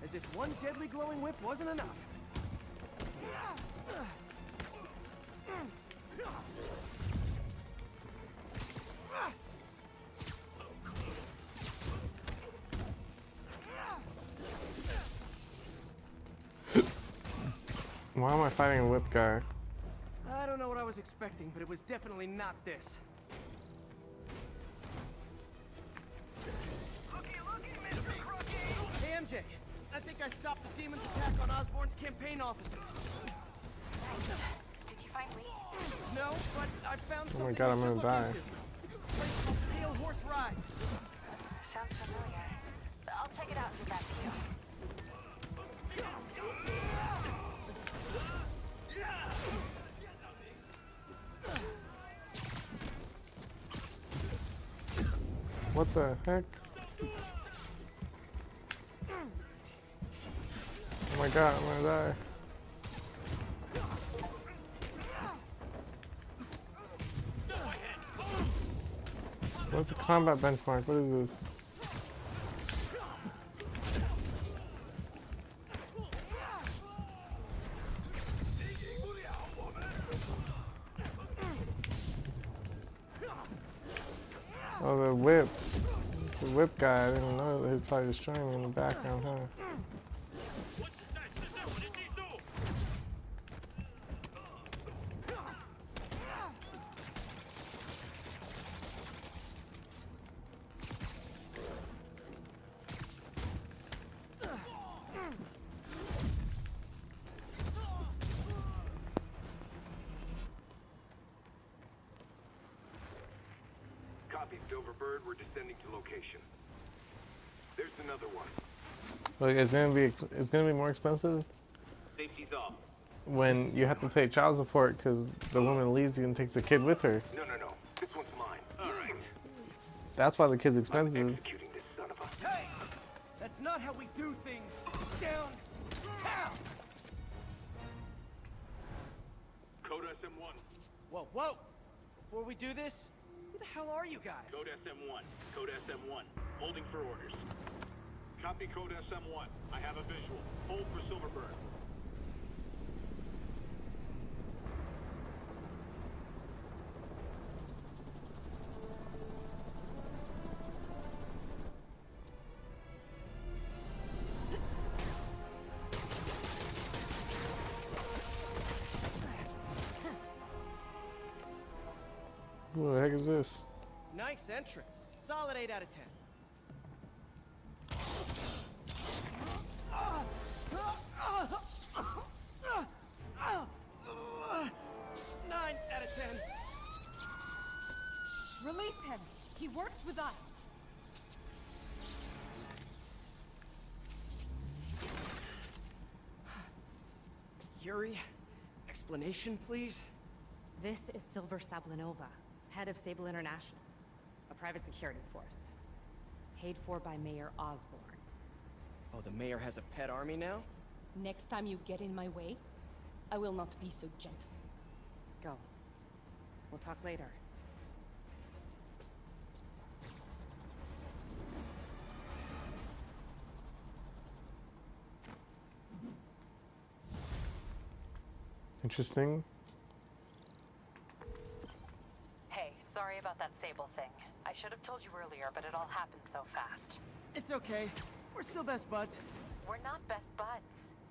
As if one deadly glowing whip wasn't enough. Why am I fighting a whip guy? I don't know what I was expecting, but it was definitely not this. Hey MJ, I think I stopped the demon's attack on Osborn's campaign offices. Did you find Lee? No, but I found something. Oh my god, I'm gonna die. A place called Pale Horse Rides. Sounds familiar. I'll check it out and get back to you. What the heck? Oh my god, I'm gonna die. What's the combat benchmark? What is this? Oh, the whip. The whip guy. I didn't know that he'd probably destroying me in the background, huh? Copy, Silverbird. We're descending to location. There's another one. Like it's gonna be more expensive Safety's off. when you have to pay child support because the woman leaves you and takes the kid with her. No. This one's mine. All right. That's why the kid's expensive. Hey! That's not how we do things. Down! Down! Code SM1. Whoa, whoa! Before we do this, who the hell are you guys? Code SM1. Code SM1. Holding for orders. Copy Code SM1. I have a visual. Hold for Silverbird. What the heck is this? Nice entrance. Solid 8 out of 10. 9 out of 10. Release him. He works with us. Yuri, explanation, please? This is Silver Sablinova, head of Sable International, a private security force. Paid for by Mayor Osborn. Oh, the mayor has a pet army now? Next time you get in my way, I will not be so gentle. Go. We'll talk later. Interesting. Hey, sorry about that Sable thing. I should have told you earlier, but it all happened so fast. It's okay. We're still best buds. We're not best buds.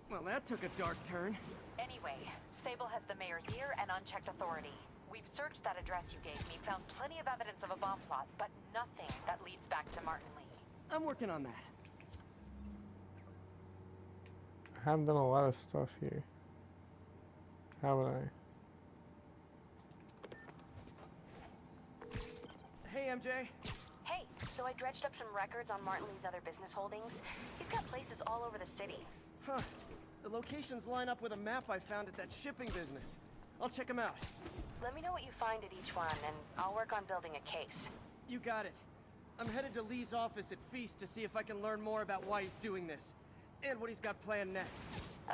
Well, that took a dark turn. Anyway, Sable has the mayor's ear and unchecked authority. We've searched that address you gave me, found plenty of evidence of a bomb plot, but nothing that leads back to Martin Lee. I'm working on that. I have done a lot of stuff here. Haven't I? Hey, MJ. Hey, so I dredged up some records on Martin Lee's other business holdings. He's got places all over the city. Huh. The locations line up with a map I found at that shipping business. I'll check them out. Let me know what you find at each one, and I'll work on building a case. You got it. I'm headed to Lee's office at Feast to see if I can learn more about why he's doing this. And what he's got planned next.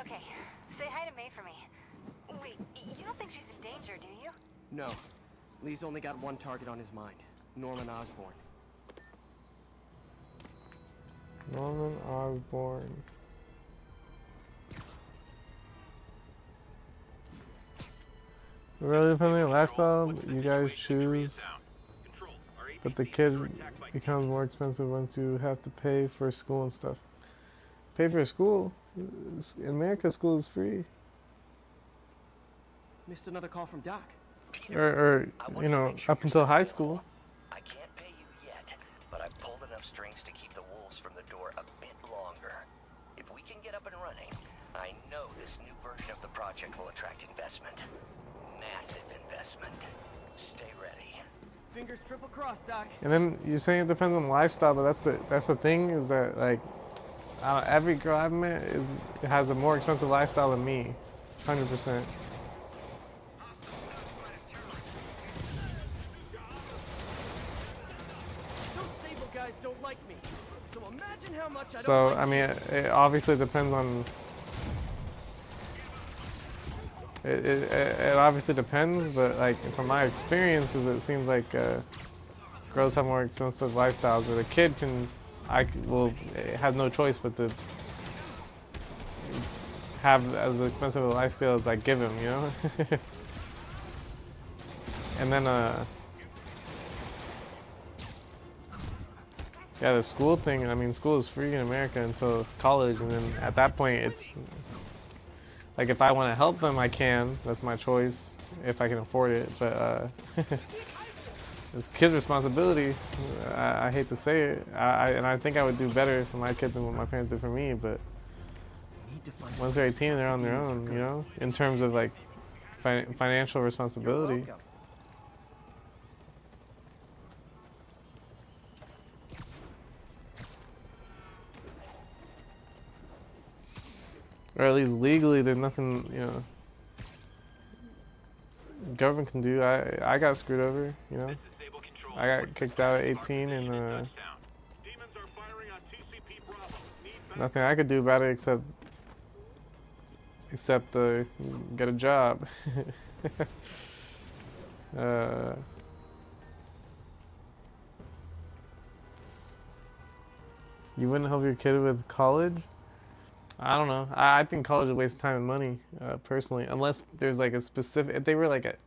Okay, say hi to May for me. Wait, you don't think she's in danger, do you? No. Lee's only got one target on his mind. Norman Osborn. Norman Osborn. Really depending on your lifestyle, you guys choose. But the kid becomes more expensive once you have to pay for school and stuff. Pay for school? In America, school is free. Missed another call from Doc. Or you know, up until high school. I can't pay you yet, but I've pulled enough strings to keep the wolves from the door a bit longer. If we can get up and running, I know this new version of the project will attract investment. Massive investment. Stay ready. Fingers triple crossed, Doc. And then you're saying it depends on lifestyle, but that's the thing is that like every girl I've met has a more expensive lifestyle than me, 100%. Don't like me. So imagine how much I don't So like I mean, it obviously depends on. It obviously depends, but like from my experiences, it seems like girls have more expensive lifestyles. Where the kid has no choice but to have as expensive a lifestyle as I give him, you know. And then yeah, the school thing, I mean, school is free in America until college, and then at that point, it's, like, if I want to help them, I can. That's my choice, if I can afford it, but, it's kids' responsibility. I hate to say it, and I think I would do better for my kids than what my parents did for me, but once they're 18, they're on their own, you know, in terms of, like, financial responsibility. Or at least legally, there's nothing, you know, government can do. I got screwed over, you know. I got kicked out at 18 and nothing I could do about it except get a job. You wouldn't help your kid with college? I don't know. I think college is a waste of time and money, personally. Unless there's like a specific, if they were like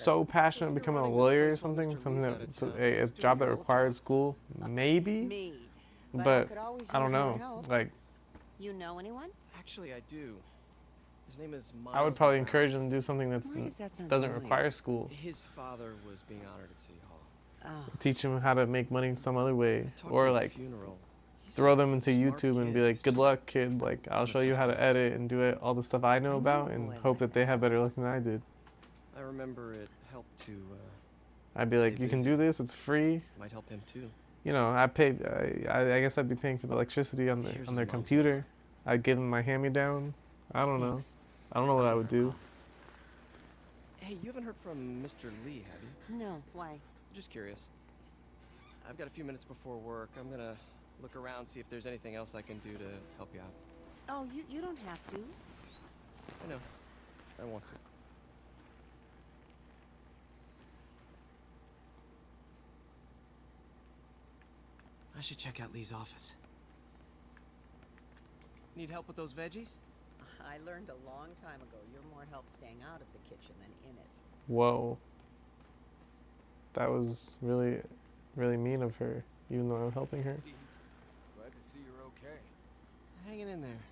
so passionate about becoming a lawyer or something a job that requires school, maybe. But I don't know. Like, you know anyone? Actually, I do. His name is Miles. I would probably encourage them to do something that doesn't require school. His father was being honored at City Hall. Teach them how to make money some other way, or like throw them into YouTube and be like, good luck, kid. Like, I'll show you how to edit and do it, all the stuff I know about, and hope that they have better luck than I did. I remember it helped to, I'd be like, you can do this, it's free. Might help him too. You know, I guess I'd be paying for the electricity on their computer. I'd give them my hand-me-down. I don't know. I don't know what I would do. Hey, you haven't heard from Mr. Lee, have you? No, why? Just curious. I've got a few minutes before work. I'm gonna look around, see if there's anything else I can do to help you out. Oh, you don't have to. I know. I want to. I should check out Lee's office. Need help with those veggies? I learned a long time ago you're more help staying out of the kitchen than in it. Whoa. That was really, really mean of her, even though I'm helping her. Glad to see you're okay. Hanging in there.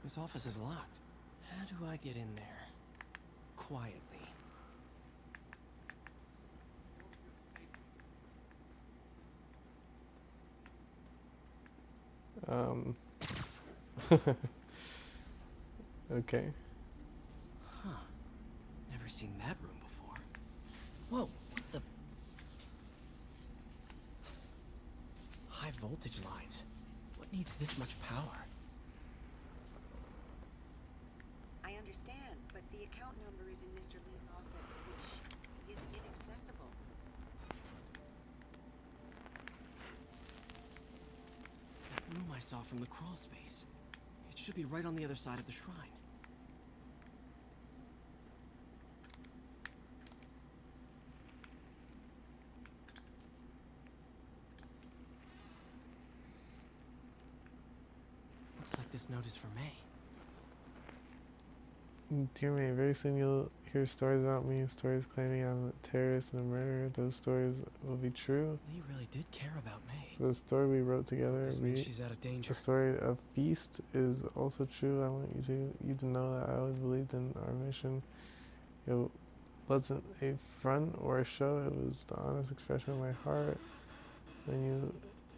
This office is locked. How do I get in there? Quietly. Okay. Huh. Never seen that room before. Whoa, what the? High voltage lines. What needs this much power? I understand, but the account number is in Mr. Lee's office, which is inaccessible. That room I saw from the crawl space. It should be right on the other side of the shrine. Looks like this note is for May. Dear May, very soon you'll hear stories about me, stories claiming I'm a terrorist and a murderer. Those stories will be true. Lee really did care about May. The story we wrote together, she's out of danger. The story of Feast is also true. I want you to know that I always believed in our mission. It wasn't a front or a show. It was the honest expression of my heart. When you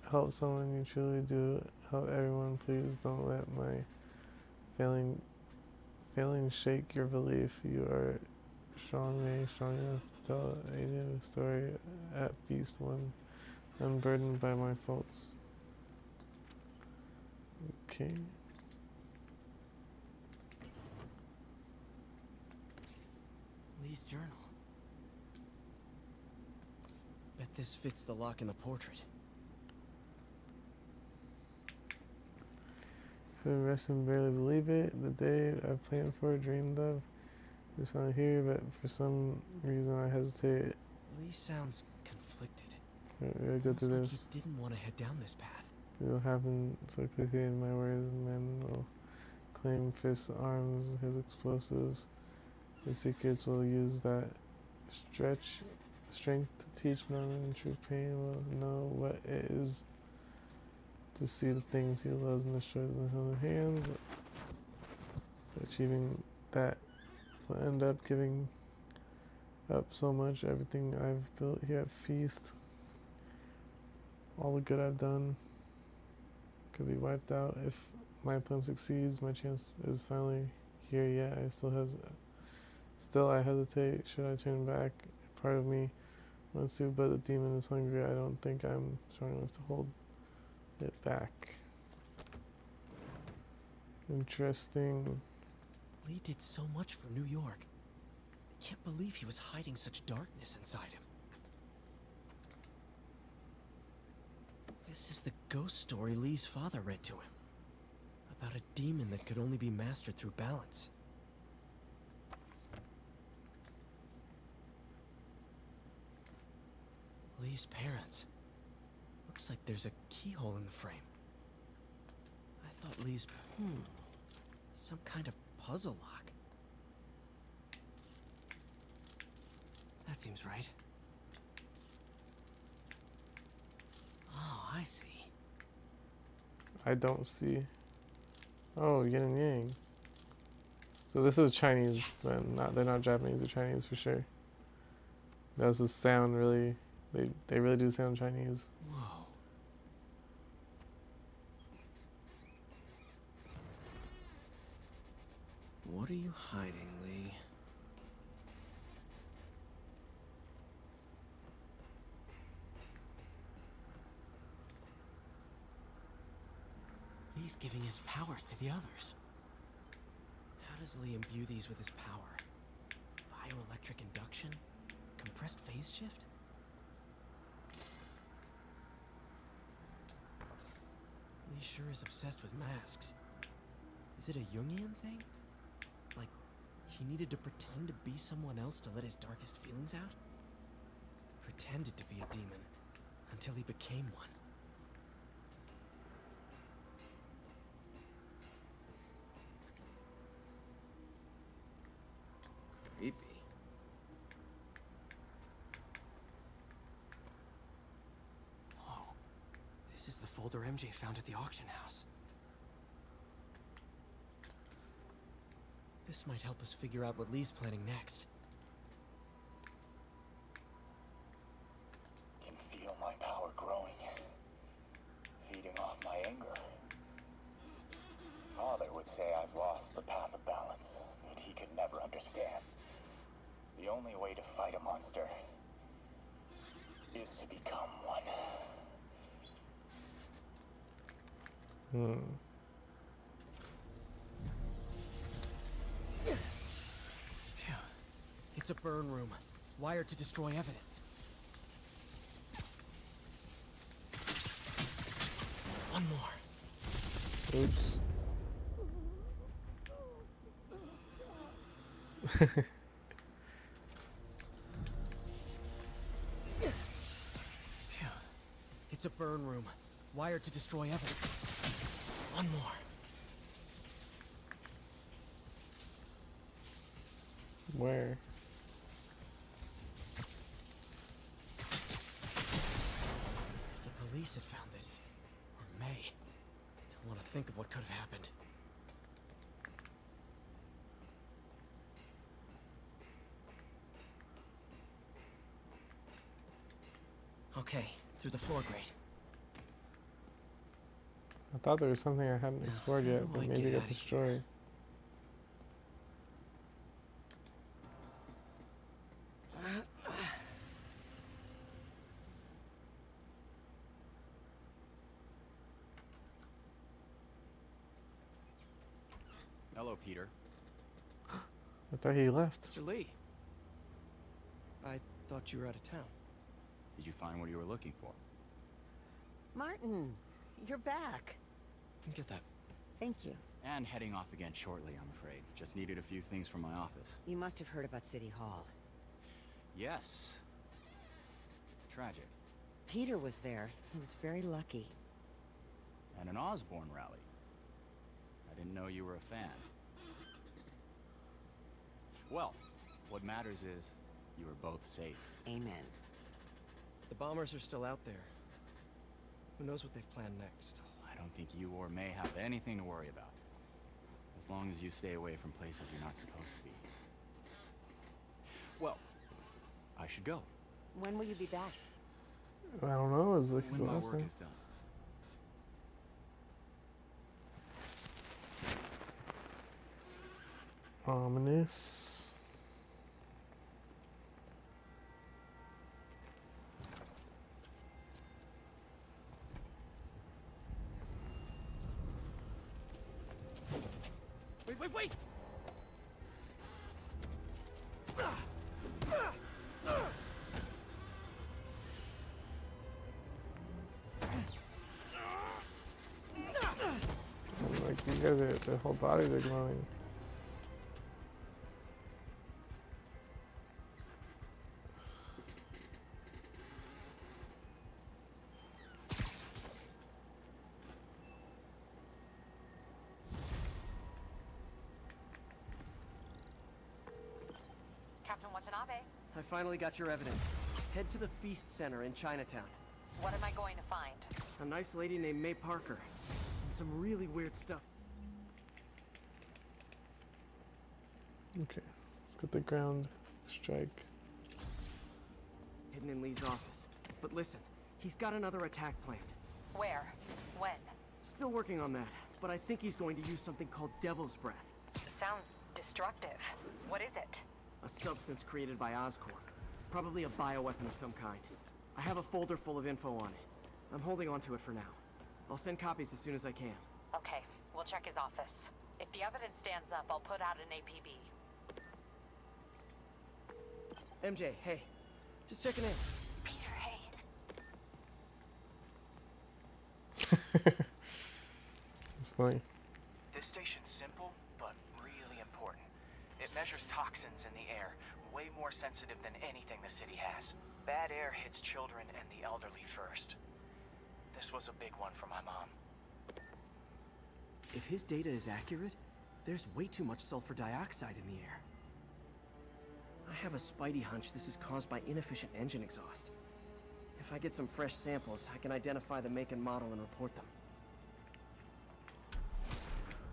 help someone, you truly do help everyone. Please don't let my failing shake your belief. You are strong, May, strong enough to tell a new story at Feast, one unburdened by my faults. Okay. Lee's journal. Bet this fits the lock in the portrait. Couldn't rest and barely believe it. The day I planned for, dreamed of, is finally here, but for some reason I hesitated. Lee sounds conflicted. We'll go through like this. he didn't want to head down this path. It'll happen so quickly in my words. Men will claim fists, arms, his explosives. His secrets will use that strength to teach none, and true pain will know what it is to see the things he loves and destroys in his own hands. Achieving that will end up giving up so much, everything I've built here at Feast. All the good I've done could be wiped out. If my plan succeeds, my chance is finally here, yet I hesitate. Should I turn back? Part of me wants to, but the demon is hungry. I don't think I'm strong enough to hold it back. Interesting. Lee did so much for New York. I can't believe he was hiding such darkness inside him. This is the ghost story Lee's father read to him. About a demon that could only be mastered through balance. Lee's parents. Looks like there's a keyhole in the frame. I thought Lee's... some kind of puzzle lock. That seems right. Oh, I see. I don't see. Oh, yin and yang. So this is Chinese, then. They're not Japanese or Chinese for sure. Does this sound really? They really do sound Chinese. Whoa. What are you hiding, Lee? Lee's giving his powers to the others. How does Lee imbue these with his power? Bioelectric induction? Compressed phase shift? Lee sure is obsessed with masks. Is it a Jungian thing? Like, he needed to pretend to be someone else to let his darkest feelings out? Pretended to be a demon, until he became one. Creepy. Whoa. This is the folder MJ found at the auction house. This might help us figure out what Lee's planning next. Can feel my power growing, feeding off my anger. Father would say I've lost the path of balance that he could never understand. The only way to fight a monster is to become one. Phew. It's a burn room, wired to destroy evidence. One more. Oops. Phew. It's a burn room, wired to destroy evidence. One more. Where? The police had found this. Or may. Don't want to think of what could have happened. Okay, through the floor grate. I thought there was something I hadn't explored yet, but maybe it got destroyed. Hello, Peter. I thought he left. Mr. Lee. I thought you were out of town. Did you find what you were looking for? Martin, you're back. Get that. Thank you. And heading off again shortly, I'm afraid. Just needed a few things from my office. You must have heard about City Hall. Yes. Tragic. Peter was there. He was very lucky. And an Osborn rally. I didn't know you were a fan. Well, what matters is you were both safe. Amen. The bombers are still out there. Who knows what they've planned next? I don't think you or May have anything to worry about. As long as you stay away from places you're not supposed to be. Well, I should go. When will you be back? I don't know. Is when my work is done. Ominous. Wait! Like you guys are, their whole bodies are glowing. Captain Watanabe, I finally got your evidence. Head to the Feast Center in Chinatown. what am I going to find? A nice lady named May Parker. And some really weird stuff. Okay, let's get the ground strike. Hidden in Lee's office. But listen, he's got another attack planned. Where? When? Still working on that, but I think he's going to use something called Devil's Breath. Sounds destructive. What is it? A substance created by Oscorp. Probably a bioweapon of some kind. I have a folder full of info on it. I'm holding on to it for now. I'll send copies as soon as I can. Okay, we'll check his office. If the evidence stands up, I'll put out an APB. MJ, hey. Just checking in. Peter, hey. It's funny. This station's simple, but really important. It measures toxins in the air, way more sensitive than anything the city has. Bad air hits children and the elderly first. This was a big one for my mom. If his data is accurate, there's way too much sulfur dioxide in the air. I have a spidey hunch this is caused by inefficient engine exhaust. If I get some fresh samples, I can identify the make and model and report them.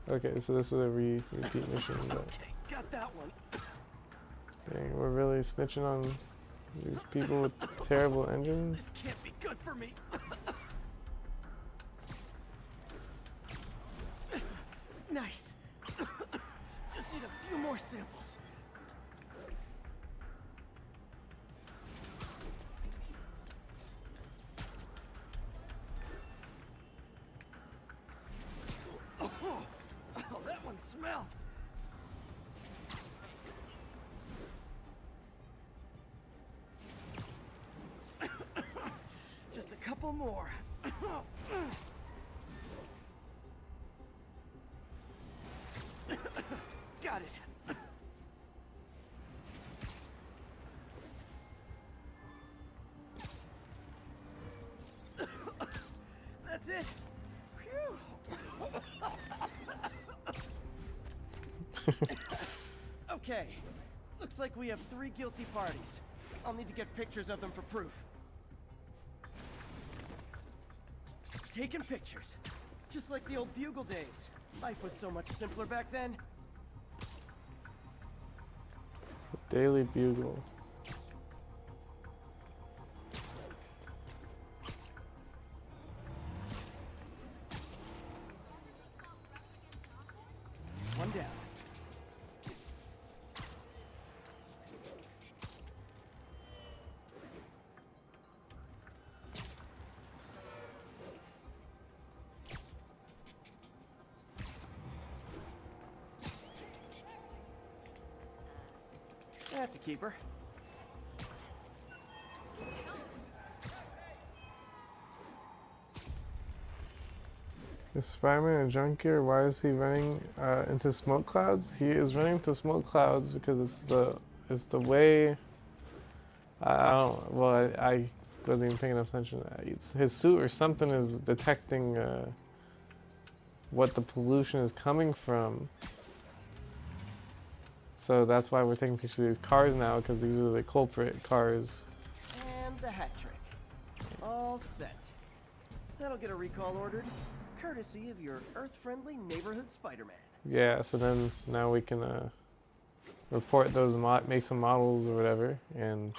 Okay, so this is a repeat mission. But Okay, got that one. dang, we're really snitching on these people with terrible engines. This can't be good for me. Nice. Just need a few more samples. Oh, that one smelled. Just a couple more. Got it. That's it. Okay. Looks like we have 3 guilty parties. I'll need to get pictures of them for proof. Taking pictures. Just like the old Bugle days. Life was so much simpler back then. Daily Bugle. One down. That's a keeper. Is Spider-Man a junkier? Why is he running into smoke clouds? He is running into smoke clouds because it's the way. I wasn't even paying enough attention. His suit or something is detecting what the pollution is coming from. So that's why we're taking pictures of these cars now, because these are the culprit cars. And the hat trick. All set. That'll get a recall ordered, courtesy of your Earth-friendly neighborhood Spider-Man. Yeah, so then now we can report those, make some models or whatever, and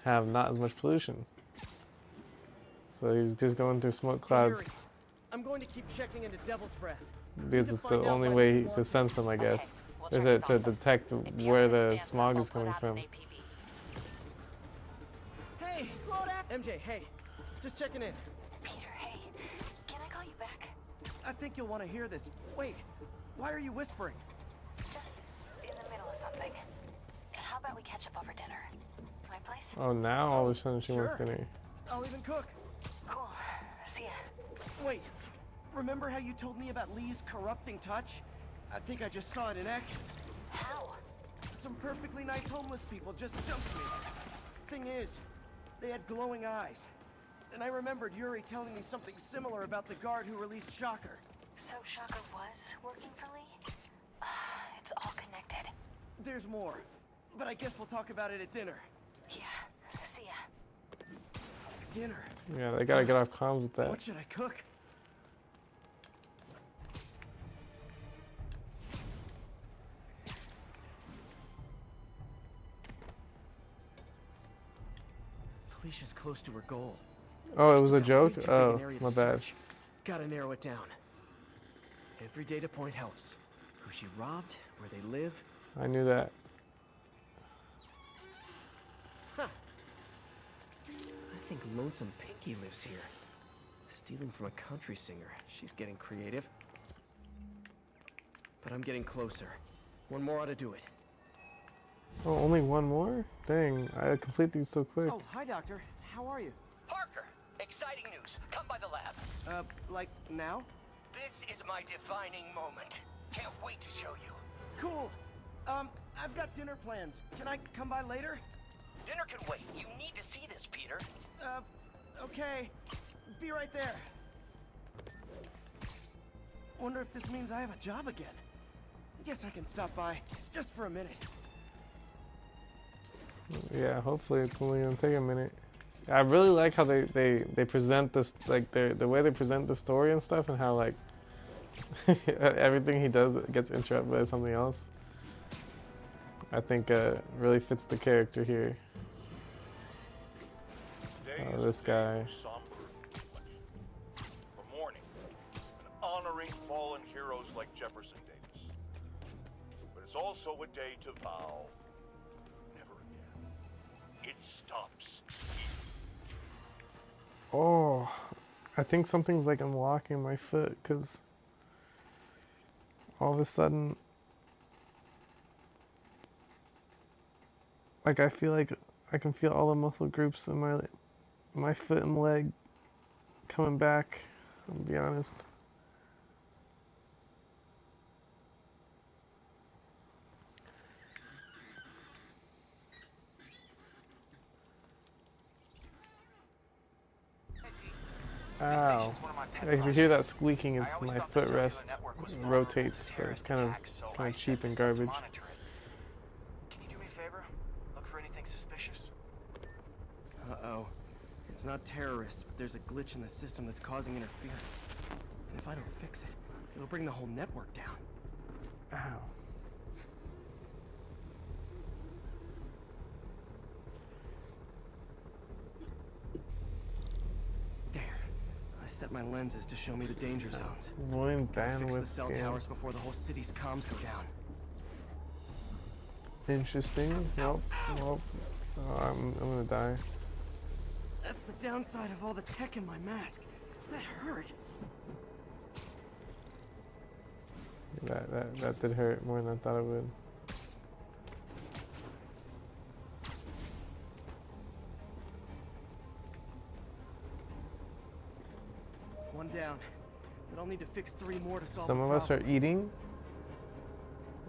have not as much pollution. So he's just going through smoke clouds I'm going to keep checking into Devil's Breath. because it's the only way to sense them, I guess. Is it to detect where the smog is coming from? Hey, slow down! MJ, hey. Just checking in. Peter, hey. Can I call you back? I think you'll want to hear this. Wait, why are you whispering? Just in the middle of something. How about we catch up over dinner? My place? Oh, now all of a sudden she wants Sure. dinner. I'll even cook. Cool. See ya. Wait, remember how you told me about Lee's corrupting touch? I think I just saw it in action. How? Some perfectly nice homeless people just jumped me. Thing is, they had glowing eyes. And I remembered Yuri telling me something similar about the guard who released Shocker. So Shocker was working for Lee? It's all connected. There's more, but I guess we'll talk about it at dinner. Yeah. See ya. Dinner. Yeah, they gotta get off comms with that. What should I cook? Felicia's close to her goal. Oh, it was a joke? Way too big Oh, an area to my bad. search. Gotta narrow it down. Every data point helps. Who she robbed, where they live. I knew that. Huh. I think Lonesome Pinky lives here. Stealing from a country singer. She's getting creative. But I'm getting closer. One more ought to do it. Oh, only one more? Dang, I complete these so quick. Oh, hi, Doctor. How are you? Parker, exciting news. Come by the lab. Like now? This is my defining moment. Can't wait to show you. Cool. I've got dinner plans. Can I come by later? Dinner can wait. You need to see this, Peter. Okay. Be right there. Wonder if this means I have a job again. Guess I can stop by, just for a minute. Yeah, hopefully it's only gonna take a minute. I really like how they present this, like the way they present the story and stuff, and how like everything he does gets interrupted by something else. I think really fits the character here. Oh, this guy. For mourning and honoring fallen heroes like Jefferson Davis. But it's also a day to vow never again. It stops here. Oh, I think something's like unlocking my foot, because all of a sudden, like I feel like I can feel all the muscle groups in my foot and leg coming back, I'll be honest. Ow. If you hear that squeaking, it's my footrest rotates, but it's kind of cheap and garbage. Can you do me a favor? Look for anything suspicious. Uh-oh. It's not terrorists, but there's a glitch in the system that's causing interference. And if I don't fix it, it'll bring the whole network down. Ow. Set my lenses to show me the danger zones. Avoid Gotta fix the bandwidth cell scan. towers before the whole city's comms go down. Interesting. Nope. Nope. Oh, I'm gonna die. That's the downside of all the tech in my mask. That hurt. That did hurt more than I thought it would. One down. But I'll need to fix 3 more to solve Some the of us are problem. eating.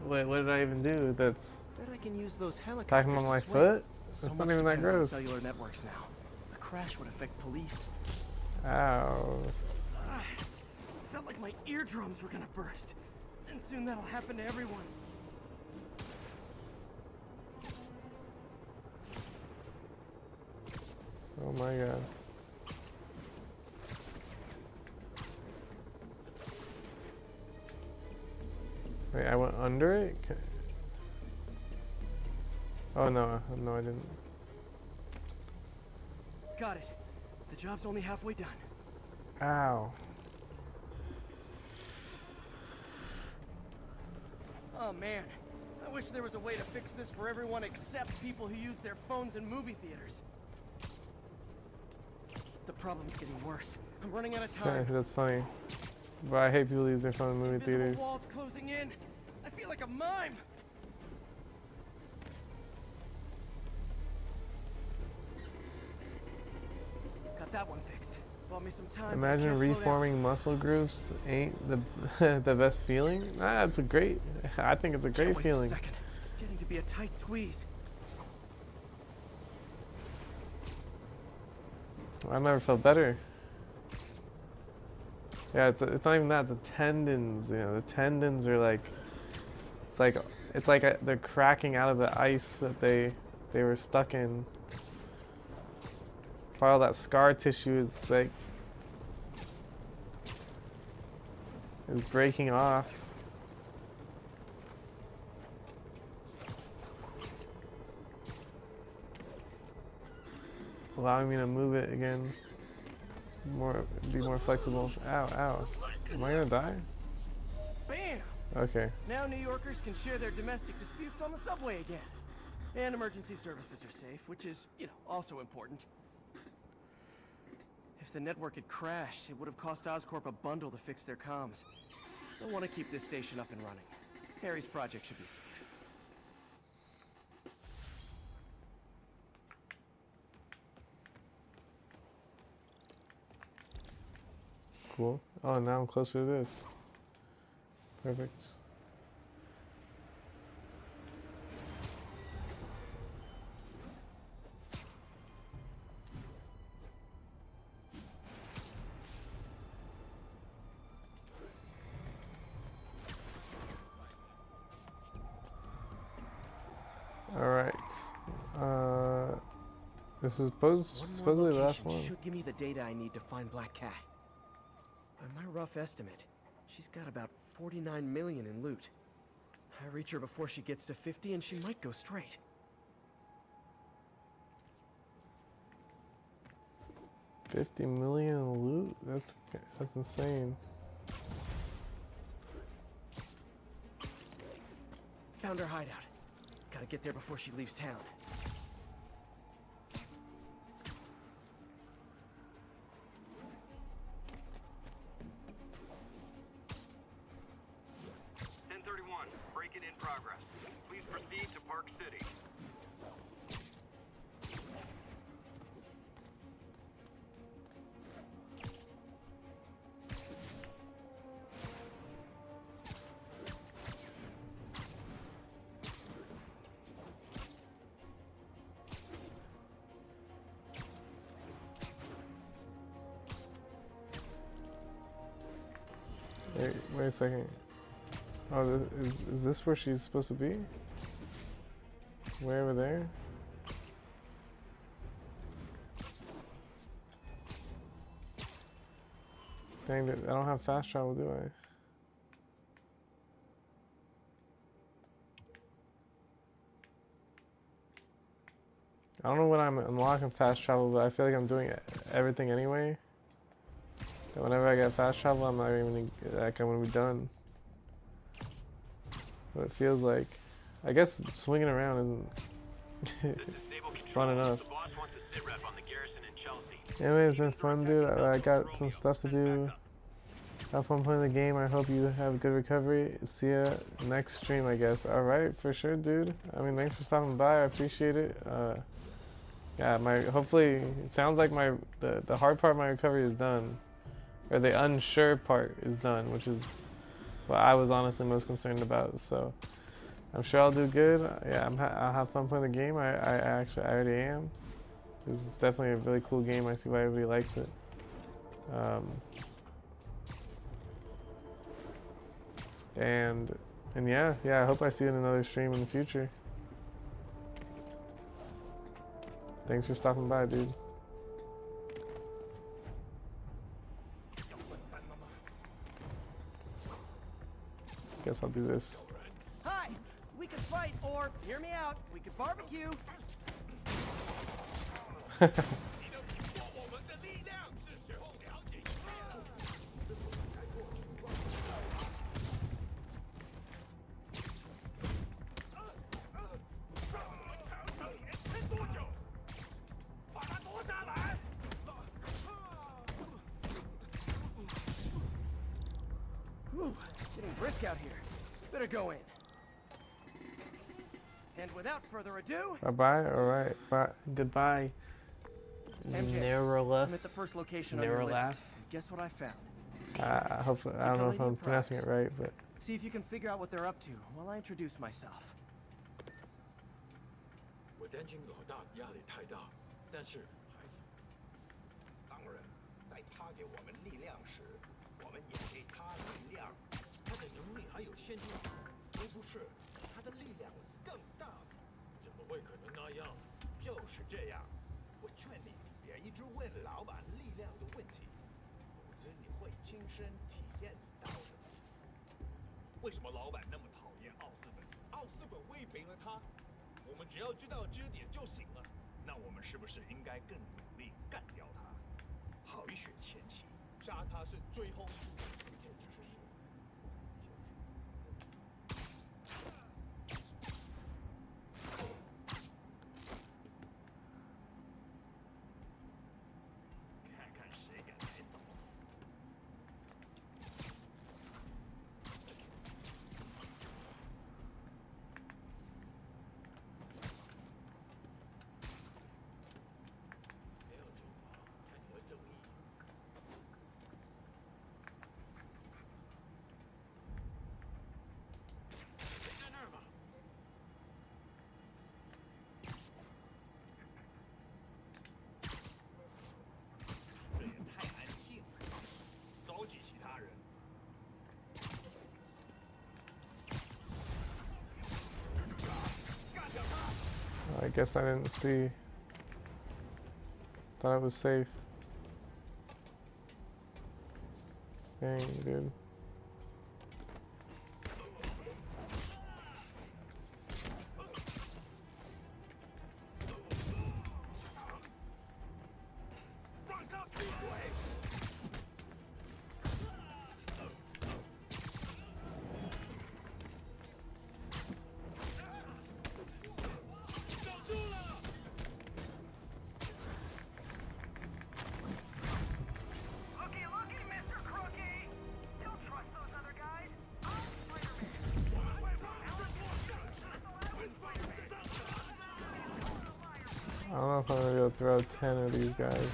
Wait, what did I even do? That's Bet I can use those helicopters talking about to my swing. foot? So That's much not even that depends on gross. cellular networks now. A crash would affect police. Ow. Felt like my eardrums were gonna burst. And soon that'll happen to everyone. Oh my god. Wait, I went under it? Oh no, no I didn't. Got it. The job's only halfway done. Ow. Oh man, I wish there was a way to fix this for everyone except people who use their phones in movie theaters. The problem's getting worse. I'm running out of time. That's funny. But I hate people use their phone in movie Invisible theaters. walls closing in. I feel like a mime. Got that one fixed. Bought me some time. Imagine Can't slow down. reforming muscle groups ain't the the best feeling. Nah, it's a great. I think it's a great Can't waste feeling. A second. Getting to be a tight squeeze. I never felt better. Yeah, it's not even that. The tendons, you know, the tendons are like, it's like they're cracking out of the ice that they were stuck in. Part of that scar tissue is like is breaking off. Allowing me to move it again. Be more flexible. Ow, ow. Am I gonna die? Bam! Okay. Now New Yorkers can share their domestic disputes on the subway again. And emergency services are safe, which is, you know, also important. If the network had crashed, it would have cost Oscorp a bundle to fix their comms. They'll want to keep this station up and running. Harry's project should be safe. Cool. Oh, now I'm closer to this. Perfect. All right. This is supposedly the last one. Should give me the data I need to find Black Cat. By my rough estimate, she's got about 49 million in loot. I reach her before she gets to 50 and she might go straight. $50 million in loot? That's insane. Found her hideout. Gotta get there before she leaves town. Break-in in progress. Please proceed to Park City. Wait a second. Oh, is this where she's supposed to be? Way over there? Dang it, I don't have fast travel, do I? I don't know when I'm unlocking fast travel, but I feel like I'm doing everything anyway. And whenever I get fast travel, I'm not even like I'm gonna be done. What it feels like. I guess swinging around isn't it's fun enough. Anyway, it's been fun, dude. I got some stuff to do. Have fun playing the game. I hope you have good recovery. See ya next stream, I guess. Alright, for sure, dude. I mean, thanks for stopping by. I appreciate it. Yeah, hopefully it sounds like the hard part of my recovery is done. Or the unsure part is done, which is what I was honestly most concerned about. So I'm sure I'll do good. Yeah, I'll have fun playing the game. I already am. This is definitely a really cool game. I see why everybody likes it. And yeah, I hope I see you in another stream in the future. Thanks for stopping by, dude. Guess I'll do this. Hi! We could fight, or, hear me out, we could barbecue. Whew, getting brisk out here. Better go in. And without further ado, Bye-bye, alright, bye. Goodbye. MJ, I'm at the first location on your list. Guess what I found? I don't know if I'm pronouncing it right, but... See if you can figure out what they're up to while I introduce myself. 我担心老大压力太大，但是当然，在他给我们力量时，我们也给他力量。他的能力还有限制，并不是，他的力量更大。怎么会可能那样？就是这样。我劝你别一直问老板力量的问题，否则你会亲身体验到的。为什么老板那么讨厌奥斯本？奥斯本威平了他。 我们只要知道支点就行了。那我们是不是应该更努力干掉他？好一雪前期，杀他是最后一步，这只是手。看看谁敢来找死！ I guess I didn't see. Thought it was safe. Dang, dude. I don't know if I'm gonna be able to throw 10 of these guys.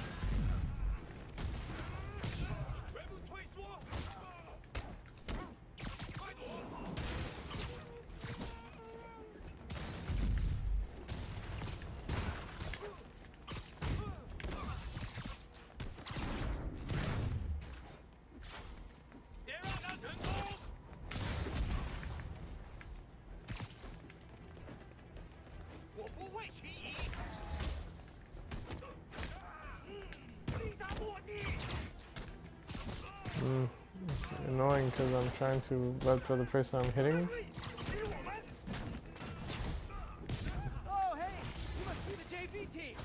It's annoying because I'm trying to let for the person I'm hitting. Oh, hey! You must be the JV team!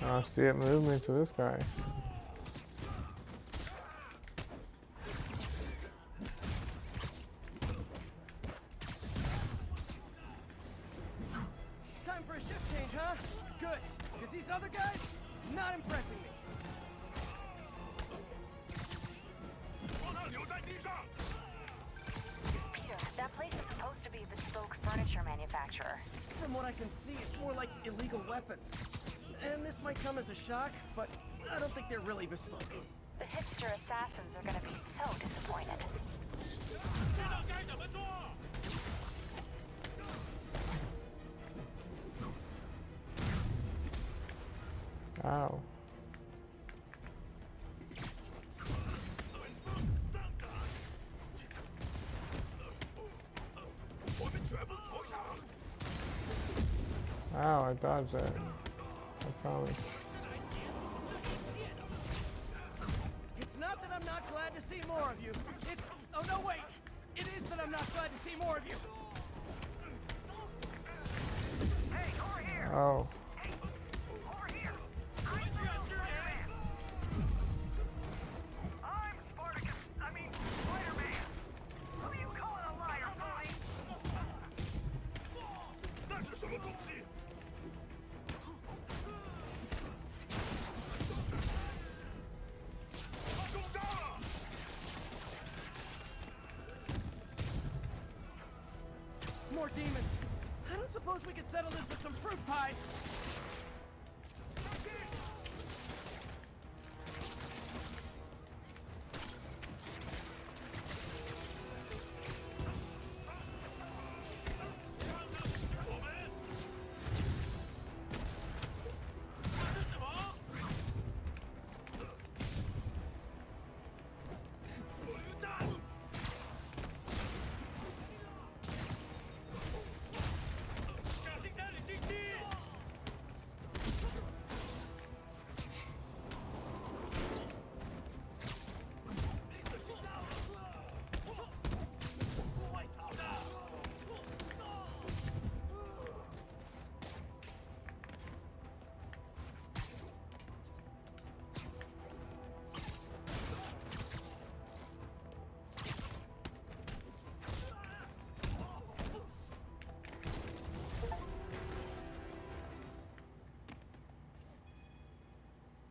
Oh, see it move me to this guy. Time for a shift change, huh? Good, because these other guys, not impressing me. Peter, that place is supposed to be a bespoke furniture manufacturer. From what I can see, it's more like illegal weapons. And this might come as a shock, but I don't think they're really bespoke. The hipster assassins are gonna be so disappointed. Ow. Ow, I dodged that. I promise. It's not that I'm not glad to see more of you. It's... Oh, no, wait! It is that I'm outside to see more of you. Hey, over here! Oh. Hey, over here! I'm Spartacus. I mean, Spider-Man. Who you calling a liar, bully? More demons. I don't suppose we could settle this with some fruit pies.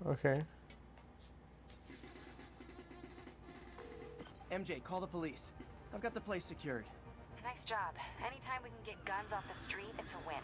Okay. MJ, call the police. I've got the place secured. Nice job. Anytime we can get guns off the street, it's a win.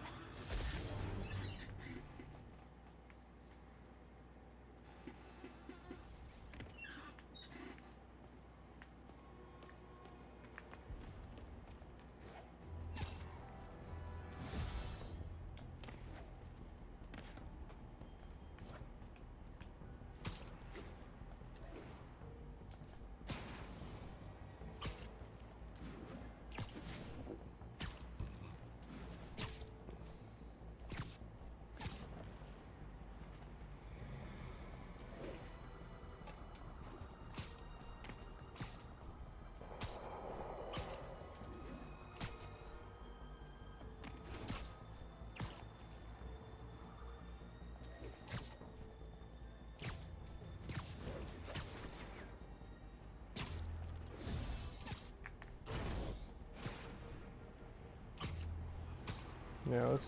Yeah, let's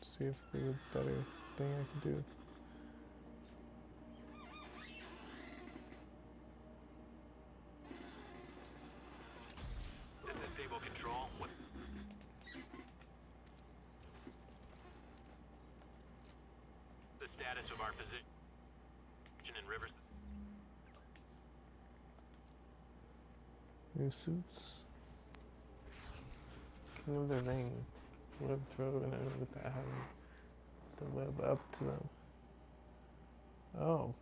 see if there's a better thing I can do. This is Stable Control. What? The status of our position in Rivers. New suits. Move the ring. Web throw and with the web up to them. Oh.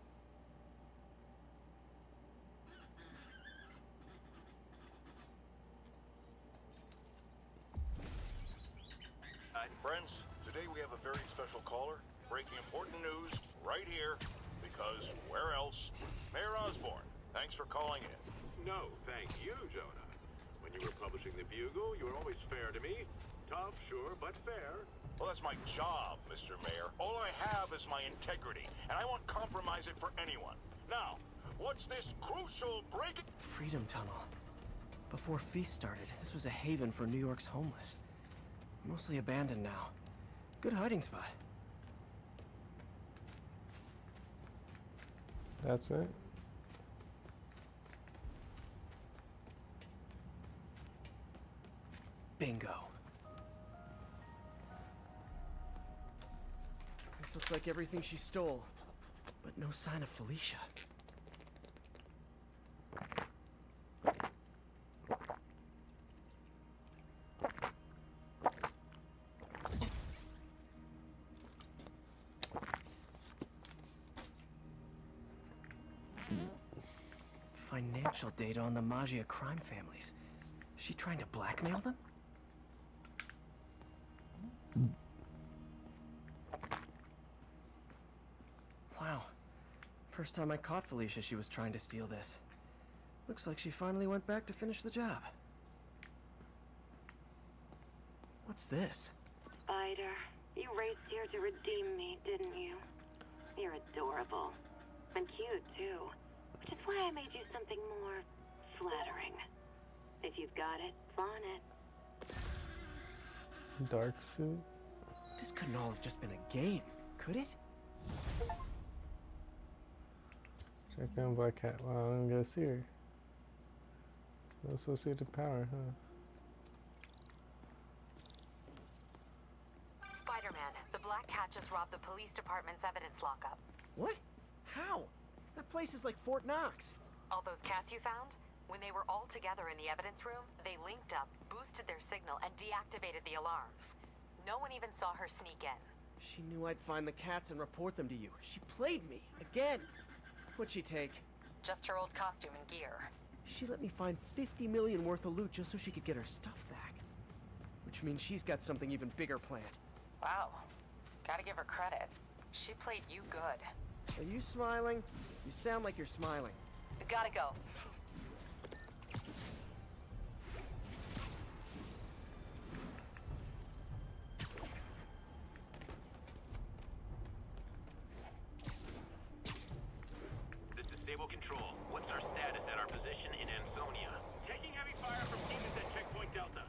Friends, today we have a very special caller, breaking important news right here, because where else? Mayor Osborn, thanks for calling in. No, thank you, Jonah. When you were publishing the Bugle, you were always fair to me. Tough, sure, but fair. Well, that's my job, Mr. Mayor. All I have is my integrity, and I won't compromise it for anyone. Now, what's this crucial break? Freedom Tunnel. Before Feast started, this was a haven for New York's homeless. Mostly abandoned now. Good hiding spot. That's it? Bingo. This looks like everything she stole, but no sign of Felicia. Financial data on the Maggia crime families. Is she trying to blackmail them? Wow. First time I caught Felicia, she was trying to steal this. Looks like she finally went back to finish the job. What's this? Spider, you raced here to redeem me, didn't you? You're adorable. And cute, too. Which is why I made you something more flattering. If you've got it, flaunt it. Dark suit. This couldn't all have just been a game, could it? Check down Black Cat. Wow, I'm gonna see her. No associated power, huh? Spider-Man, the Black Cat just robbed the police department's evidence lockup. What? How? That place is like Fort Knox. All those cats you found? When they were all together in the evidence room, they linked up, boosted their signal, and deactivated the alarms. No one even saw her sneak in. She knew I'd find the cats and report them to you. She played me, again. What'd she take? Just her old costume and gear. She let me find 50 million worth of loot just so she could get her stuff back. Which means she's got something even bigger planned. Wow. Gotta give her credit. She played you good. Are you smiling? You sound like you're smiling. Gotta go. This is Stable Control. What's our status at our position in Ansonia? Taking heavy fire from demons at Checkpoint Delta.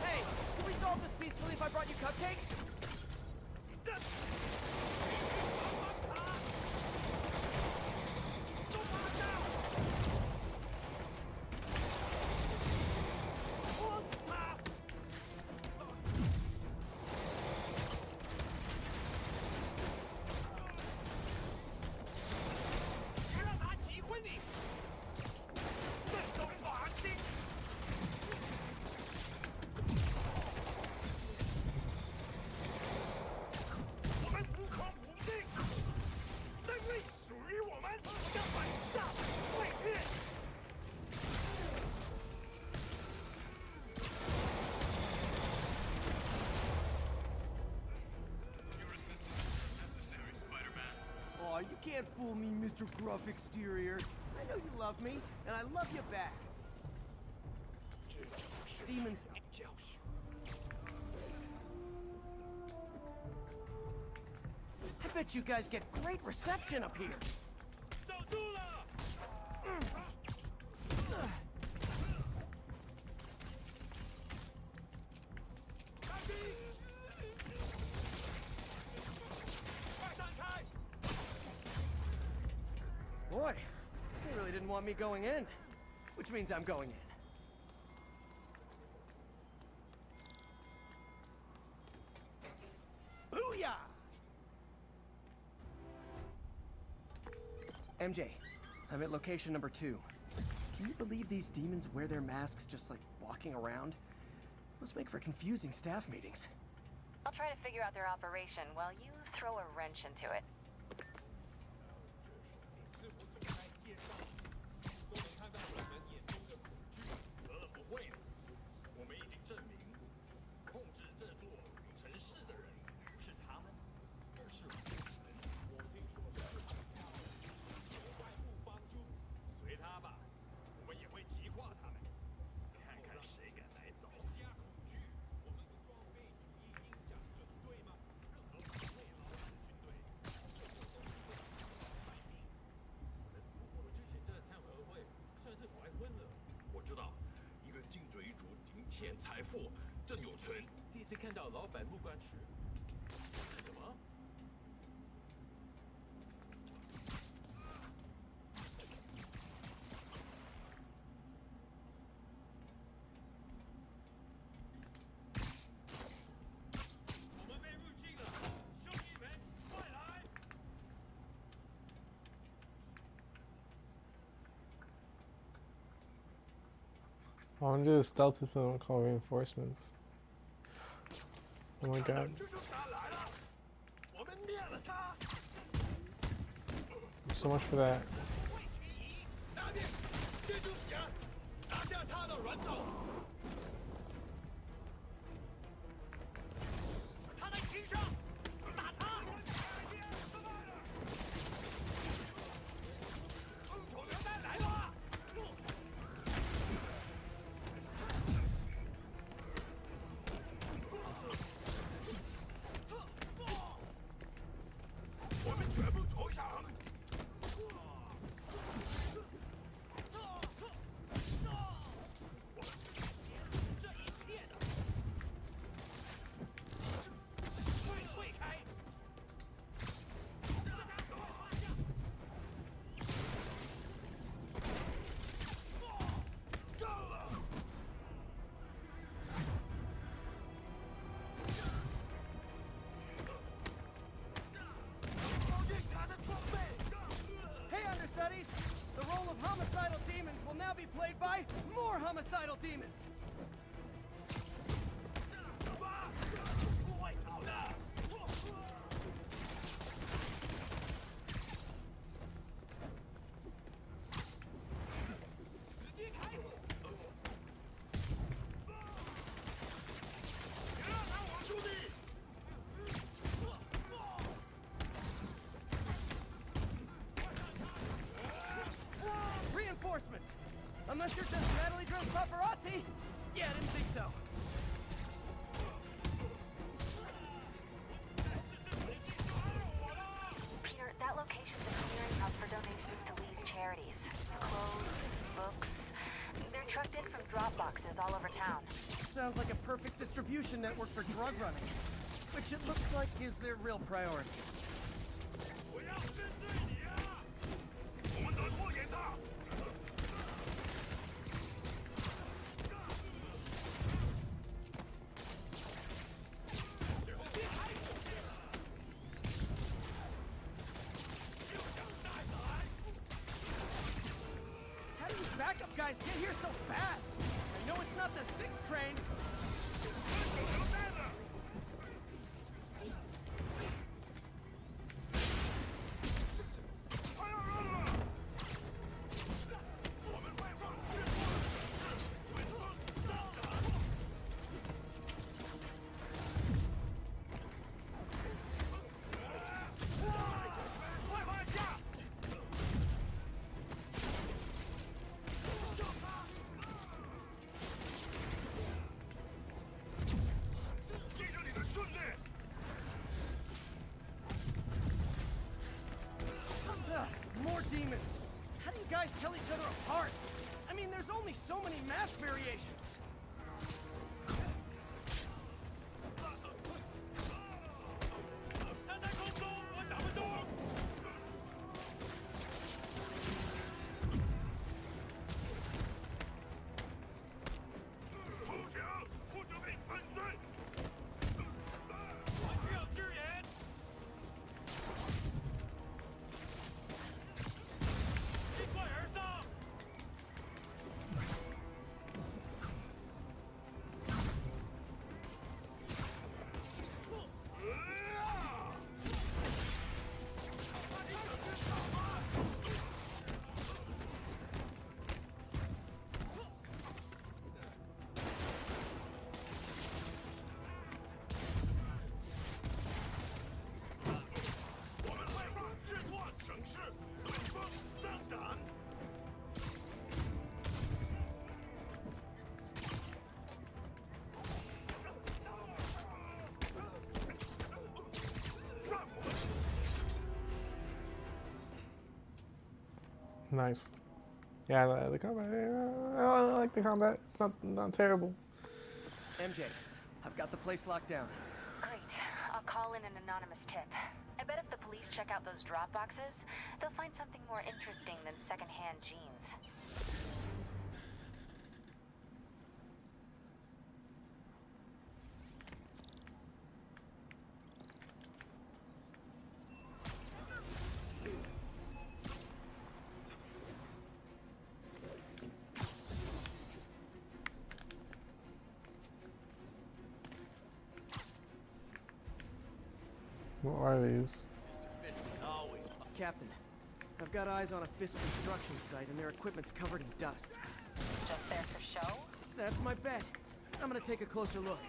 Hey, can we solve this peacefully if I brought you cupcakes? Aw, you can't fool me, Mr. Gruff Exterior. I know you love me, and I love you back. Demons. I bet you guys get great reception up here. Boy, they really didn't want me going in. Which means I'm going in. Booyah! MJ, I'm at location number 2. Can you believe these demons wear their masks just like walking around? Must make for confusing staff meetings. I'll try to figure out their operation while you throw a wrench into it. I want to do a stealth so I don't call reinforcements. Oh my god. So much for that. homicidal demons! Reinforcements! Unless you're just Natalie Drill's paparazzi? Yeah, I didn't think so. Peter, that location's a clearinghouse for donations to Lee's charities. Clothes, books. They're trucked in from drop boxes all over town. Sounds like a perfect distribution network for drug running. Which it looks like is their real priority. How do these backup guys get here so fast? I know it's not the 6th train. Ugh, more demons! How do you guys tell each other apart? I mean, there's only so many mask variations. Nice. Yeah, the combat. I like the combat. It's not terrible. MJ, I've got the place locked down. Great. I'll call in an anonymous tip. I bet if the police check out those drop boxes, they'll find something more interesting than secondhand jeans. What are these? Captain, I've got eyes on a Fisk construction site and their equipment's covered in dust. Just there for show? That's my bet. I'm gonna take a closer look.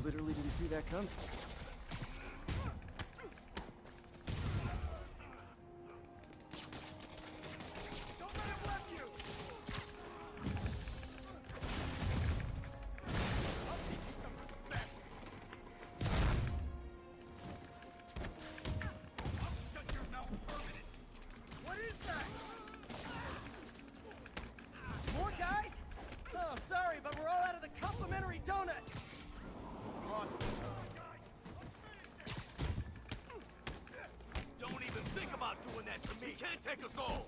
Literally didn't see that coming. What is that? More guys? Oh, sorry, but we're all out of the complimentary donuts. me. You can't take us all.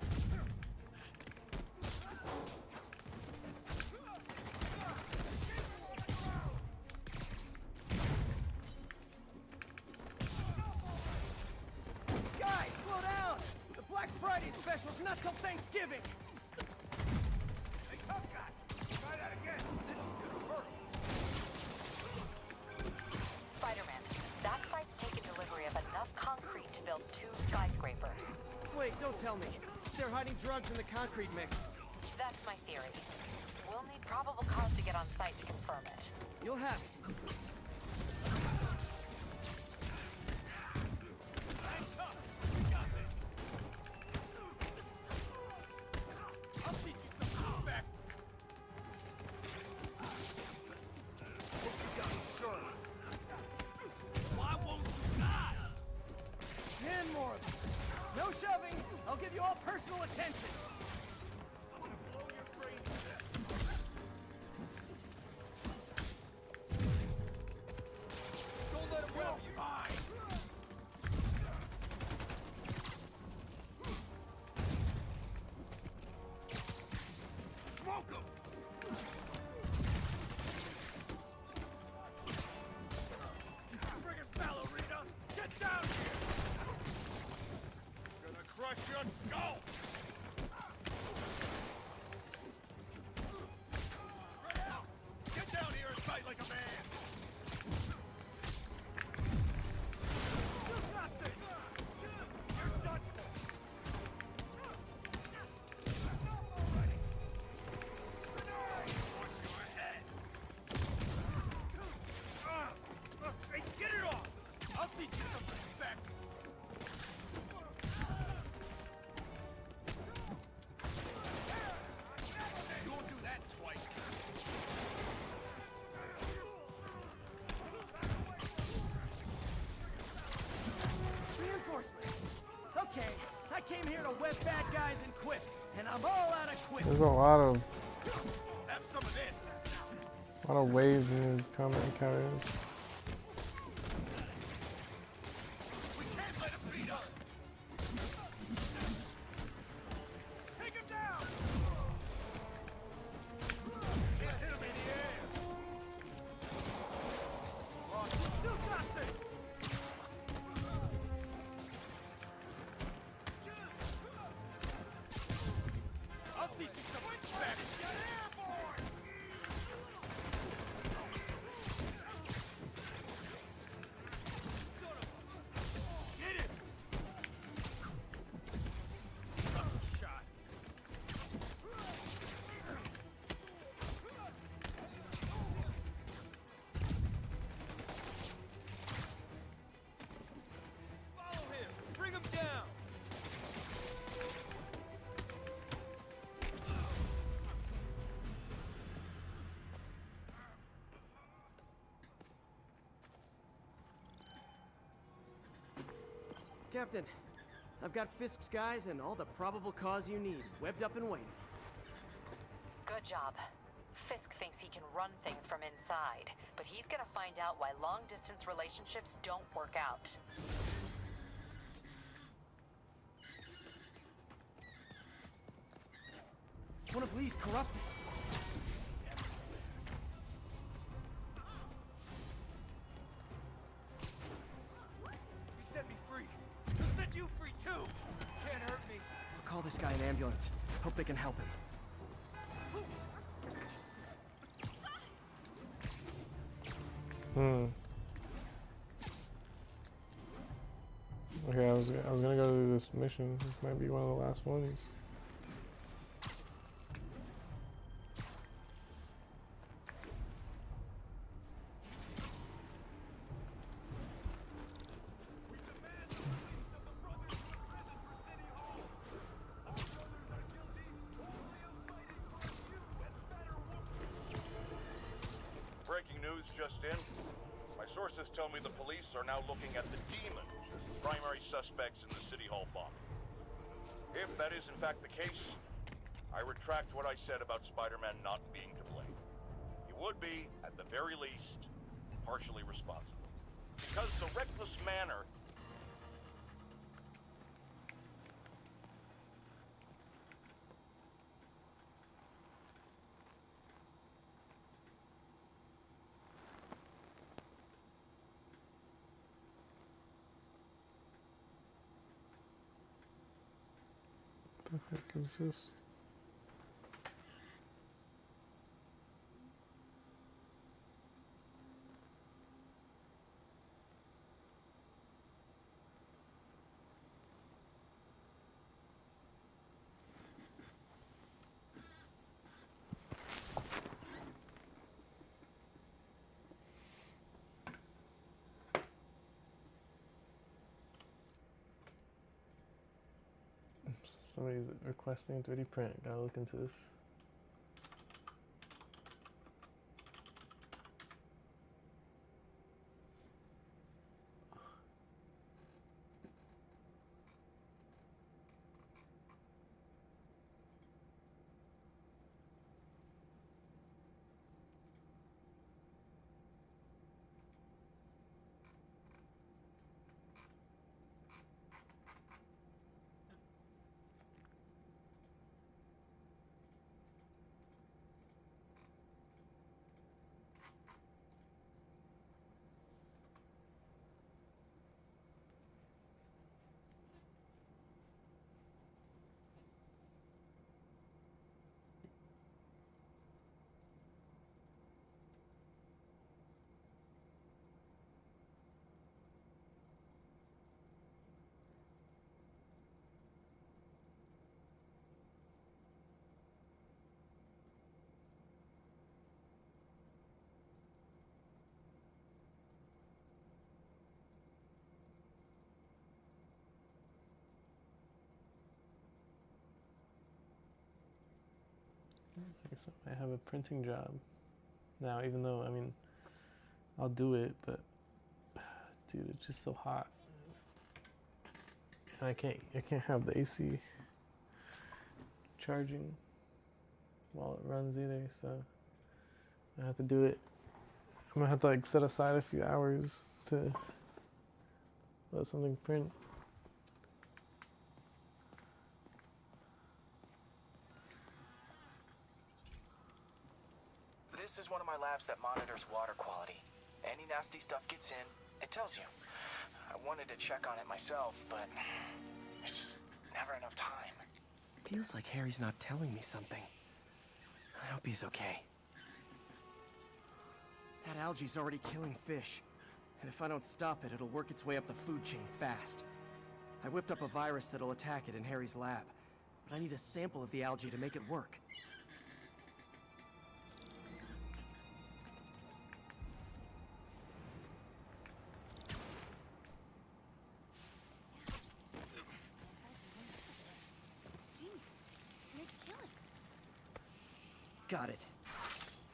Guys, slow down! The Black Friday special's not till Thanksgiving! Hey, tough guy! Try that again! This is gonna hurt! Spider-Man, that site's taken delivery of enough concrete to build 2 skyscrapers. Wait, don't tell me. They're hiding drugs in the concrete mix. That's my theory. We'll need probable cause to get on site to confirm it. You'll have to. I'll teach you some respect! What you got insurance? Why won't you die? 10 more of them. No shoving. I'll give you all personal attention. I'm gonna blow your brains to death. Don't let him web you. Fine. Smoke him! Friggin' ballerina! Get down here! Gonna crush your skull! Spread out! Get down here and fight like a man! You got this! You're done for! Already! Watch your head! Hey, get it off! I'll teach you some respect! You won't do that twice! Reinforcements. Okay, I came here to web bad guys and quit, and I'm all out of quit. There's a lot of Have some of this! waves in his comment encounters. We can't let him beat us! Take him down! Can't hit him in the air! You got this! I'll teach you some respect! Get airborne! Get it! Shot. Follow him. Bring him down. Captain, I've got Fisk's guys and all the probable cause you need, webbed up and waiting. Good job. Fisk thinks he can run things from inside, but he's gonna find out why long-distance relationships don't work out. One of Lee's corrupted. You set me free. He'll set you free too. Can't hurt me. I'll call this guy an ambulance. Hope they can help him. Okay, I was gonna go to this mission. This might be one of the last ones. Breaking news just in. My sources tell me the police are now looking at the Demons as the primary suspects in the City Hall bomb. If that is in fact the case, I retract what I said about Spider-Man not being to blame. He would be, at the very least, partially responsible. Because the reckless manner heck is this? Somebody's requesting 3D print. Gotta look into this. I guess I might have a printing job now, even though, I mean, I'll do it, but dude, it's just so hot. And I can't have the AC charging while it runs either, so I have to do it. I'm gonna have to like set aside a few hours to let something print. This is one of my labs that monitors water quality. Any nasty stuff gets in, it tells you. I wanted to check on it myself, but there's just never enough time. Feels like Harry's not telling me something. I hope he's okay. That algae's already killing fish. And if I don't stop it, it'll work its way up the food chain fast. I whipped up a virus that'll attack it in Harry's lab. But I need a sample of the algae to make it work. Got it.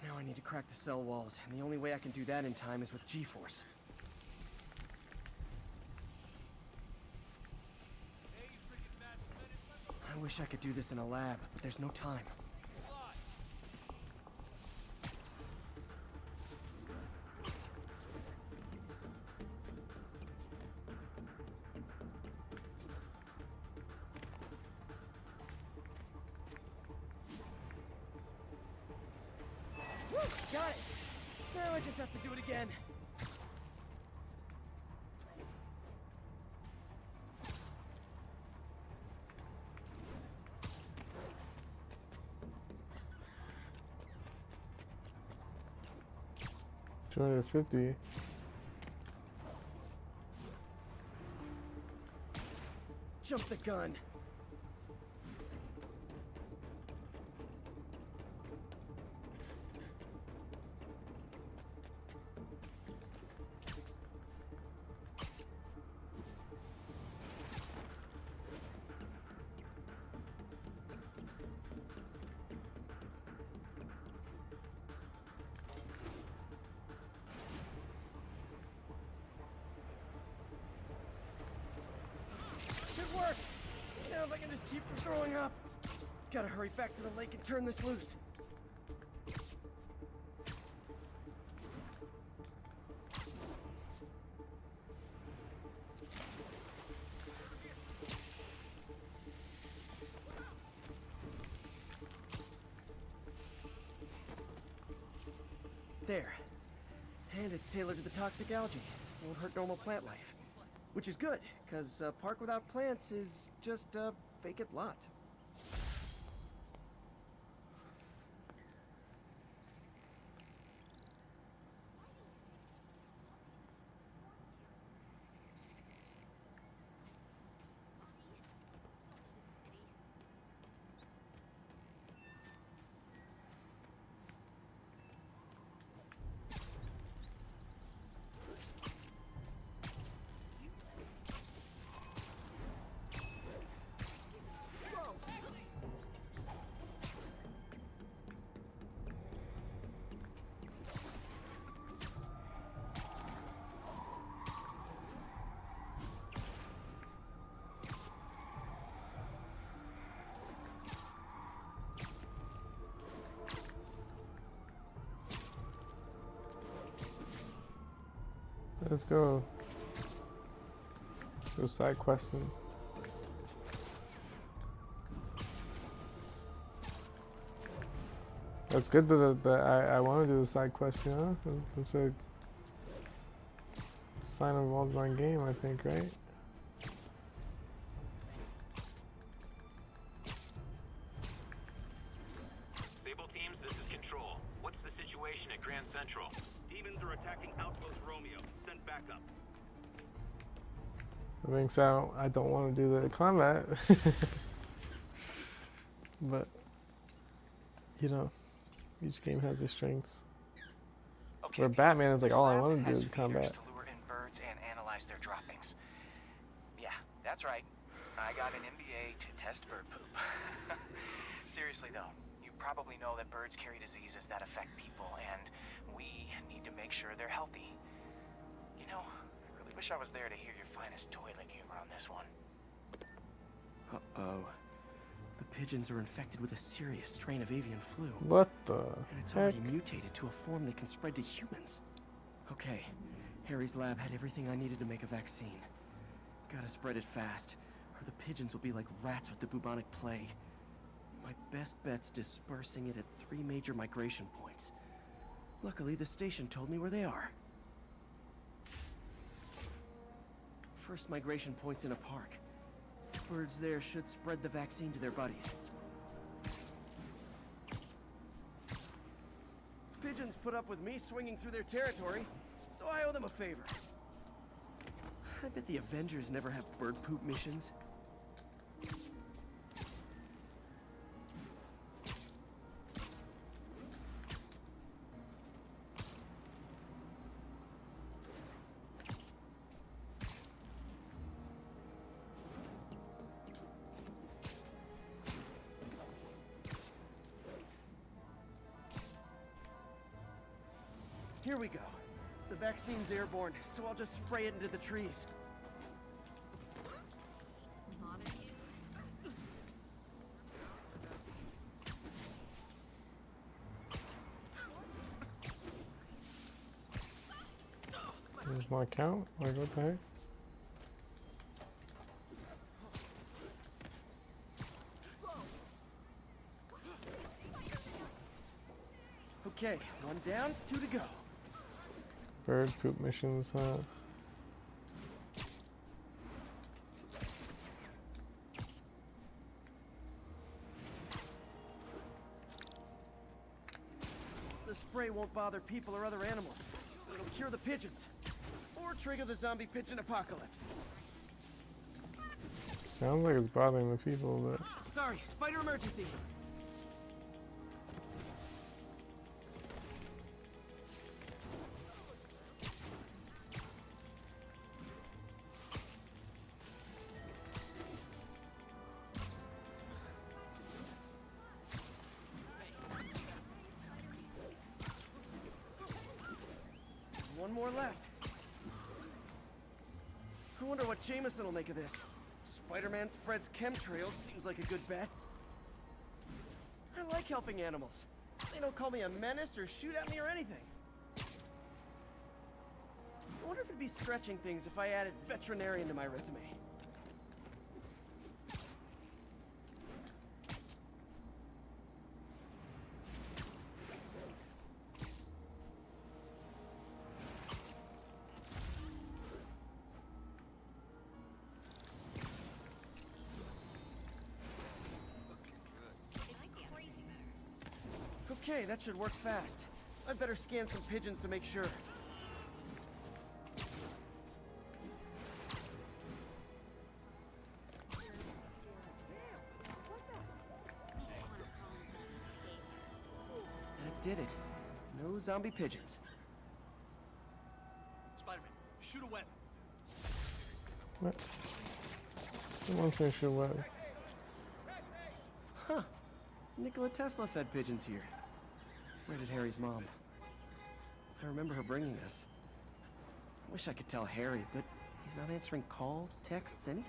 Now I need to crack the cell walls, and the only way I can do that in time is with G-Force. I wish I could do this in a lab, but there's no time. Got it! Now I just have to do it again. $250. Jump the gun. It worked! Now if I can just keep from throwing up. Gotta hurry back to the lake and turn this loose. There. And it's tailored to the toxic algae. Won't hurt normal plant life. Which is good, because a park without plants is just a vacant lot. Let's go. Go side questing. That's good that I want to do the side quest, you know? It's a sign of a well-designed game, I think, right? Sable teams, this is Control. What's the situation at Grand Central? Demons are attacking Outpost Romeo. Send backup. I think so. I don't want to do the combat. But, you know, each game has its strengths. Okay, Where Batman is like, all I Lab want to do has is feeders combat. to lure in birds and analyze their droppings. Yeah, that's right. I got an MBA to test bird poop. Seriously though, you probably know that birds carry diseases that affect people, and we need to make sure they're healthy. You know, I really wish I was there to hear your finest toilet humor on this one. Uh-oh. The pigeons are infected with a serious strain of avian flu. What the And it's heck? already mutated to a form that can spread to humans. Okay, Harry's lab had everything I needed to make a vaccine. Gotta spread it fast, or the pigeons will be like rats with the bubonic plague. My best bet's dispersing it at 3 major migration points. Luckily, the station told me where they are. First migration point's in a park. Birds there should spread the vaccine to their buddies. Pigeons put up with me swinging through their territory, so I owe them a favor. I bet the Avengers never have bird poop missions. Here we go. The vaccine's airborne, so I'll just spray it into the trees. There's my account? Like, what the heck? Okay, 1 down, 2 to go. Bird poop missions, huh? The spray won't bother people or other animals. It'll cure the pigeons. Or trigger the zombie pigeon apocalypse. Sounds like it's bothering the people, but... Sorry, spider emergency. One more left. I wonder what Jameson will make of this. Spider-Man spreads chemtrails, seems like a good bet. I like helping animals. They don't call me a menace or shoot at me or anything. I wonder if it'd be stretching things if I added veterinarian to my resume. Okay, that should work fast. I'd better scan some pigeons to make sure. That did it. No zombie pigeons. Spider-Man, shoot a web. What? Someone say should web. Huh. Nikola Tesla fed pigeons here. So did Harry's mom. I remember her bringing this. I wish I could tell Harry, but he's not answering calls, texts, anything.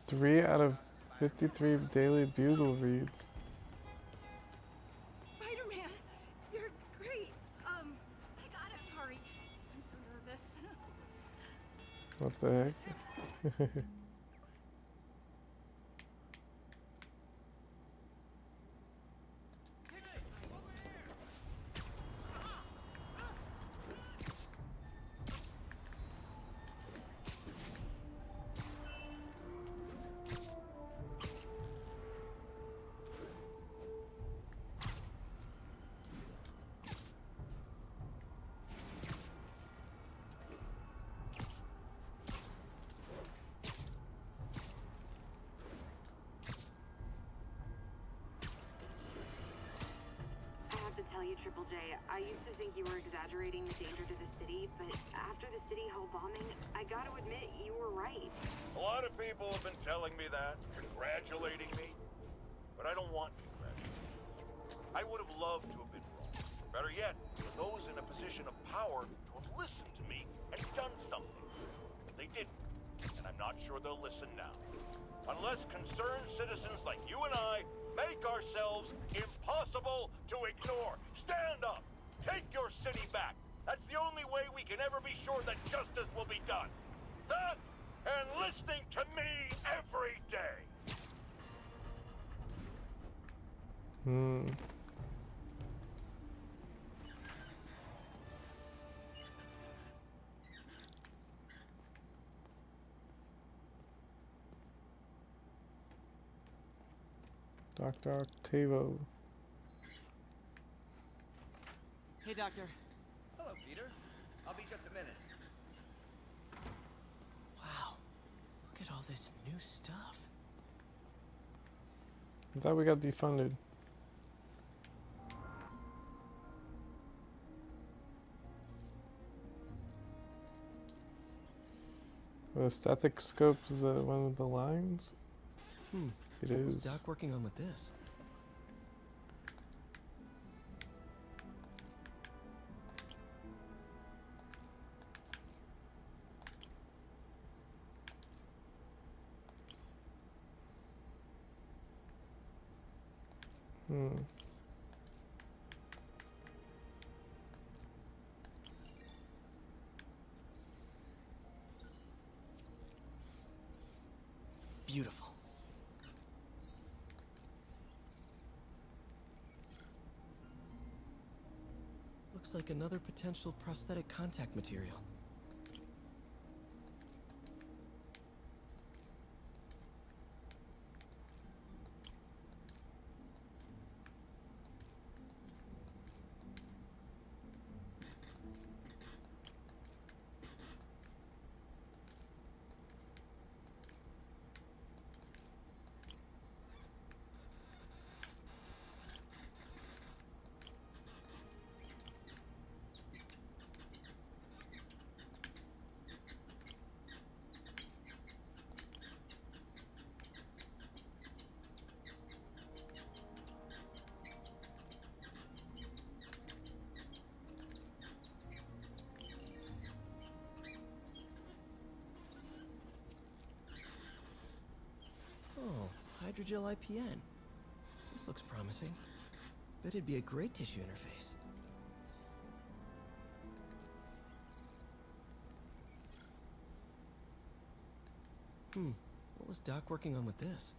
Three out of 53 daily bugle reads. Spider-Man, you're What the heck? Tell you, Triple J, I used to think you were exaggerating the danger to the city, but after the City Hall bombing, I gotta admit, you were right. A lot of people have been telling me that, congratulating me, but I don't want congratulations. I would have loved to have been wrong. Better yet, for those in a position of power to have listened to me and done something. But they didn't, and I'm not sure they'll listen now. Unless concerned citizens like you and I make ourselves impossible to ignore. Stand up! Take your city back! That's the only way we can ever be sure that justice will be done. That, and listening to me every day! Dr. Octavo. Hey, Doctor. Hello, Peter. I'll be just a minute. Wow. Look at all this new stuff. I thought we got defunded. The stethoscope is the one with the lines? It What was is. Doc working on with this? Beautiful. Looks like another potential prosthetic contact material. Oh, hydrogel IPN. This looks promising. Bet it'd be a great tissue interface. What was Doc working on with this?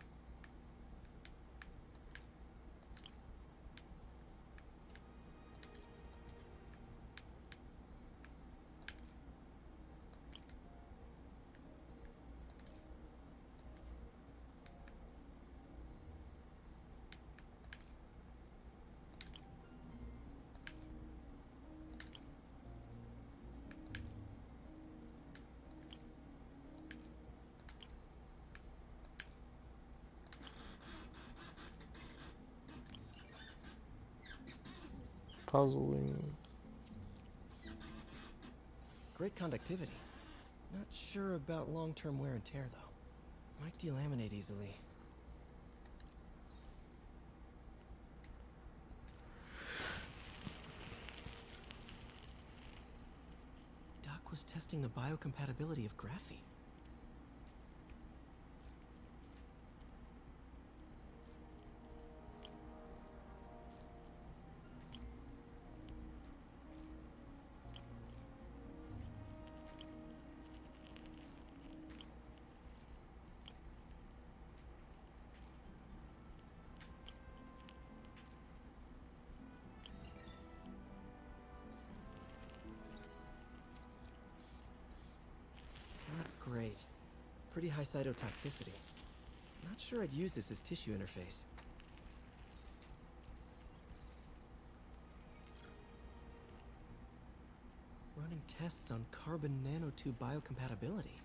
Puzzling. Great conductivity. Not sure about long-term wear and tear, though. Might delaminate easily. Doc was testing the biocompatibility of graphene. pretty high cytotoxicity. Not sure I'd use this as tissue interface. Running tests on carbon nanotube biocompatibility.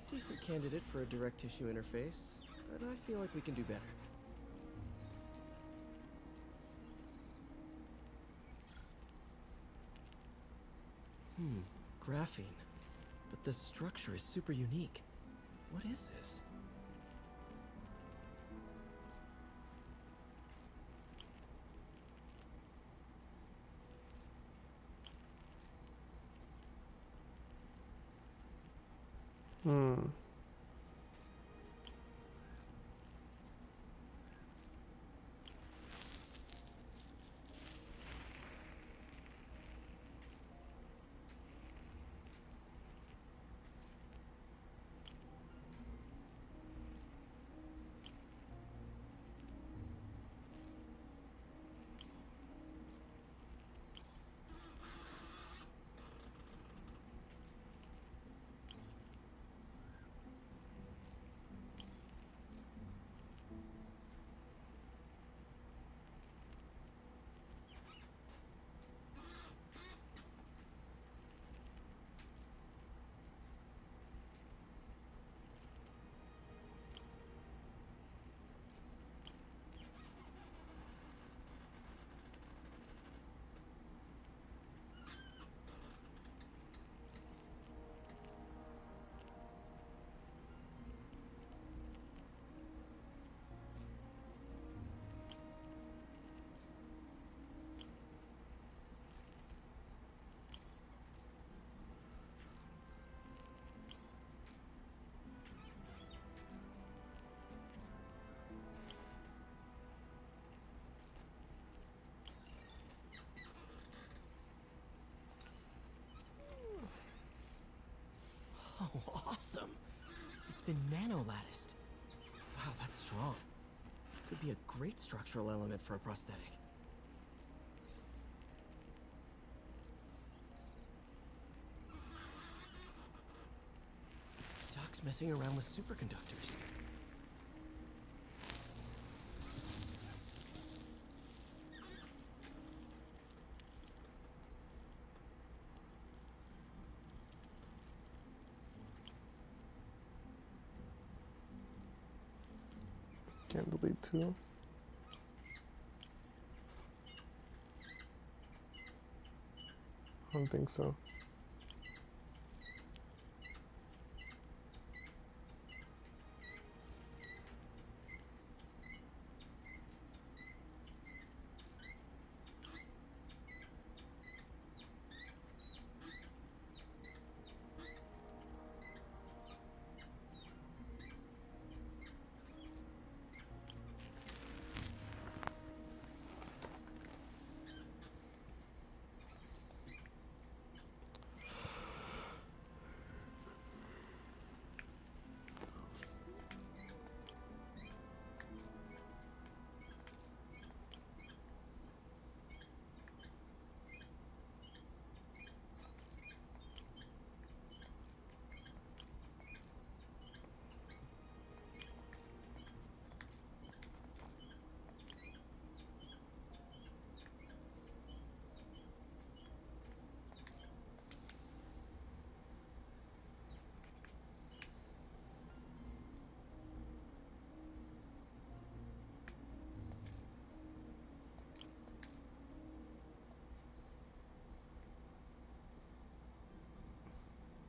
Decent candidate for a direct tissue interface, but I feel like we can do better. Graphene. But the structure is super unique. What is this? Oh, awesome! It's been nano-latticed. Wow, that's strong. Could be a great structural element for a prosthetic. Doc's messing around with superconductors. Can't delete two. I don't think so.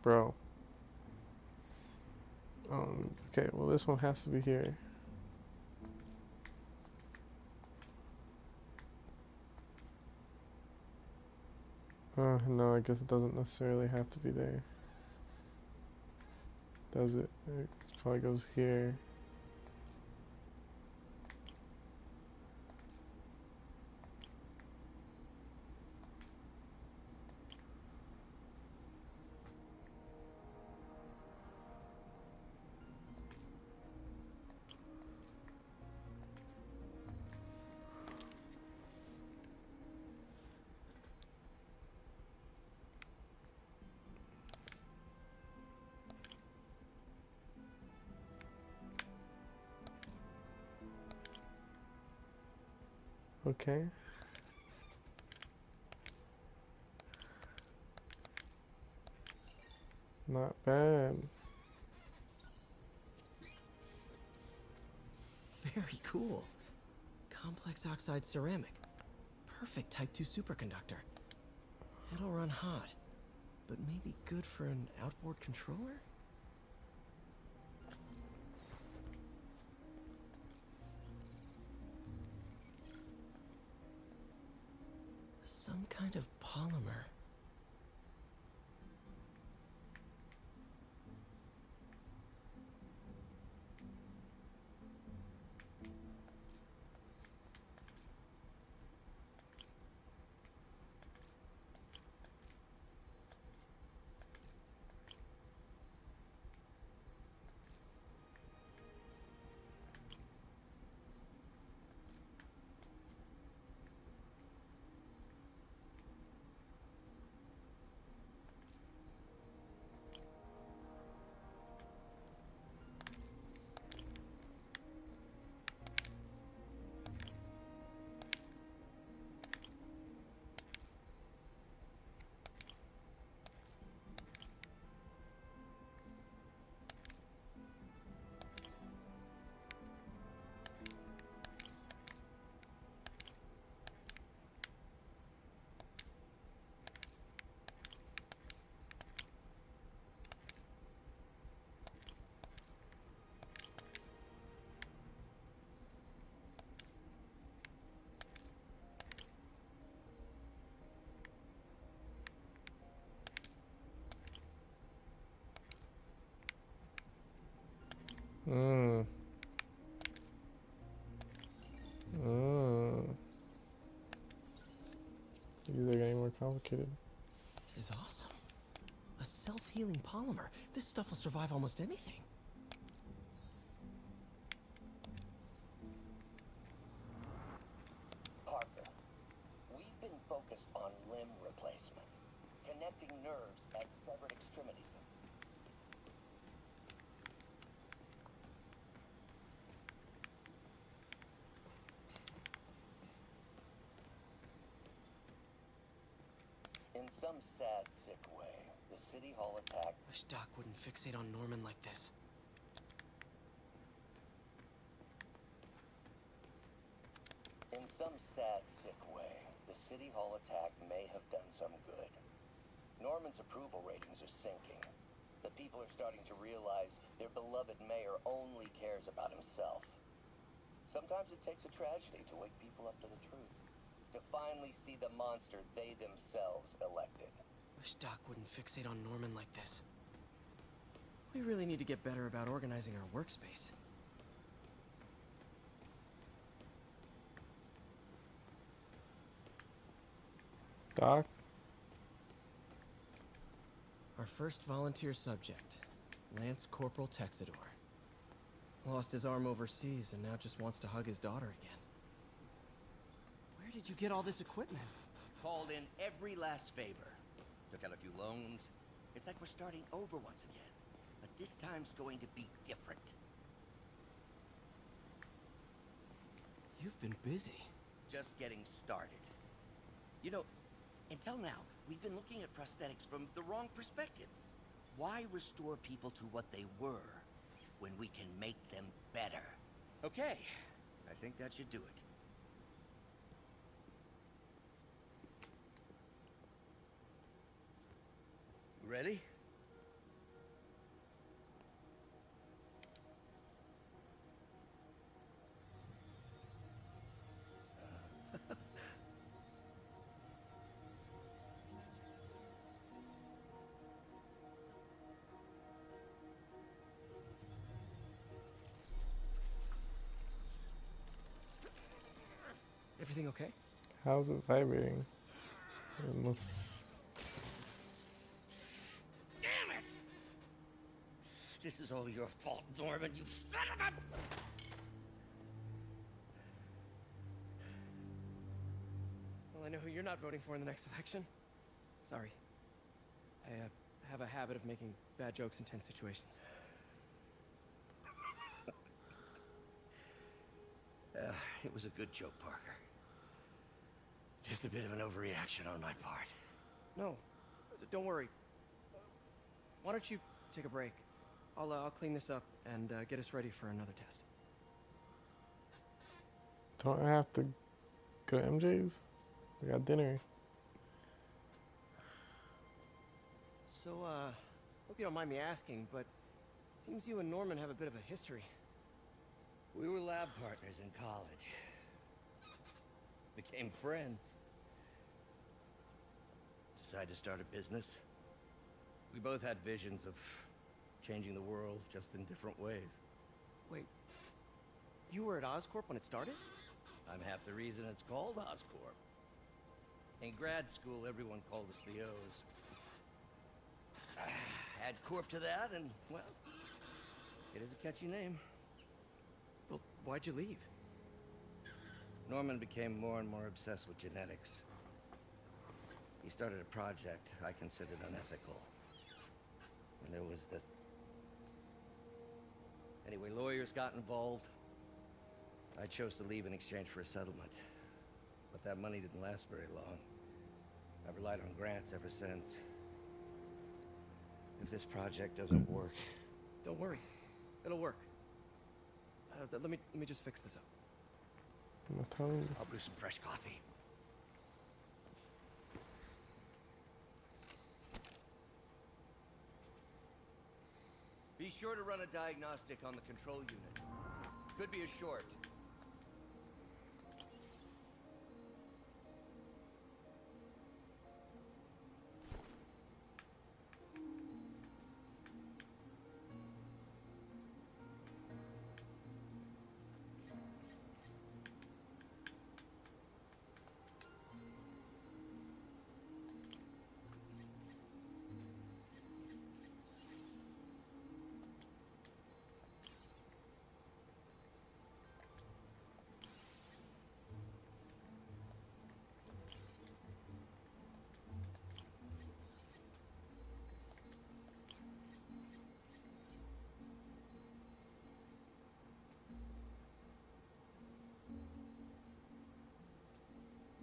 Bro. Okay, well this one has to be here. No, I guess it doesn't necessarily have to be there. Does it? It probably goes here. Okay. Not bad. Very cool. Complex oxide ceramic. Perfect Type 2 superconductor. It'll run hot, but maybe good for an outboard controller? Some kind of polymer. These are getting more complicated. This is awesome. A self-healing polymer. This stuff will survive almost anything. Parker, we've been focused on limb replacement, connecting nerves at severed extremities. In some sad, sick way, the City Hall attack... Wish Doc wouldn't fixate on Norman like this. In some sad, sick way, the City Hall attack may have done some good. Norman's approval ratings are sinking. The people are starting to realize their beloved mayor only cares about himself. Sometimes it takes a tragedy to wake people up to the truth. To finally see the monster they themselves elected. Wish Doc wouldn't fixate on Norman like this. We really need to get better about organizing our workspace. Doc? Our first volunteer subject, Lance Corporal Texidor. Lost his arm overseas and now just wants to hug his daughter again. Where did you get all this equipment? Called in every last favor. Took out a few loans. It's like we're starting over once again. But this time's going to be different. You've been busy. Just getting started. You know, until now, we've been looking at prosthetics from the wrong perspective. Why restore people to what they were when we can make them better? Okay, I think that should do it. Ready? Everything okay? How's it vibrating? It must... Damn it! This is all your fault, Norman, you son of a... Well, I know who you're not voting for in the next election. Sorry. I have a habit of making bad jokes in tense situations. It was a good joke, Parker. Just a bit of an overreaction on my part. No, don't worry. Why don't you take a break? I'll clean this up and get us ready for another test. Don't I have to go to MJ's? We got dinner. So, hope you don't mind me asking, but it seems you and Norman have a bit of a history. We were lab partners in college. Became friends. Decided to start a business. We both had visions of changing the world, just in different ways. Wait, you were at Oscorp when it started? I'm half the reason it's called Oscorp. In grad school, everyone called us the O's. Add Corp to that, and, well, it is a catchy name. Well, why'd you leave? Norman became more and more obsessed with genetics. He started a project I considered unethical. And there was this... Anyway, lawyers got involved. I chose to leave in exchange for a settlement. But that money didn't last very long. I've relied on grants ever since. If this project doesn't work... Don't worry. It'll work. Let me just fix this up. I'm telling you. I'll brew some fresh coffee. Be sure to run a diagnostic on the control unit. Could be a short.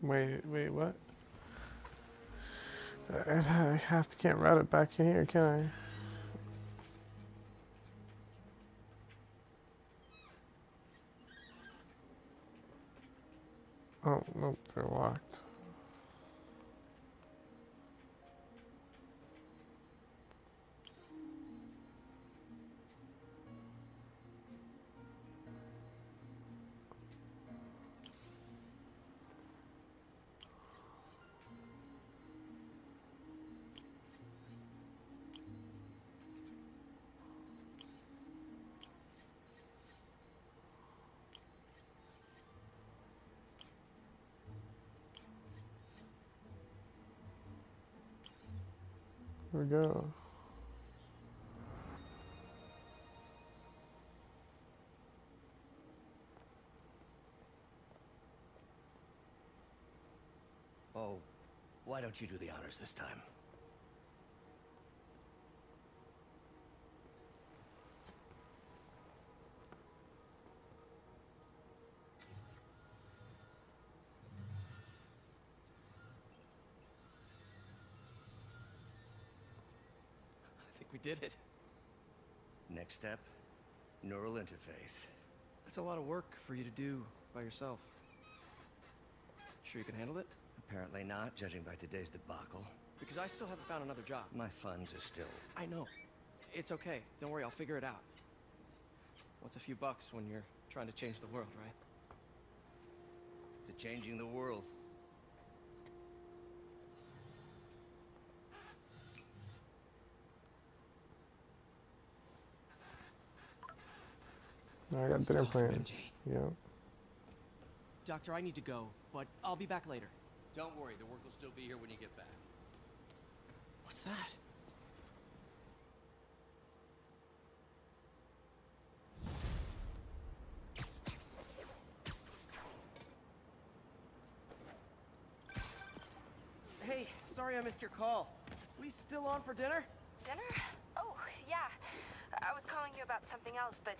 Wait, what? Can't route it back in here, can I? Oh, nope, they're locked. Here we go. Oh, why don't you do the honors this time? We did it. Next step, neural interface. That's a lot of work for you to do by yourself. Sure you can handle it? Apparently not, judging by today's debacle. Because I still haven't found another job. My funds are still... I know. It's okay. Don't worry, I'll figure it out. What's a few bucks when you're trying to change the world, right? To changing the world. I got dinner plans. Yeah. Doctor, I need to go, but I'll be back later. Don't worry, the work will still be here when you get back. What's that? Hey, sorry I missed your call. We still on for dinner? Dinner? Oh, yeah. I was calling you about something else, but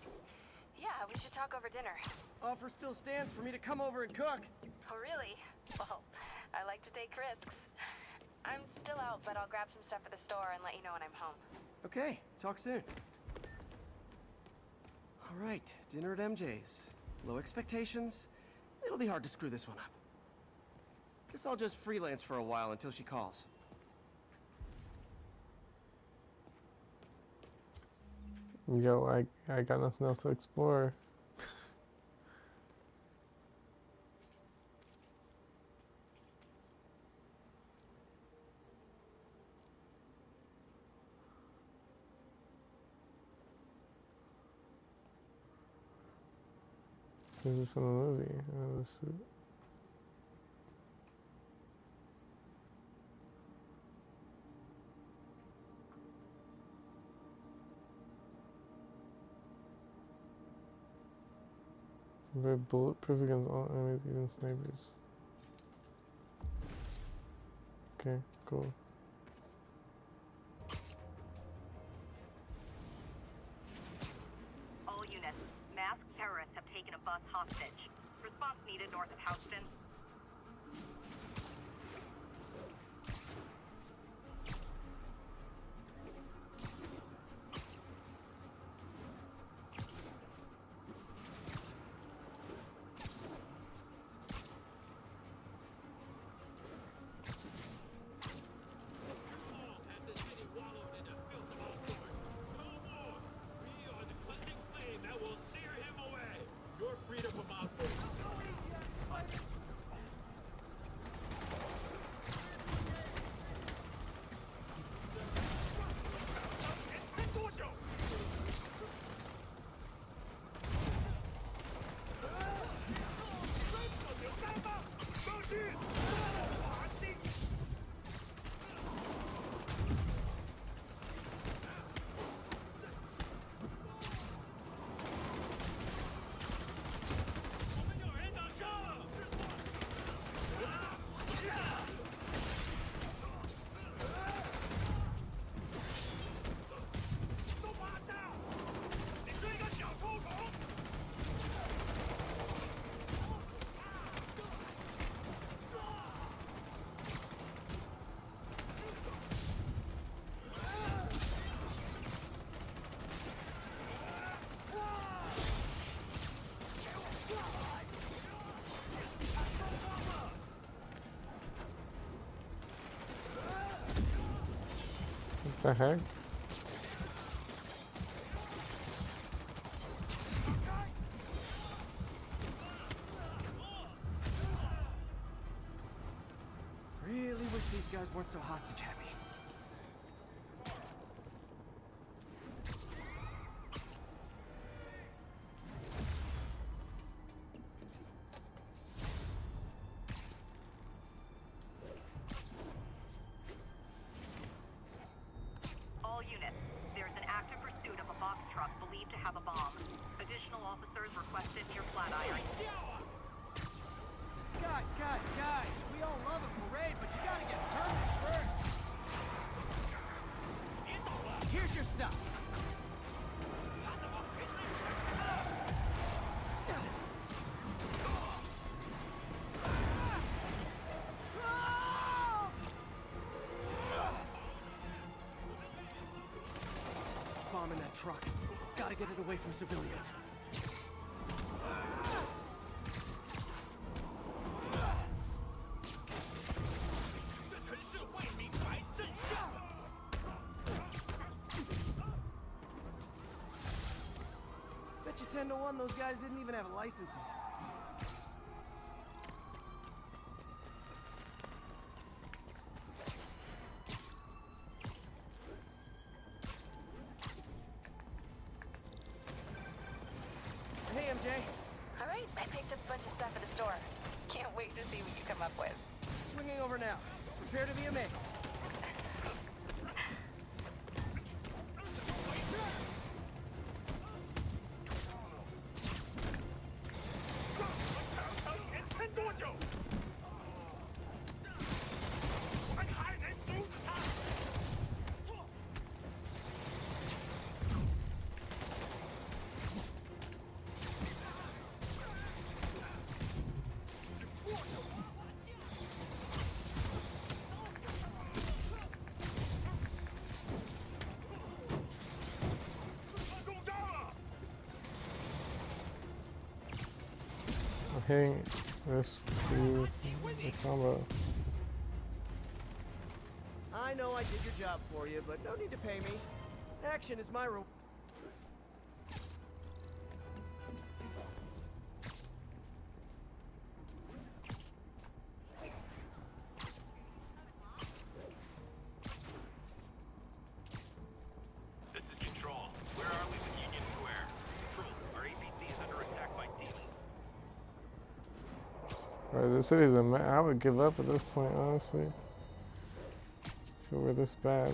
yeah, we should talk over dinner. Offer still stands for me to come over and cook. Oh, really? Well, I like to take risks. I'm still out, but I'll grab some stuff at the store and let you know when I'm home. Okay, talk soon. All right, dinner at MJ's. Low expectations. It'll be hard to screw this one up. Guess I'll just freelance for a while until she calls. Yo, I got nothing else to explore. This is from the movie. This is... Very bulletproof against all enemies, even snipers. Okay, cool. All units, masked terrorists have taken a bus hostage. Response needed north of Houston. What the heck? Really wish these guys weren't so hostage happy. All units, there's an active pursuit of a box truck believed to have a bomb. Additional officers requested near Flatiron. Guys, we all love a parade, but you gotta get permits first. Here's your stuff. Bomb in that truck. Gotta get it away from civilians. Bet you 10 to 1 those guys didn't even have licenses. Hey, MJ. All right, I picked up a bunch of stuff at the store. to see what you come up with. Swinging over now. Prepare to be amazed. Hitting this to the combo. I know I did your job for you, but no need to pay me. Action is my role. This is Control. Where are we with Union Square? Control, our APC is under attack by demons. Alright, this city's a mess. I would give up at this point, honestly. So we're this bad.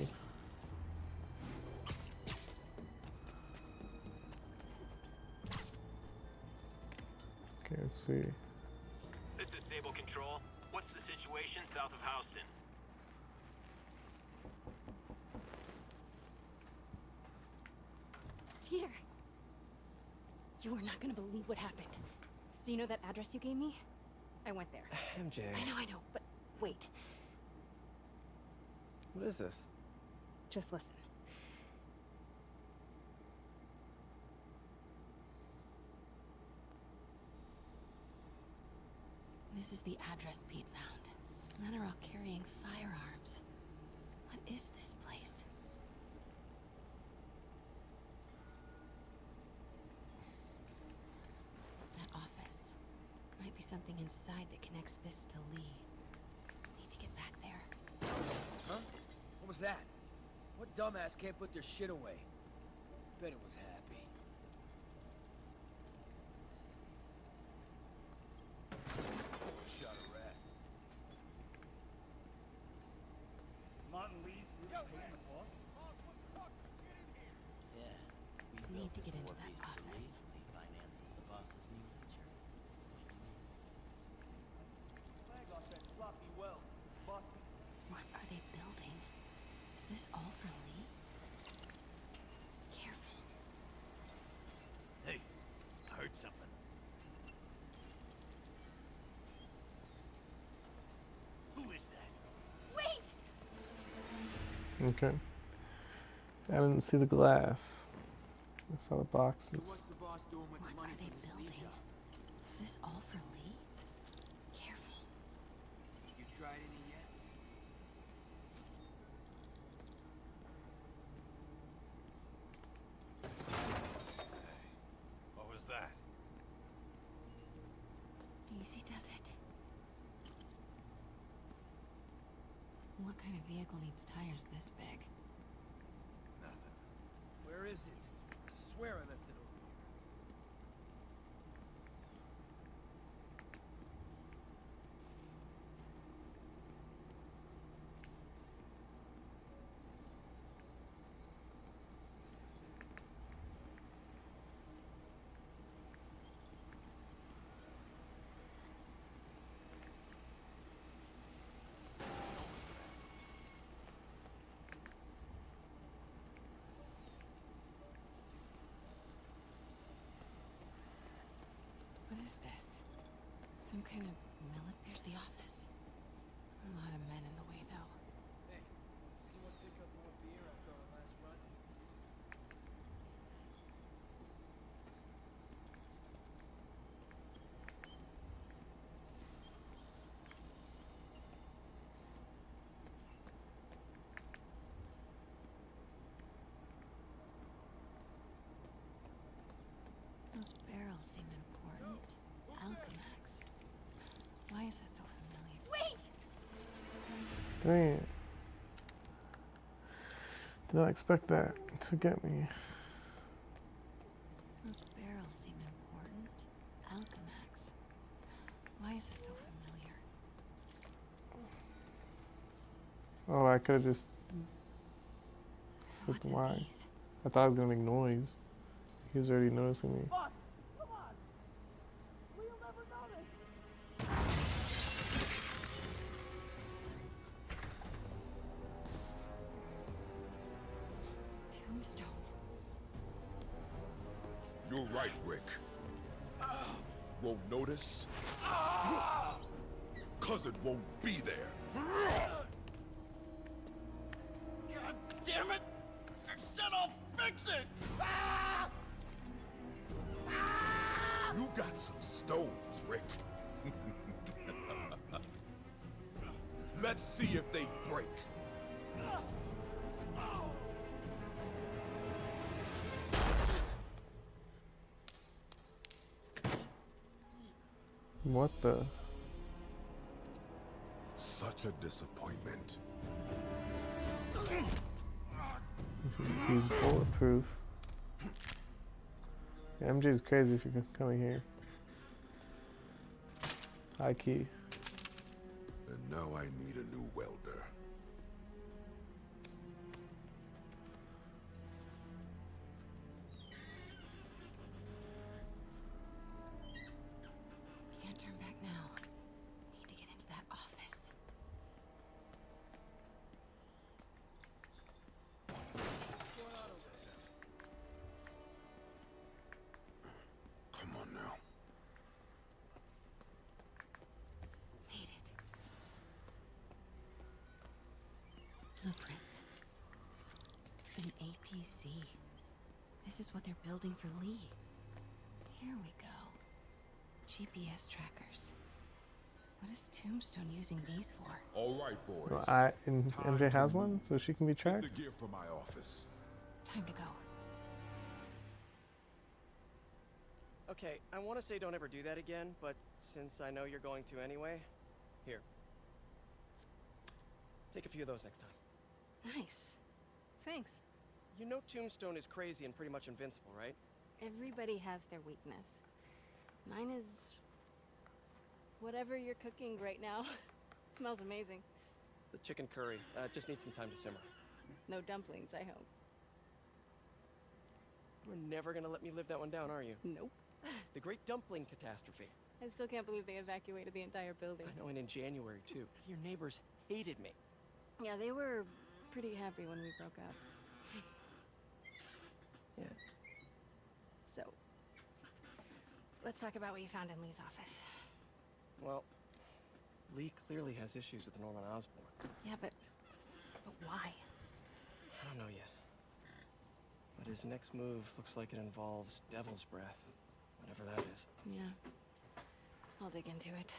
Okay, let's see. This is Sable Control. What's the situation south of Houston? Peter! You are not gonna believe what happened. So you know that address you gave me? I went there. MJ. I know, but wait. What is this? Just listen. This is the address Pete found. Men are all carrying firearms. What is this place? That office. Might be something inside that connects this to Lee. Need to get back there. Huh? What was that? What dumbass can't put their shit away? Bet it was Happy. Shot a rat. Martin Lee's really paying the boss? Yeah. Need to get into that office. Lee finances the boss's new venture. Flag off that sloppy well. Bossy. What are they building? Is this all for Lee? Careful. Hey, I heard something. Who is that? Wait! Okay. I didn't see the glass. I saw the boxes. What's the boss doing with the money? What are they building? Is this all for Lee? Careful. You tried any yet? What was that? Easy does it. What kind of vehicle needs tires this big? Nothing. Where is it? I swear I left it over here. What is this? Some kind of millet? There's the office. A lot of men in the way, though. Hey, anyone pick up more beer after our last run? Those barrels seem important. Alchemax. Why is that so familiar? Wait! Dang it. Did not expect that to get me. Those barrels seem important. Alchemax. Why is that so familiar? Oh, I could have just hit the Y. I thought I was gonna make noise. He was already noticing me. Tombstone. You're right, Rick. Won't notice? Cause it won't be there. God damn it! I said I'll fix it! You got some stones, Rick. Let's see if they break. What the? Such a disappointment. He's bulletproof. Yeah, MJ's crazy if you're coming here. High key. And now I need a new welder. Can't turn back now. Need to get into that office. Come on now. Made it. Blueprints. An APC. This is what they're building for Lee. Here we go. GPS trackers. What is Tombstone using these for? All right, boys. Well, MJ has one, so she can be tracked. Get the gear from my office. Time to go. Okay, I want to say don't ever do that again, but since I know you're going to anyway, here. Take a few of those next time. Nice. Thanks. You know Tombstone is crazy and pretty much invincible, right? Everybody has their weakness. Mine is whatever you're cooking right now. It smells amazing. The chicken curry. Just needs some time to simmer. No dumplings, I hope. You're never gonna let me live that one down, are you? Nope. The Great Dumpling Catastrophe. I still can't believe they evacuated the entire building. I know, and in January, too. Your neighbors hated me. Yeah, they were pretty happy when we broke up. Yeah. So, let's talk about what you found in Lee's office. Well, Lee clearly has issues with Norman Osborn. Yeah, but why? I don't know yet. But his next move looks like it involves Devil's Breath. Whatever that is. Yeah. I'll dig into it.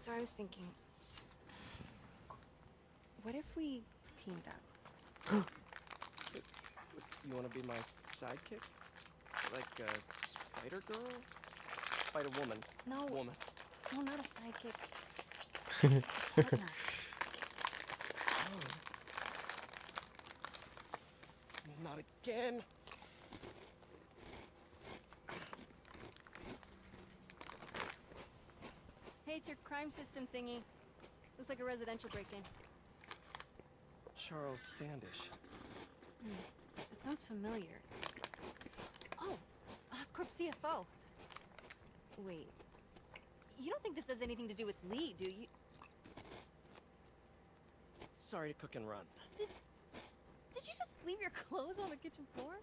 So I was thinking, what if we teamed up? You want to be my sidekick? Like a spider girl? Spider woman? No. Woman. No, not a sidekick. Partner. Not again. Hey, it's your crime system thingy. Looks like a residential break-in. Charles Standish. That sounds familiar. Oh, Oscorp CFO. Wait. You don't think this has anything to do with Lee, do you? Sorry to cook and run. Did you just leave your clothes on the kitchen floor?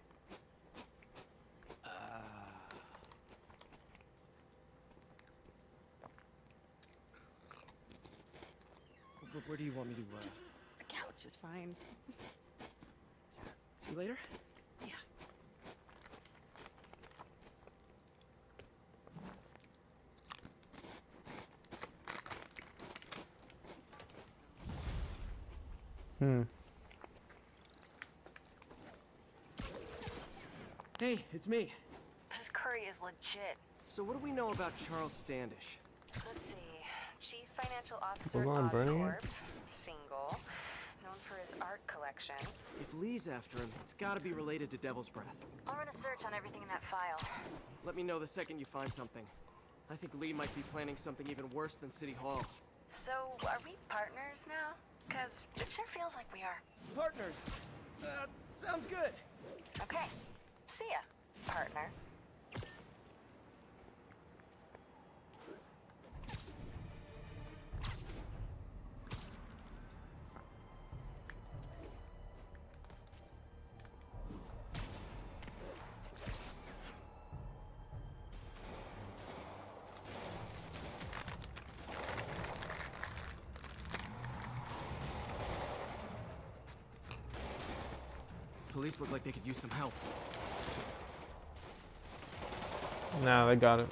Where do you want me to, Just a couch is fine. See you later? Yeah. Hey, it's me. This curry is legit. So what do we know about Charles Standish? Let's see. Chief Financial Officer Hold on, Bernie. Oscorp. Single. Known for his art collection. If Lee's after him, it's gotta be related to Devil's Breath. I'll run a search on everything in that file. Let me know the second you find something. I think Lee might be planning something even worse than City Hall. So, are we partners now? Because it sure feels like we are. Partners. Sounds good. Okay. See ya, partner. Police look like they could use some help. Nah, they got it.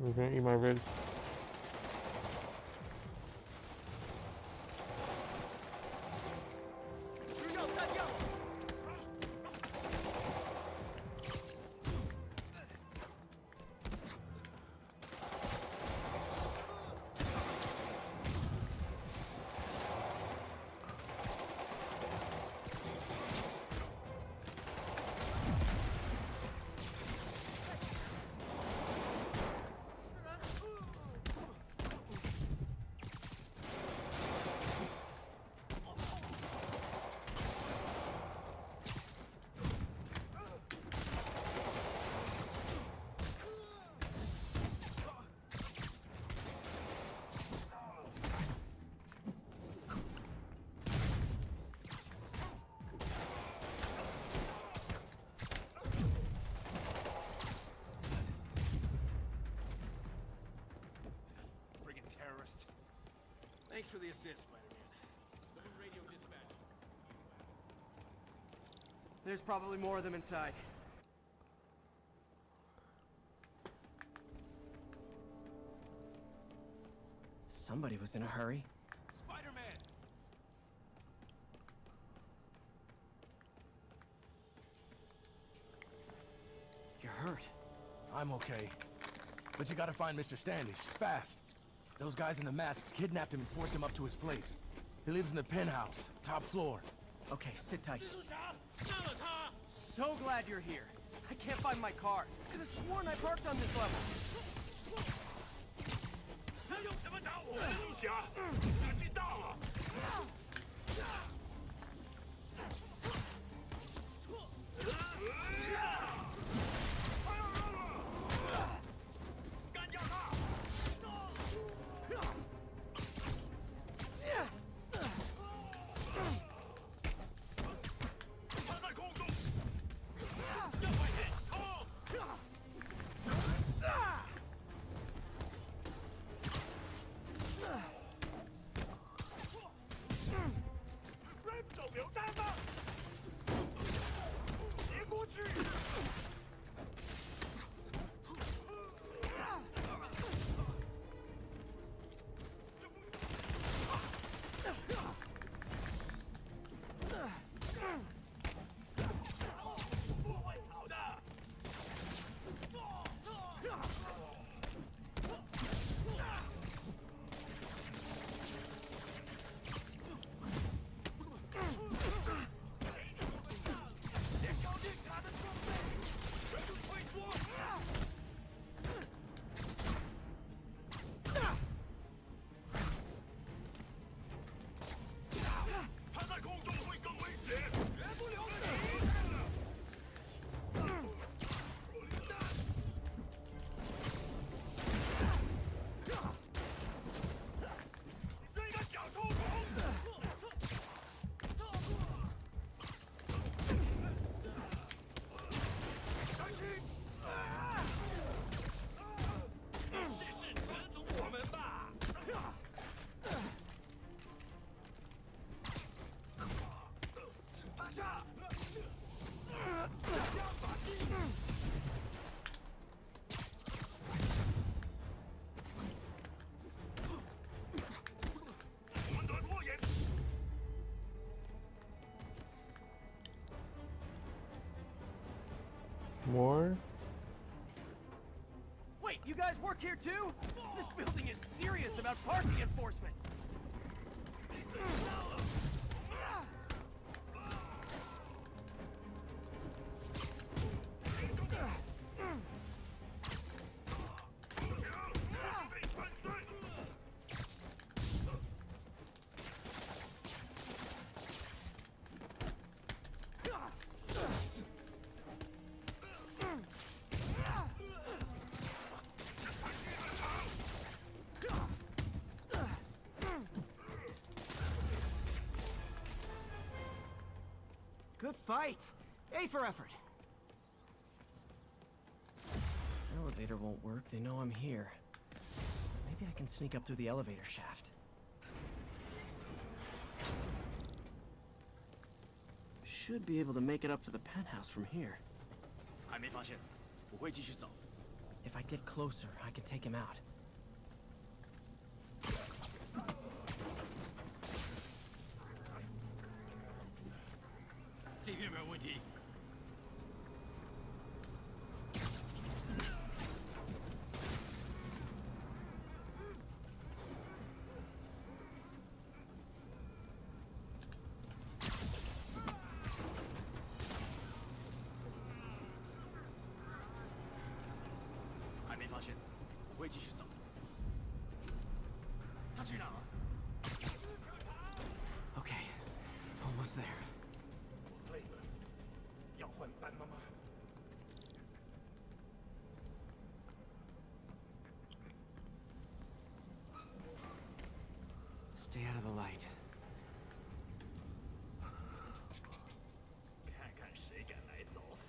I'm gonna eat my ribs. Thanks for the assist, Spider-Man. Let me radio dispatch. There's probably more of them inside. Somebody was in a hurry. Spider-Man! You're hurt. I'm okay. But you gotta find Mr. Standish, fast. Those guys in the masks kidnapped him and forced him up to his place. He lives in the penthouse, top floor. Okay, sit tight. So glad you're here. I can't find my car. Could have sworn I parked on this level. 他用什么打我的路侠？时机到了！ More? Wait, you guys work here too? This building is serious about parking enforcement. fight. A for effort. Elevator won't work. They know I'm here. Maybe I can sneak up through the elevator shaft. Should be able to make it up to the penthouse from here. 还没发现，我会继续找。 If I get closer, I can take him out. 这边没有问题。还没发现，我会继续找。他去哪了？ Okay, almost there. 累了，要换班妈妈。 Stay out of the light. 看看谁敢来找死！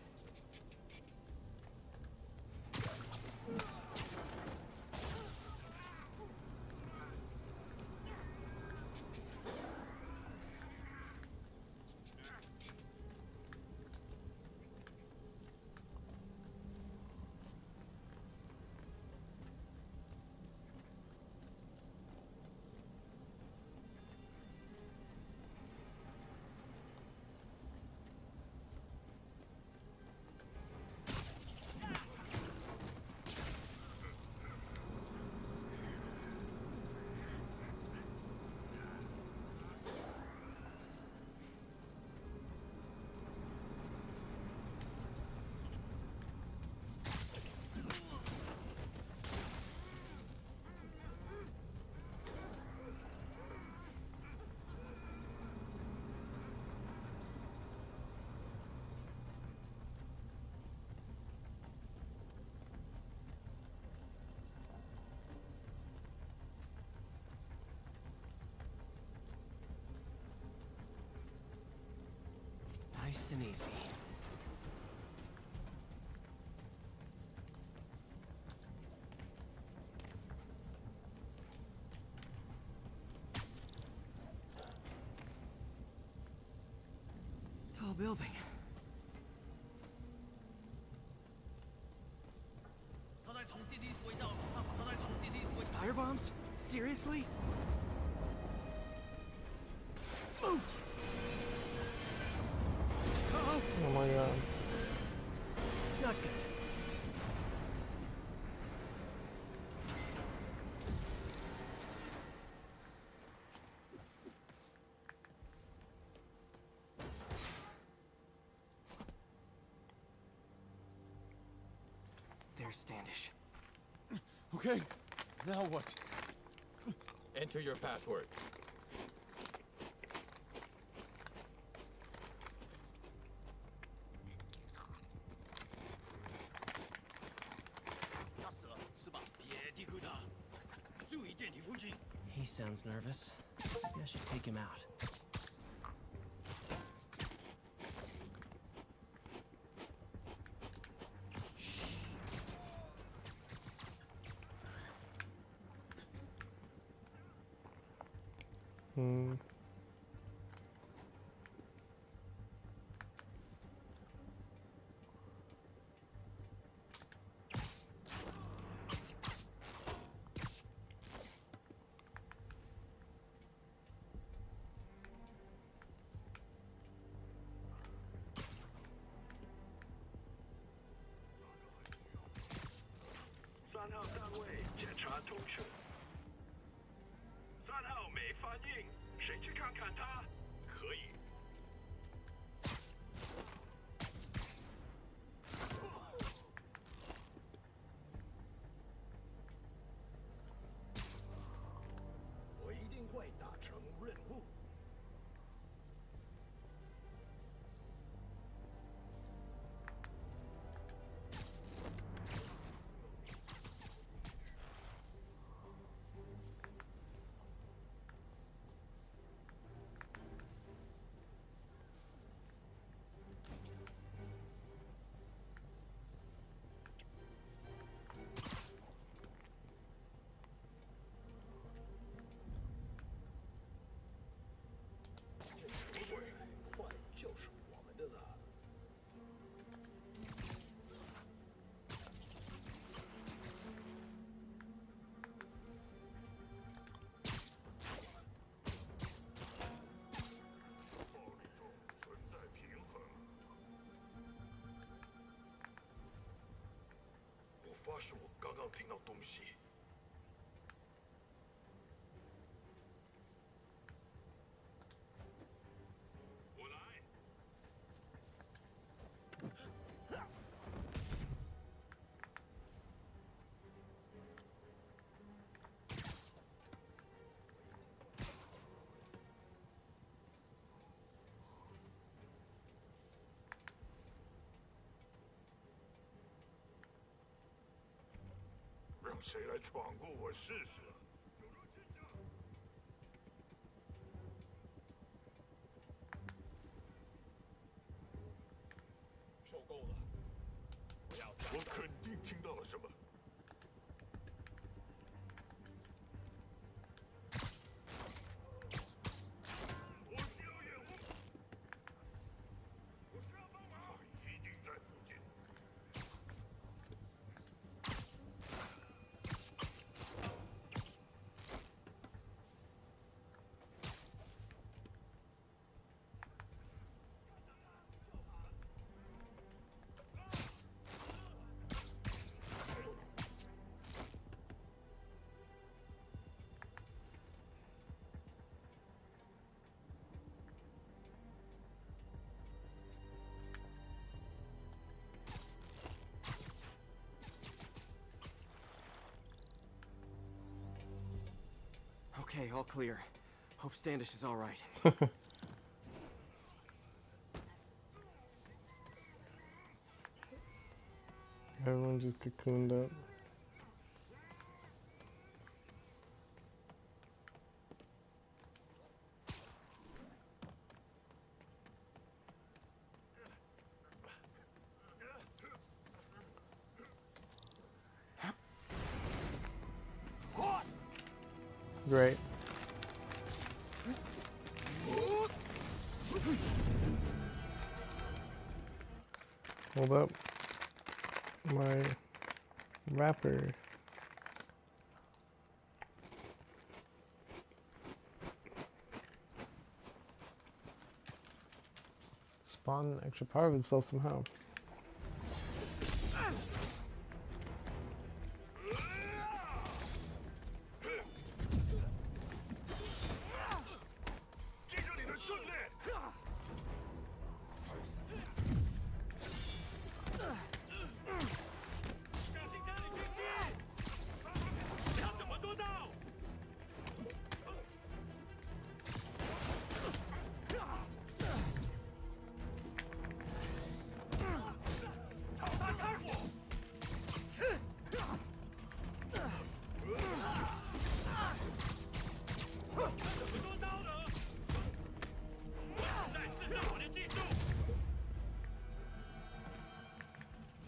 Nice and easy. Tall building. Firebombs? Seriously? Move! Uh-oh! Oh my god. Not good. There's Standish. Okay, now what? Enter your password. He sounds nervous. Maybe I should take him out. Hmm. 刚刚听到东西。我来。让谁来闯过我试试啊？受够了！我肯定听到了什么。我需要掩护！我需要帮忙！他一定在附近。Okay, all clear. Hope Standish is all right. Everyone just cocooned up. Great. Hold up. My wrapper. Spawn extra power of itself somehow.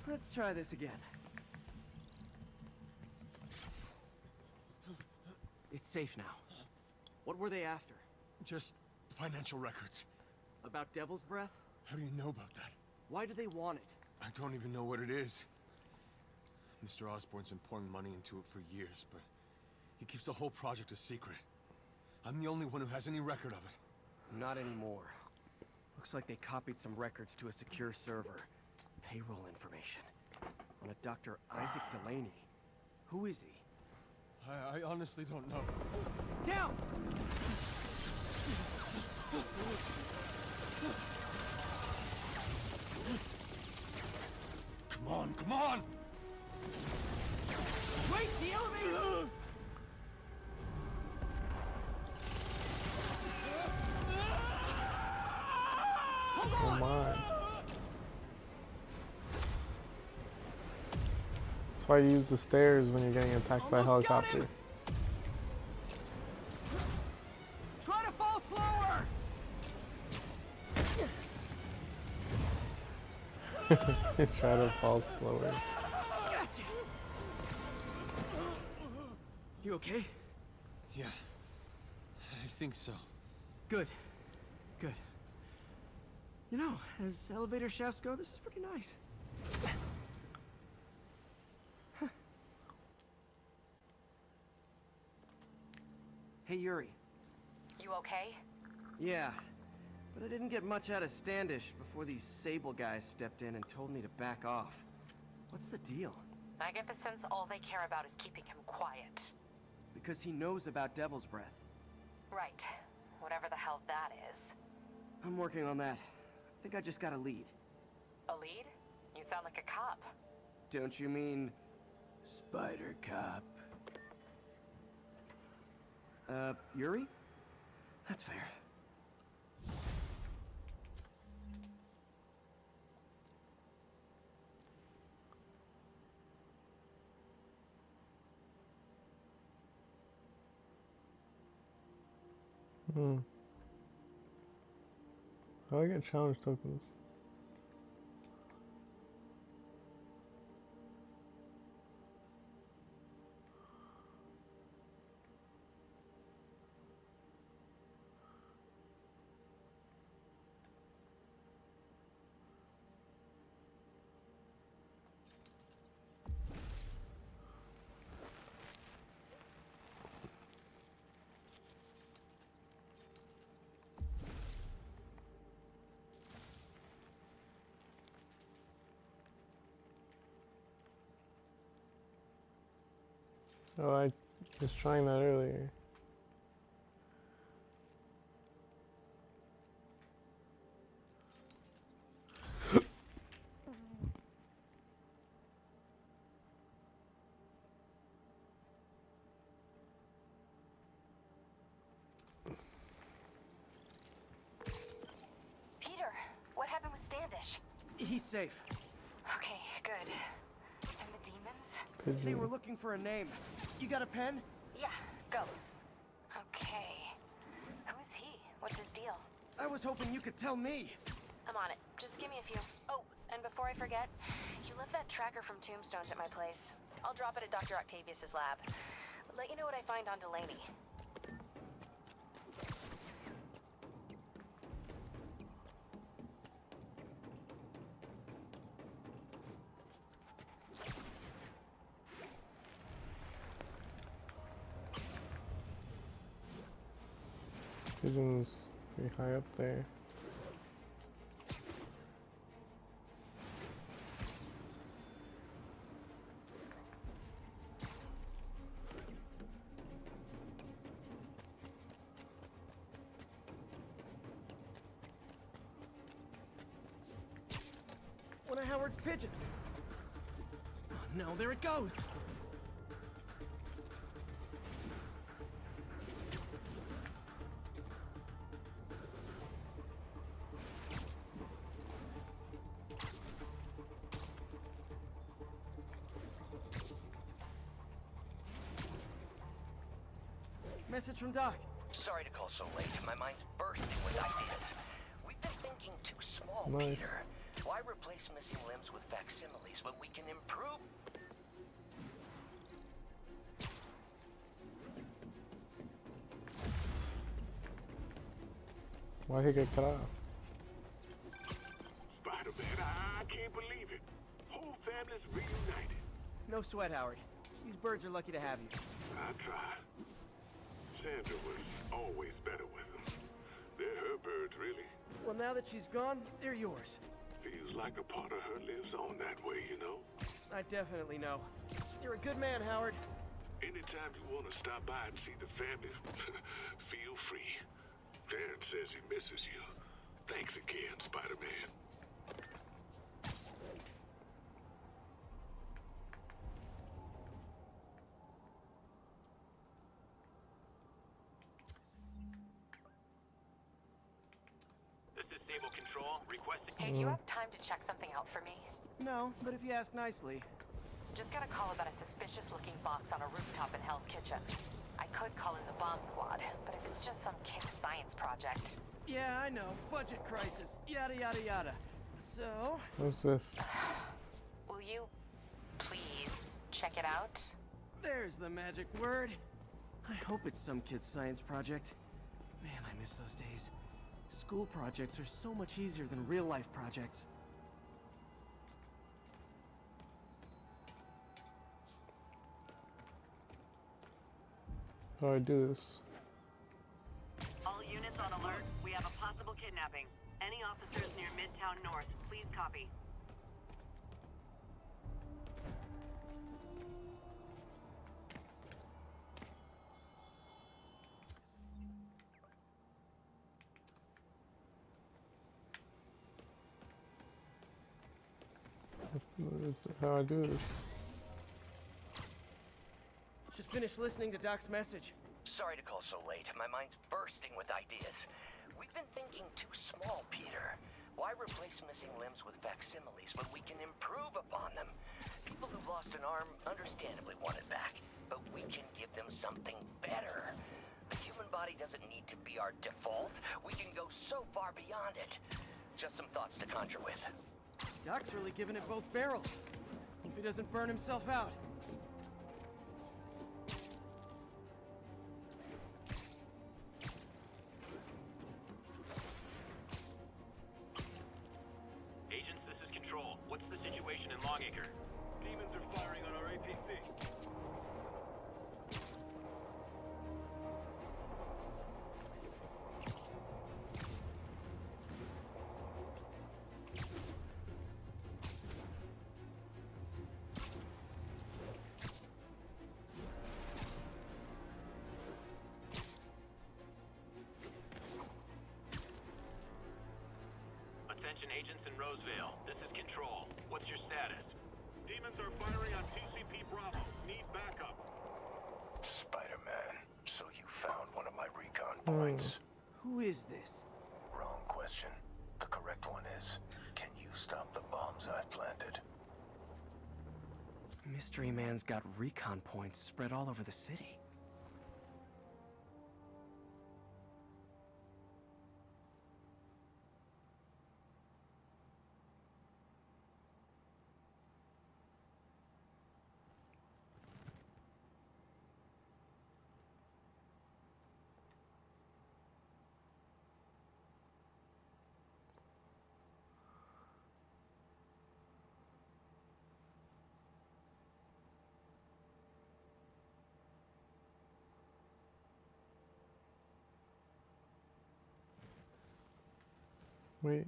Let's try this again. It's safe now. What were they after? Just financial records. About Devil's Breath? How do you know about that? Why do they want it? I don't even know what it is. Mr. Osborn's been pouring money into it for years, but he keeps the whole project a secret. I'm the only one who has any record of it. Not anymore. Looks like they copied some records to a secure server. Payroll information. On a Dr. Isaac Delaney. Who is he? I honestly don't know. Down! Come on, come on! Wait, the elevator! Come on. That's why you use the stairs when you're getting attacked by a helicopter. Try to fall slower! Try to fall slower. Gotcha. You okay? Yeah. I think so. Good. Good. You know, as elevator shafts go, this is pretty nice. Hey, Yuri. You okay? Yeah, but I didn't get much out of Standish before these Sable guys stepped in and told me to back off. What's the deal? I get the sense all they care about is keeping him quiet. Because he knows about Devil's Breath. Right. Whatever the hell that is. I'm working on that. I think I just got a lead. A lead? You sound like a cop. Don't you mean... Spider Cop? Yuri? That's fair. How do I get challenge tokens? Oh, I was trying that earlier. Peter, what happened with Standish? He's safe. Okay, good. And the demons? Pigeon. They were looking for a name. You got a pen? Yeah, go. Okay. Who is he? What's his deal? I was hoping you could tell me. I'm on it. Just give me a few. Oh, and before I forget, you left that tracker from Tombstones at my place. I'll drop it at Dr. Octavius's lab. Let you know what I find on Delaney. Pigeon's pretty high up there. One of Howard's pigeons. Oh no, there it goes. Message from Doc. Sorry to call so late. My mind's bursting with ideas. We've been thinking too small, Nice. Peter. Why replace missing limbs with facsimiles when we can improve? Why'd he get cut off? Spider-Man, I can't believe it. Whole family's reunited. No sweat, Howard. These birds are lucky to have you. I tried. Sandra was always better with them. They're her birds, really. Well, now that she's gone, they're yours. Feels like a part of her lives on that way, you know? I definitely know. You're a good man, Howard. Anytime you want to stop by and see the family, feel free. Darren says he misses you. Thanks again, Spider-Man. This is Stable Control. Requesting... Hey, do you have time to check something out for me? No, but if you ask nicely. Just got a call about a suspicious-looking box on a rooftop in Hell's Kitchen. I could call in the bomb squad, but if it's just some kid's science project... Yeah, I know. Budget crisis. Yada, yada, yada. So... What's this? Will you please check it out? There's the magic word. I hope it's some kid's science project. Man, I miss those days. School projects are so much easier than real-life projects. How do I do this? All units on alert. We have a possible kidnapping. Any officers near Midtown North, please copy. That's how I do this. Just finished listening to Doc's message. Sorry to call so late. My mind's bursting with ideas. We've been thinking too small, Peter. Why replace missing limbs with facsimiles when we can improve upon them? People who've lost an arm understandably want it back, but we can give them something better. The human body doesn't need to be our default. We can go so far beyond it. Just some thoughts to conjure with. Doc's really giving it both barrels. Hope he doesn't burn himself out. Agents, this is Control. What's the situation in Longacre? Demons are firing on our APC. Attention agents in Roseville. This is Control. What's your status? Demons are firing on TCP Bravo. Need backup. Spider-Man, so you found one of my recon points. Who is this? Wrong question. The correct one is, can you stop the bombs I've planted? Mystery Man's got recon points spread all over the city. Wait.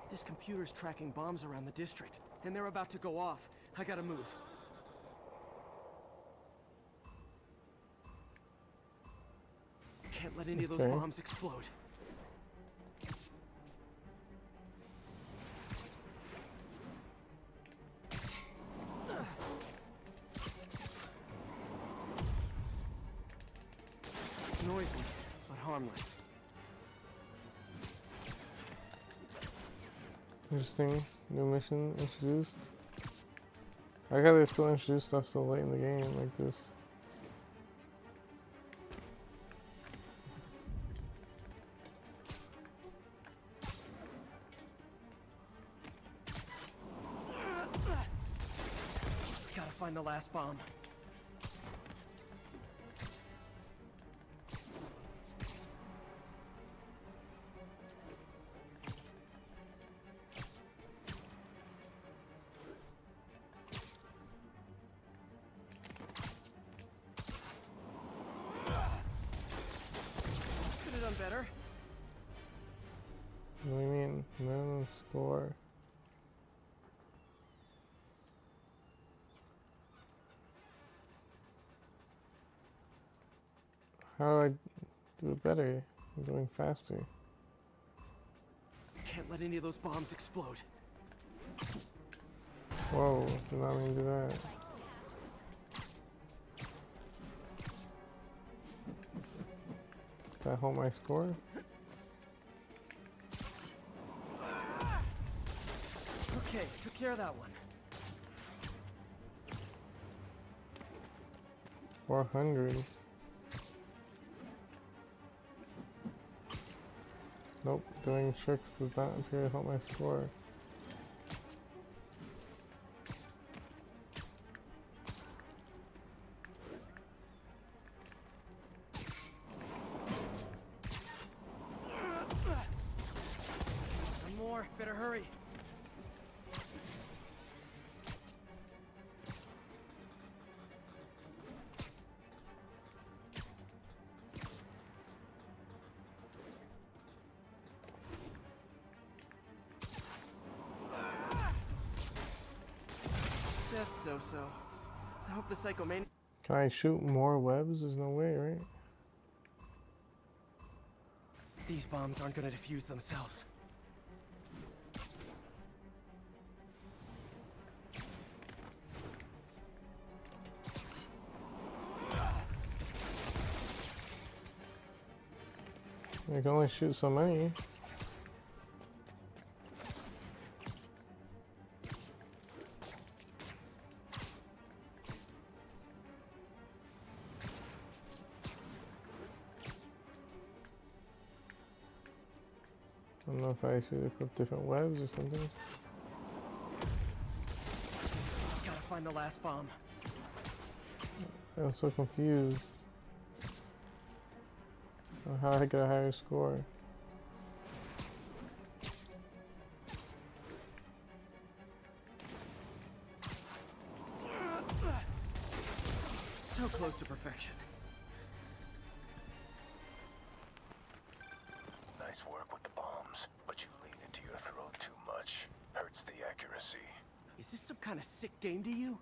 This computer's tracking bombs around the district, and they're about to go off. I gotta move. Can't let any of those Okay. bombs explode. It's noisy, but harmless. Interesting. New mission introduced. I like how they still introduce stuff so late in the game like this. Gotta find the last bomb. Could have done better. What do you mean? No score. How do I do it better? I'm going faster. Can't let any of those bombs explode. Whoa, did not mean to do that. Did I hold my score? Okay, took care of that one. 400. Nope, doing tricks does not appear to help my score. One more, better hurry. Just so-so. hope the psychomaniac. Can I shoot more webs? There's no way, right? These bombs aren't gonna defuse themselves. I can only shoot so many. I don't know if I should equip different webs or something. Gotta find the last bomb. I'm so confused. How do I get a higher score? So close to perfection. Nice work with the bombs, but you lean into your throat too much. Hurts the accuracy. Is this some kind of sick game to you?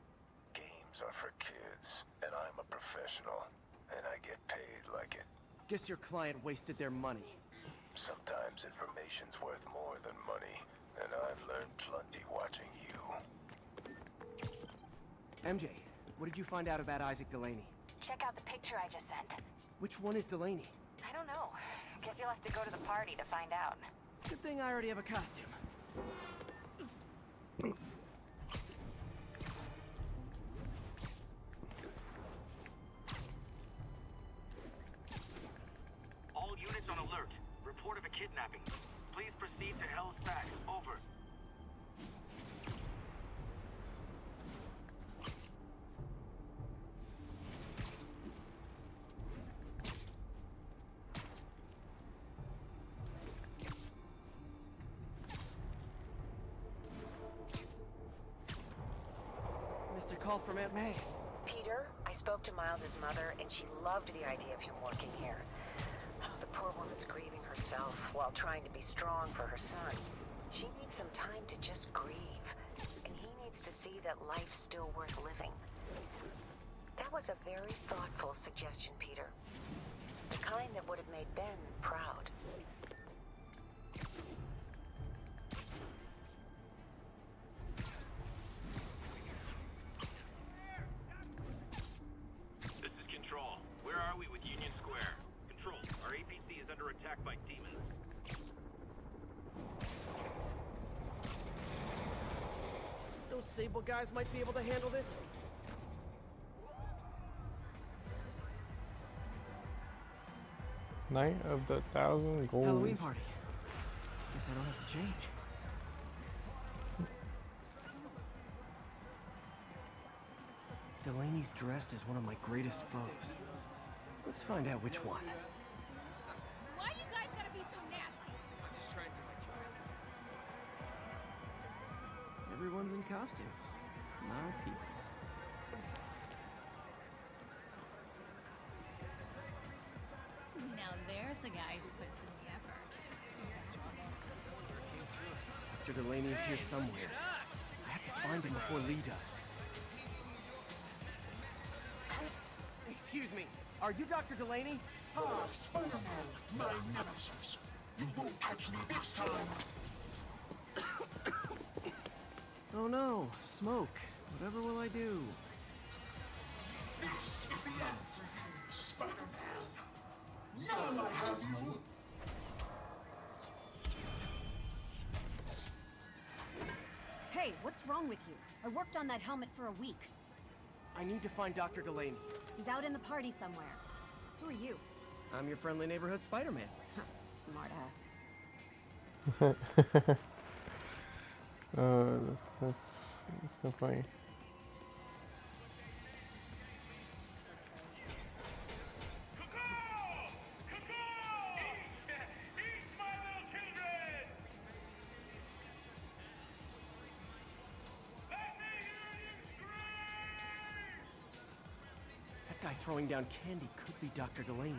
Games are for kids, and I'm a professional, and I get paid like it. Guess your client wasted their money. Sometimes information's worth more than money, and I've learned plenty watching you. MJ, what did you find out about Isaac Delaney? Check out the picture I just sent. Which one is Delaney? I don't know. Guess you'll have to go to the party to find out. Good thing I already have a costume. All units on alert. Report of a kidnapping. Please proceed to Hell's Back. Over. Missed a call from Aunt May. Peter, I spoke to Miles's mother, and she loved the idea of him working here. The poor woman's grieving herself while trying to be strong for her son. She needs some time to just grieve, and he needs to see that life's still worth living. That was a very thoughtful suggestion, Peter. The kind that would have made Ben proud. This is Control. Where are we with Union Square? Control, our APC is under attack by demons. Those Sable guys might be able to handle this. Night of the 1,000 Goals. Halloween party. Guess I don't have to change. Delaney's dressed as one of my greatest foes. Let's find out which one. Why you guys gotta be so nasty? I'm just trying to do my job. Everyone's in costume. My people. Now there's a guy who puts in the effort. Dr. Delaney is here somewhere. I have to find him before Lee does. Excuse me, are you Dr. Delaney? Ah, Spider-Man, my nemesis. You won't catch me this time. Oh no, smoke. Whatever will I do? This is the end for you, Spider-Man. Now I have you. Hey, what's wrong with you? I worked on that helmet for a week. I need to find Dr. Delaney. He's out in the party somewhere. Who are you? I'm your friendly neighborhood Spider-Man. Smart ass. That's so funny. That guy throwing down candy could be Dr. Delaney.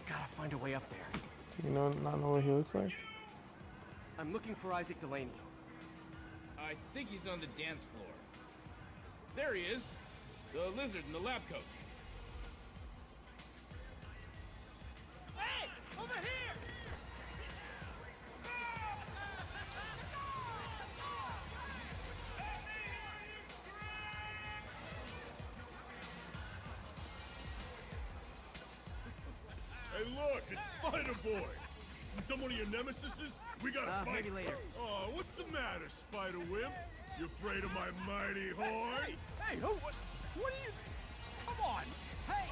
Gotta find a way up there. Do you not know what he looks like? I'm looking for Isaac Delaney. I think he's on the dance floor. There he is. The lizard in the lab coat. Hey! Over here! Hey, look, it's Spider-Boy. See some of your nemesises? We gotta fight. Maybe later. Oh, what's the matter, Spider-Wimp? You afraid of my mighty horn? Hey, who? What are you? Come on! Hey!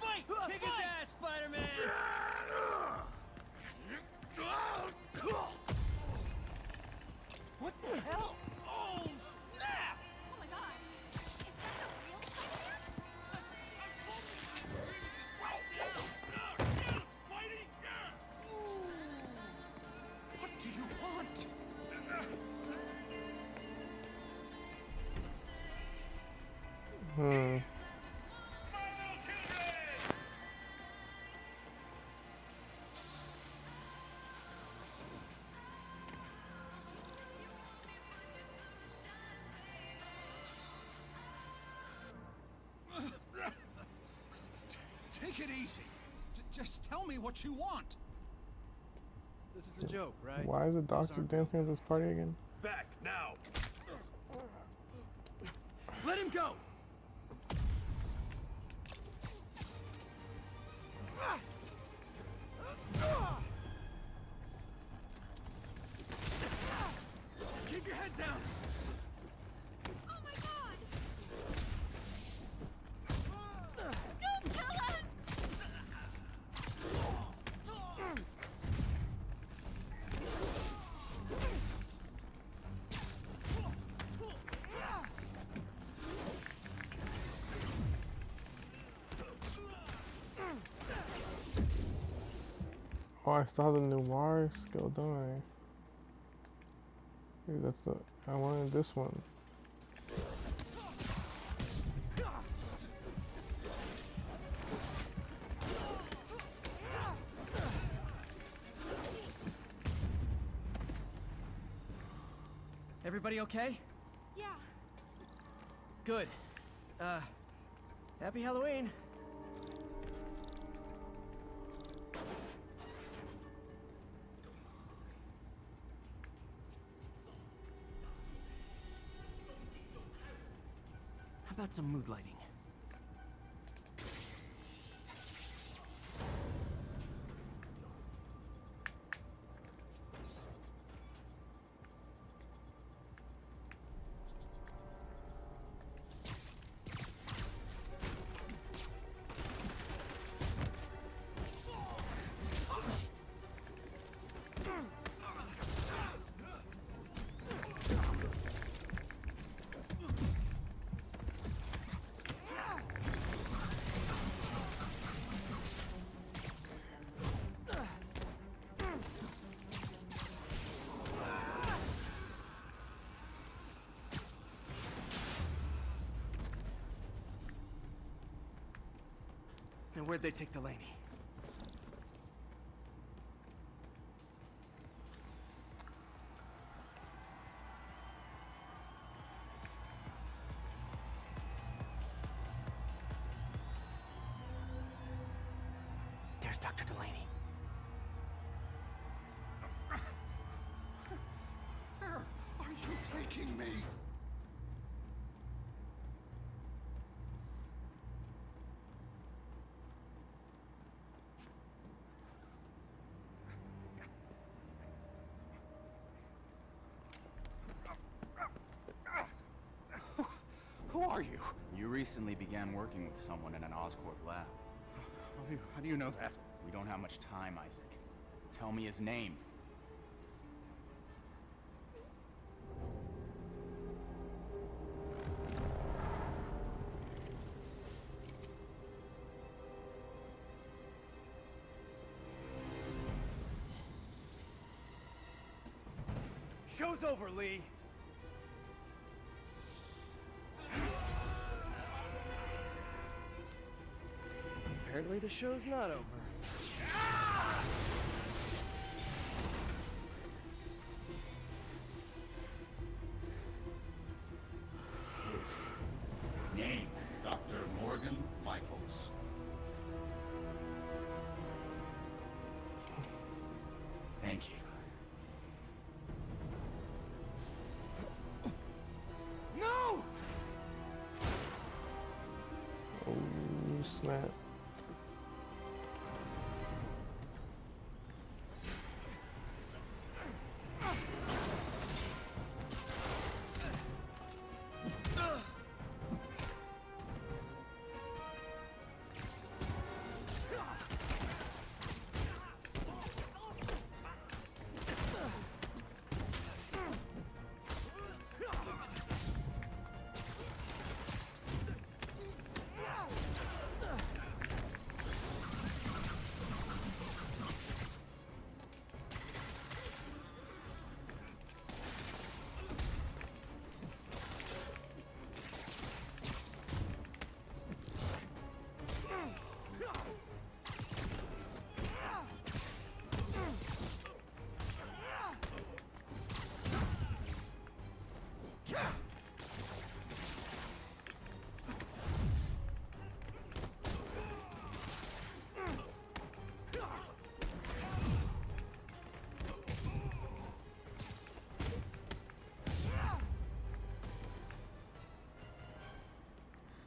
Fight! Kick his ass, Spider-Man! What the hell? Oh, snap! Oh my god! Is that a real Spider-Man? What do you want? Hmm. Take it easy. Just tell me what you want. This is a joke, right? Why is the doctor dancing at this party again? Back now. Let him go. Keep your head down. Oh my god! Don't kill us! Oh, I still have the Noir skill, don't I? Maybe that's the... I wanted this one. Everybody okay? Yeah. Good. Happy Halloween. How about some mood lighting? And where'd they take Delaney? There's Dr. Delaney. Are you taking me? Who are you? You recently began working with someone in an Oscorp lab. How do you know that? We don't have much time, Isaac. Tell me his name. Show's over, Lee. Apparently the show's not over. His name, Dr. snap.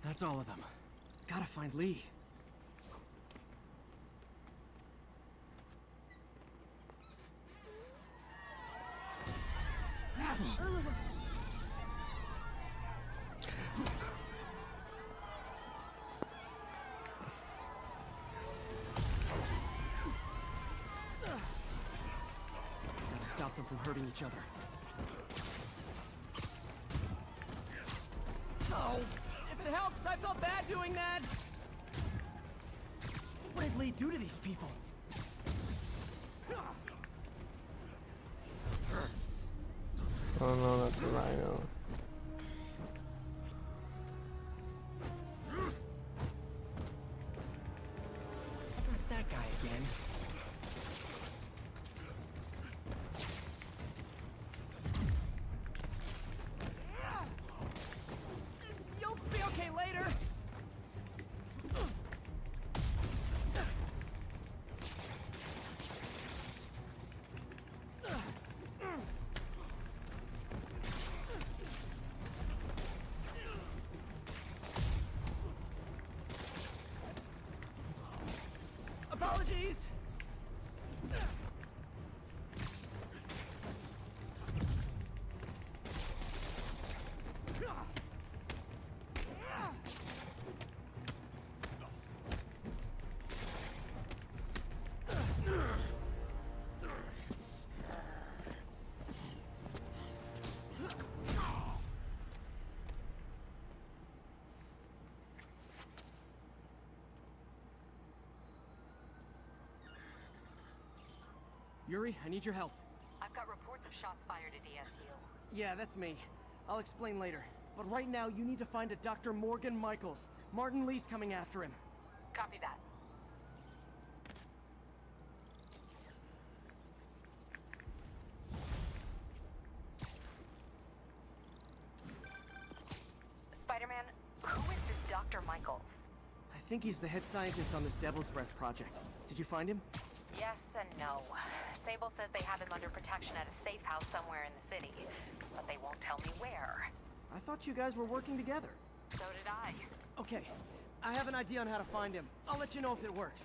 That's all of them. Gotta find Lee. Gotta stop them from hurting each other. Oh! If it helps, I felt bad doing that! What did Lee do to these people? Oh no, that's a rhino. Not that guy again. You'll be okay later! Apologies! Yuri, I need your help. I've got reports of shots fired at ESU. Yeah, that's me. I'll explain later. But right now, you need to find a Dr. Morgan Michaels. Martin Lee's coming after him. Copy that. Spider-Man, who is this Dr. Michaels? I think he's the head scientist on this Devil's Breath project. Did you find him? Yes and no. Sable says they have him under protection at a safe house somewhere in the city, but they won't tell me where. I thought you guys were working together. So did I. Okay, I have an idea on how to find him. I'll let you know if it works.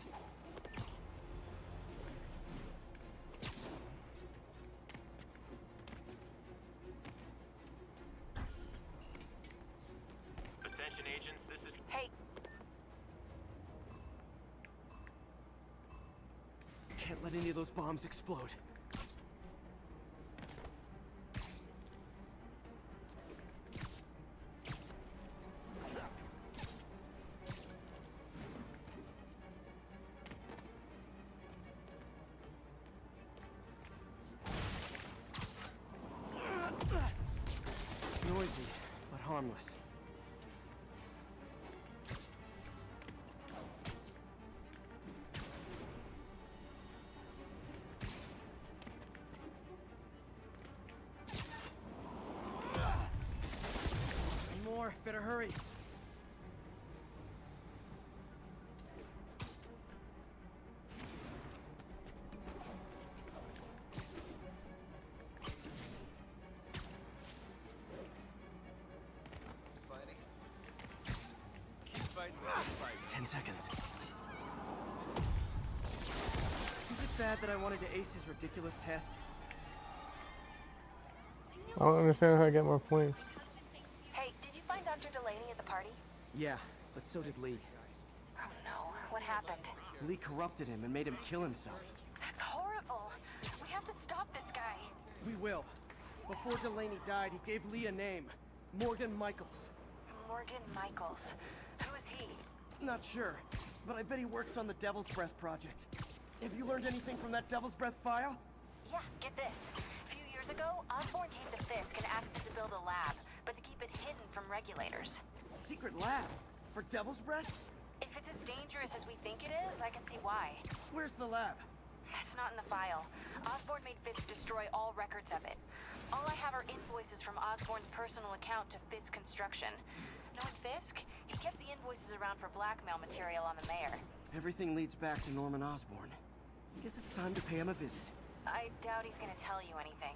Attention agents, this is... Hey, Can't let any of those bombs explode. Noisy, but harmless. More, better hurry. 10 seconds. Is it bad that I wanted to ace his ridiculous test? I don't understand how I get more points. Hey, did you find Dr. Delaney at the party? Yeah, but so did Lee. Oh no, what happened? Lee corrupted him and made him kill himself. That's horrible. We have to stop this guy. We will. Before Delaney died, he gave Lee a name. Morgan Michaels. Morgan Michaels. Who is he? Not sure, but I bet he works on the Devil's Breath project. Have you learned anything from that Devil's Breath file? Yeah, get this. A few years ago, Osborn came to Fisk and asked me to build a lab, but to keep it hidden from regulators. Secret lab? For Devil's Breath? If it's as dangerous as we think it is, I can see why. Where's the lab? That's not in the file. Osborn made Fisk destroy all records of it. All I have are invoices from Osborn's personal account to Fisk Construction. Knowing Fisk, he kept the invoices around for blackmail material on the mayor. Everything leads back to Norman Osborn. Guess it's time to pay him a visit. I doubt he's gonna tell you anything.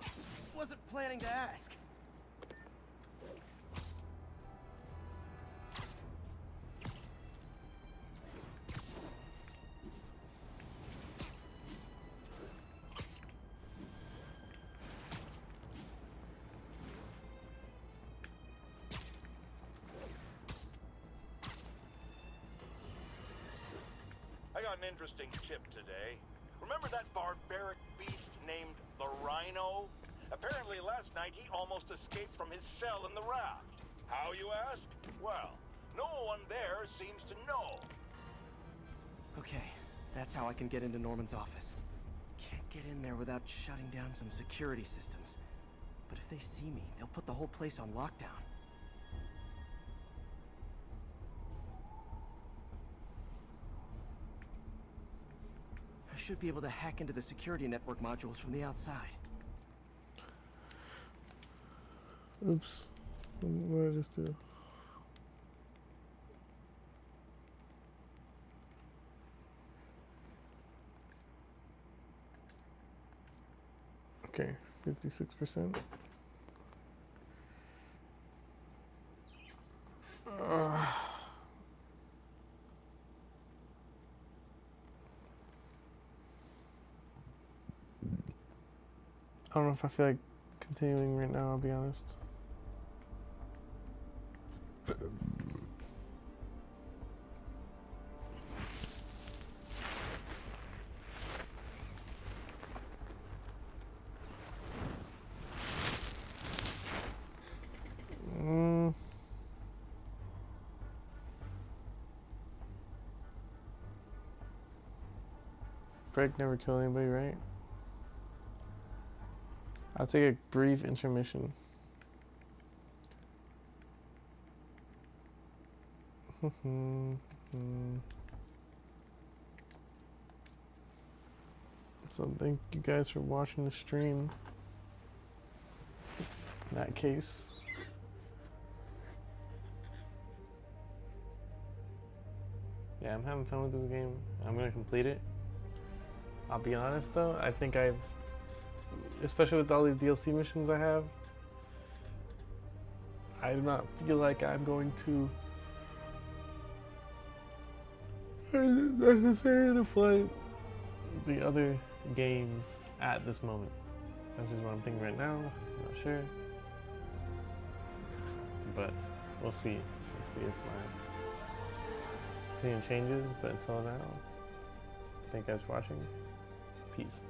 Wasn't planning to ask. I got an interesting tip today. Remember that barbaric beast named the Rhino? Apparently last night he almost escaped from his cell in the raft. How, you ask? Well, no one there seems to know. Okay, that's how I can get into Norman's office. Can't get in there without shutting down some security systems. But if they see me, they'll put the whole place on lockdown. I should be able to hack into the security network modules from the outside. Oops. What did I just do? Okay, 56%. I don't know if I feel like continuing right now, I'll be honest. Greg never killed anybody, right? I'll take a brief intermission. So thank you guys for watching the stream. In that case. Yeah, I'm having fun with this game. I'm gonna complete it. I'll be honest though, I think especially with all these DLC missions I have, I do not feel like I'm going to necessarily play the other games at this moment. That's just what I'm thinking right now. I'm not sure, but we'll see. We'll see if my opinion changes. But until now, thank you guys for watching. Peace.